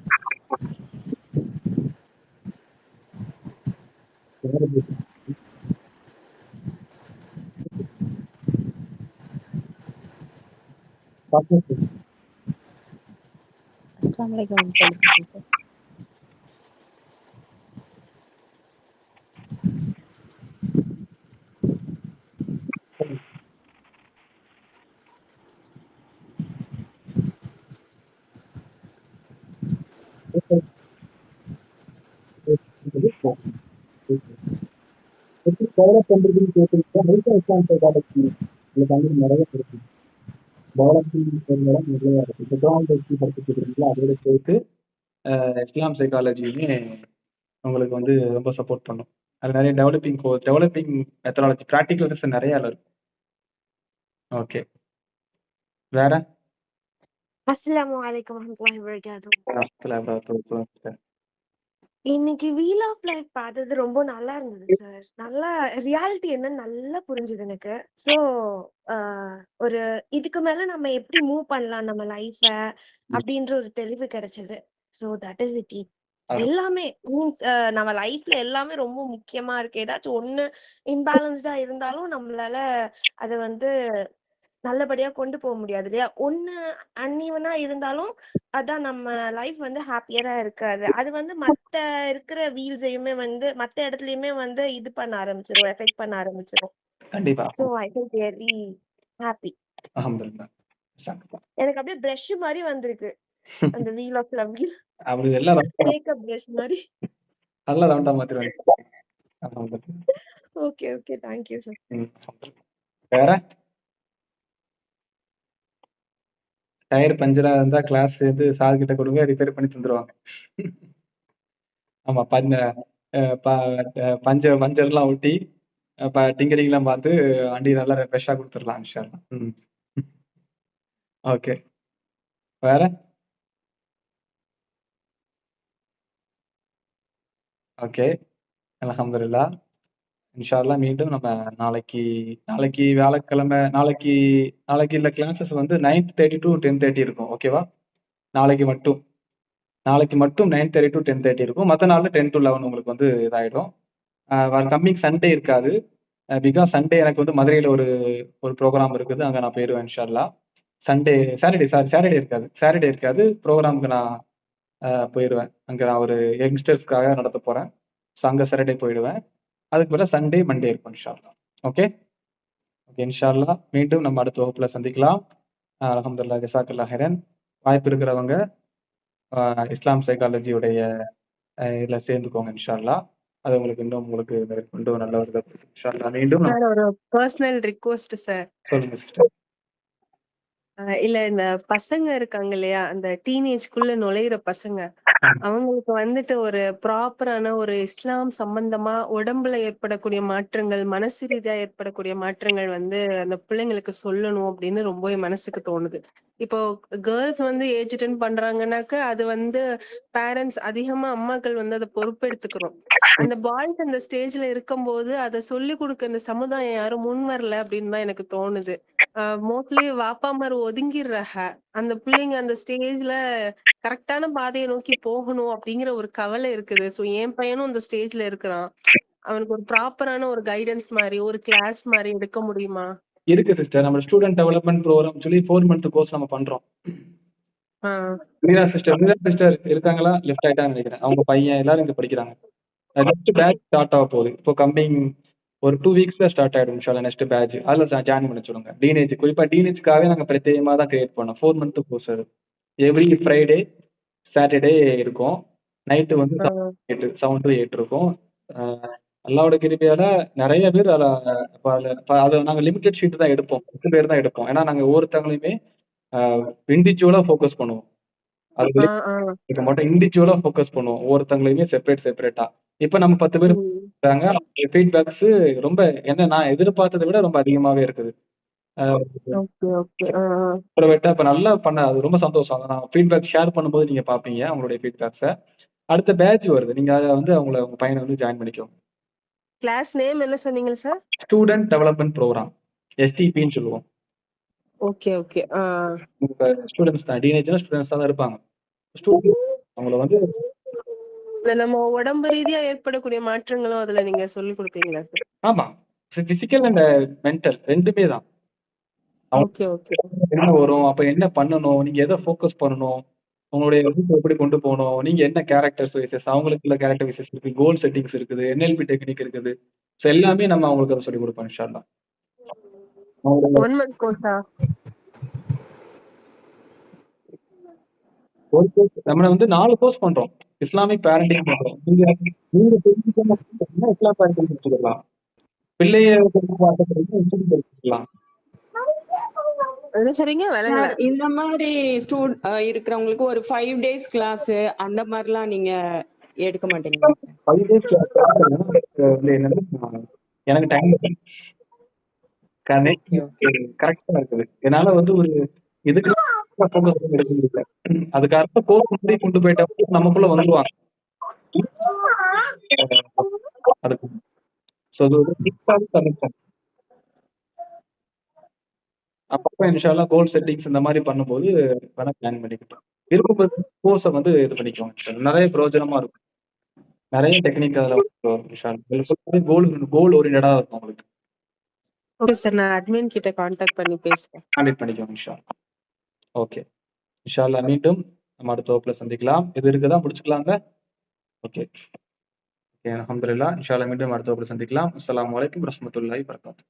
டெவலப் பண்றதுன்னு கேட்டிருக்கோம். ஹெல்த் இஸ்லாம் சைக்காலஜி உங்களுக்கு வந்து நிறைய இருக்கு. டெவலப்பிங் நிறைய இருக்கு. இப்போ பற்றி படிச்சுட்டு இருக்கீங்களா, அதோட சேர்த்து இஸ்லாம் சைக்காலஜியுமே உங்களுக்கு வந்து ரொம்ப சப்போர்ட் பண்ணும். அது நிறைய டெவலப்பிங் மெத்தடாலஜி ப்ராக்டிகல் செஷன் நிறைய இருக்கும். ஓகே, வேற அஸ்ஸலாமு அலைக்கும் வரஹ்மத்துல்லாஹி வபரகாத்துஹு. சிஸ்டர். இன்னைக்கு வீல் ஆஃப் லைஃப் பார்த்தது ரொம்ப நல்லா இருந்தது சார். நல்லா ரியாலிட்டி என்னன்னு நல்லா புரிஞ்சுது எனக்கு. ஸோ ஒரு இதுக்கு மேல நம்ம எப்படி மூவ் பண்ணலாம் நம்ம லைஃப அப்படின்ற ஒரு தெளிவு கிடைச்சது. So that is it. எல்லாமே மீன்ஸ் நம்ம லைஃப்ல எல்லாமே ரொம்ப முக்கியமா இருக்கு. ஏதாச்சும் ஒண்ணு இன்பேலன்ஸ்டா இருந்தாலும் நம்மளால அதை வந்து நல்லபடியா கொண்டு போக முடியாது இல்லையா? ஒண்ணு அன்ஈவனா இருந்தாலும் அதான் நம்ம லைஃப் வந்து ஹாப்பியரா இருக்காது. அது வந்து மத்த இருக்கிற வீல்ஸையுமே வந்து மத்த இடத்துலயுமே வந்து இது பண்ண ஆரம்பிச்சிரும், எஃபெக்ட் பண்ண ஆரம்பிச்சிரும். கண்டிப்பா. So I feel very happy. அல்ஹம்துலில்லாஹ். எனக்கு அப்படியே பிரஷ் மாதிரி வந்திருக்கு அந்த வீல் ஆஃப் லவ். அப்படி எல்லாம் மேக்கப் பிரஷ் மாதிரி. நல்ல ரவுண்டா மாத்திருவாங்க. அல்ஹம்துலில்லாஹ். Okay okay, thank you sir. வேற டயர் பஞ்சரா இருந்தா கிளாஸ் சேர்ந்து சார் கிட்ட கொடுங்க, ரிப்பேர் பண்ணி தந்துருவாங்க. ஆமா, பஞ்சர்லாம் ஒட்டி டிங்கரிங்லாம் பார்த்து வண்டி நல்லா ஃப்ரெஷ்ஷா கொடுத்துடலாம் இன்ஷாஅல்லாஹ். ஓகே, வேற ஓகே, அல்ஹம்துலில்லாஹ். இன்ஷாஅல்லாஹ் மீண்டும் நம்ம நாளைக்கு வியாழக்கிழமை நாளைக்கு இல்ல கிளாஸஸ் வந்து 9:30 to 10:30 இருக்கும். ஓகேவா? நாளைக்கு மட்டும் 9:30 to 10:30 இருக்கும். மற்ற நாள்ல 10 to 11 உங்களுக்கு வந்து இதாயிடும். கம்மிங் சண்டே இருக்காது. பிகாஸ் சண்டே எனக்கு வந்து மதுரையில ஒரு ப்ரோக்ராம் இருக்குது, அங்க நான் போயிடுவேன் இன்ஷாஅல்லாஹ். சாட்டர்டே இருக்காது. ப்ரோக்ராமுக்கு நான் போயிடுவேன். அங்க நான் ஒரு யங்ஸ்டர்ஸ்க்காக நடத்த போறேன். ஸோ அங்க சாட்டர்டே போயிடுவேன். அதுக்கு மேல சண்டே மண்டே இருக்கும் இன்ஷாஅல்லாஹ். ஓகே, இன்ஷாஅல்லாஹ் மீண்டும் நம்ம அடுத்த வகுப்புல சந்திக்கலாம். அல்ஹம்துலில்லாஹ், ஜஸாக்கல்லாஹ் ஹைரன். வாய்ப்பு இருக்கிறவங்க இஸ்லாம் சைக்காலஜியுடைய இதுல சேர்ந்துக்கோங்க இன்ஷாஅல்லாஹ். அது உங்களுக்கு இன்னும் நல்ல ஒரு இதை இன்ஷாஅல்லாஹ். மீண்டும் சார் ஒரு பர்சனல் ரிக்வெஸ்ட் சார். சொல்லுங்க சிஸ்டர். இல்ல இந்த பசங்க இருக்காங்க இல்லையா? அந்த டீனேஜ்க்குள்ள நுழையிற பசங்க. அவங்களுக்கு வந்துட்டு ஒரு ப்ராப்பரான ஒரு இஸ்லாம் சம்பந்தமா உடம்புல ஏற்படக்கூடிய மாற்றங்கள், மனசு ரீதியா ஏற்படக்கூடிய மாற்றங்கள் வந்து அந்த பிள்ளைங்களுக்கு சொல்லணும் அப்படின்னு ரொம்பவே மனசுக்கு தோணுது. இப்போ கேர்ல்ஸ் வந்து ஏஜ் அட்டெண்ட் பண்றாங்கன்னாக்க, அது வந்து பேரண்ட்ஸ் அதிகமா அம்மாக்கள் வந்து அத பொறுப்பெடுத்துக்கிறோம். அந்த பாய்ஸ் அந்த ஸ்டேஜ்ல இருக்கும்போது, அத சொல்லிக் குடுக்க இந்த சமுதாயம் யாரும் முன் வரல அப்படின்னு தான் எனக்கு தோணுது. மோஸ்ட்லி வாப்பாமார் ஒதுங்கிர்றாக. அந்த பிள்ளைங்க அந்த ஸ்டேஜ்ல கரெக்ட்டான பாதைய நோக்கி போகணும் அப்படிங்கிற ஒரு கவலை இருக்குது. ஸோ என் பையனும் அந்த ஸ்டேஜ்ல இருக்கிறான். அவனுக்கு ஒரு ப்ராப்பரான ஒரு கைடன்ஸ் மாரி, ஒரு கிளாஸ் மாரி எடுக்க முடியுமா? இருக்கு சிஸ்டர். நம்ம ஸ்டூடெண்ட் டெவலப்மெண்ட் ப்ரோக்ராம் சொல்லி 4 மந்த் கோர்ஸ் நம்ம பண்றோம். ஆ. மீரா சிஸ்டர் இருக்காங்களா? லெஃப்ட் ஆயிட்டாங்கன்னு நினைக்கிறேன். அவங்க பையன் எல்லாரும் இங்க படிக்கிறாங்க. நெக்ஸ்ட் பேட்ச் ஸ்டார்ட் ஆக போகுது. இப்போ கம்மிங் ஒரு 2 வீக்ஸ்ல ஸ்டார்ட் ஆயிடும் இன்ஷால்லா நெக்ஸ்ட் பேட்ச். அதுல ஜாயின் பண்ண சொல்லுங்க. டீனேஜ் குறிப்பா டீனேஜ்க்காகவே நாங்க பிரத்யேகமா தான் கிரியேட் பண்ணோம். 4 மந்த் கோர்ஸ் அது. எவ்ரி ஃப்ரைடே, சாட்டர்டே இருக்கும். நைட்டு வந்து ஆ. 7 to 8 இருக்கும். அல்லாவோட கிருபையால நிறைய பேர் அதை நாங்க லிமிடெட் ஷீட் தான் எடுப்போம். 10 பேர் தான் எடுப்போம். ஏன்னா நாங்க ஒவ்வொருத்தவங்களையுமே இண்டிவிஜுவலா ஃபோக்கஸ் பண்ணுவோம். அது ஆ, ஆ. இருக்க மாட்டோம். இண்டிவிஜுவலா ஃபோக்கஸ் பண்ணுவோம். ஒவ்வொருத்தவங்களையுமே செப்பரேட்டா. இப்ப நம்ம 10 பேர் ம். இருக்காங்க. ஃபீட்பேக்ஸ் ரொம்ப என்ன நான் எதிர்பார்த்ததை விட ரொம்ப அதிகமாவே இருக்குது. Okay, okay. ஆ, ஆ. இப்ப நல்லா பண்ண அது ரொம்ப சந்தோஷம். நான் ஃபீட்பேக் ஷேர் பண்ணும்போது நீங்க பாப்பீங்க அவங்களுடைய ஃபீட்பேக்ஸ. அடுத்த பேட்ச் வருது. நீங்க அத வந்து உங்க பையனை வந்து ஜாயின் பண்ணிக்கோங்க. கிளாஸ் நேம் என்ன சொன்னீங்க சார்? Student development program. STPன்னு சொல்லுவோம். Okay, okay. ஆ. இப்ப ஸ்டூடெண்ட்ஸ் தான் டீனேஜ்னா ஸ்டூடெண்ட்ஸ் தான் இருப்பாங்க. ஸ்டூடெண்ட் அவங்கள வந்து இந்த நம்ம உடம்பு ரீதியா ஏற்படக்கூடிய மாற்றங்களும் அதுல நீங்க சொல்லிக் குடுப்பீங்களா சார்? ஆமா. பிசிக்கல் அண்ட் மென்டல் 2மே தான். Okay, okay. என்ன வரும்? அப்ப என்ன பண்ணணும்? நீங்க எத ஃபோக்கஸ் பண்ணணும்? உங்களுடைய வகுப்ப எப்படி கொண்டு போணும்? நீங்க என்ன கேரக்டர்ஸ் வைஸஸ் அவங்களுக்குள்ள கேரக்டர் வைஸஸ் இருக்கு. கோல் செட்டிங்ஸ் இருக்குது. NLP டெக்னிக் இருக்குது. சோ எல்லாமே நம்ம அவங்களுக்கு அத சொல்லிக் கொடுப்போம் இன்ஷா அல்லாஹ். அவங்களுடைய 1 மந்த் கோர்ஸா? ஒரு கோர்ஸ் நம்ம வந்து 4 கோர்ஸ் பண்றோம். இஸ்லாமிக் பேரண்டிங் பண்றோம். நீங்க தெரிஞ்சுக்கணும் அப்படின்னா இஸ்லாம் பேரண்டிங் எடுத்துக்கலாம். பிள்ளைய எடுத்துக்கலாம். என்ன சொல்றீங்க? விளங்கல. சார் இந்த மாதிரி இருக்கிறவங்களுக்கு ஒரு 5 டேஸ் கிளாஸ் அந்த மாதிரிலாம் நீங்க எடுக்க மாட்டீங்களா சார்? 5 டேஸ் கிளாஸ் வந்து என்னன்னா எனக்கு டைம் கரெக்டா இருக்குது. என்னால வந்து ஒரு இதுக்கு ஃபோக்கஸ் பண்ணி எடுக்க முடியல. அதுக்கு அடுத்த கோர்ஸ் முன்னாடி கொண்டு போயிட்டா நமக்குள்ள வந்துருவாங்க. அதுக்கு சோ அது ஒரு டிஃபால்ட் கனெக்ஷன். அப்பப்ப இன்ஷா அல்லாஹ் கோல் செட்டிங்ஸ் இந்த மாதிரி பண்ணும்போது வேணா பிளான் பண்ணிக்கிட்டோம். விருப்பப்பட்ட கோர்ஸை வந்து இது பண்ணிக்கோங்க. நிறைய பிரயோஜனமா இருக்கும். நிறைய டெக்னிக் அதுல வரும் இன்ஷா அல்லாஹ். கோல் ஓரியன்டா இருக்கும் உங்களுக்கு. Okay sir. நான் அட்மின் கிட்ட கான்டாக்ட் பண்ணி பேசுறேன். கான்டாக்ட் பண்ணிக்கோங்க இன்ஷா அல்லாஹ். ஓகே. இன்ஷா அல்லாஹ் மீண்டும் நம்ம அடுத்த வகுப்புல சந்திக்கலாம். இது இருக்குதா முடிச்சுக்கலாங்க? ஓகே. அல்ஹம்துலில்லாஹ். இன்ஷா அல்லாஹ் மீண்டும் அடுத்த வகுப்புல சந்திக்கலாம். அஸ்ஸலாமு அலைக்கும் வரஹ்மத்துல்லாஹி வபரகாத்துஹு.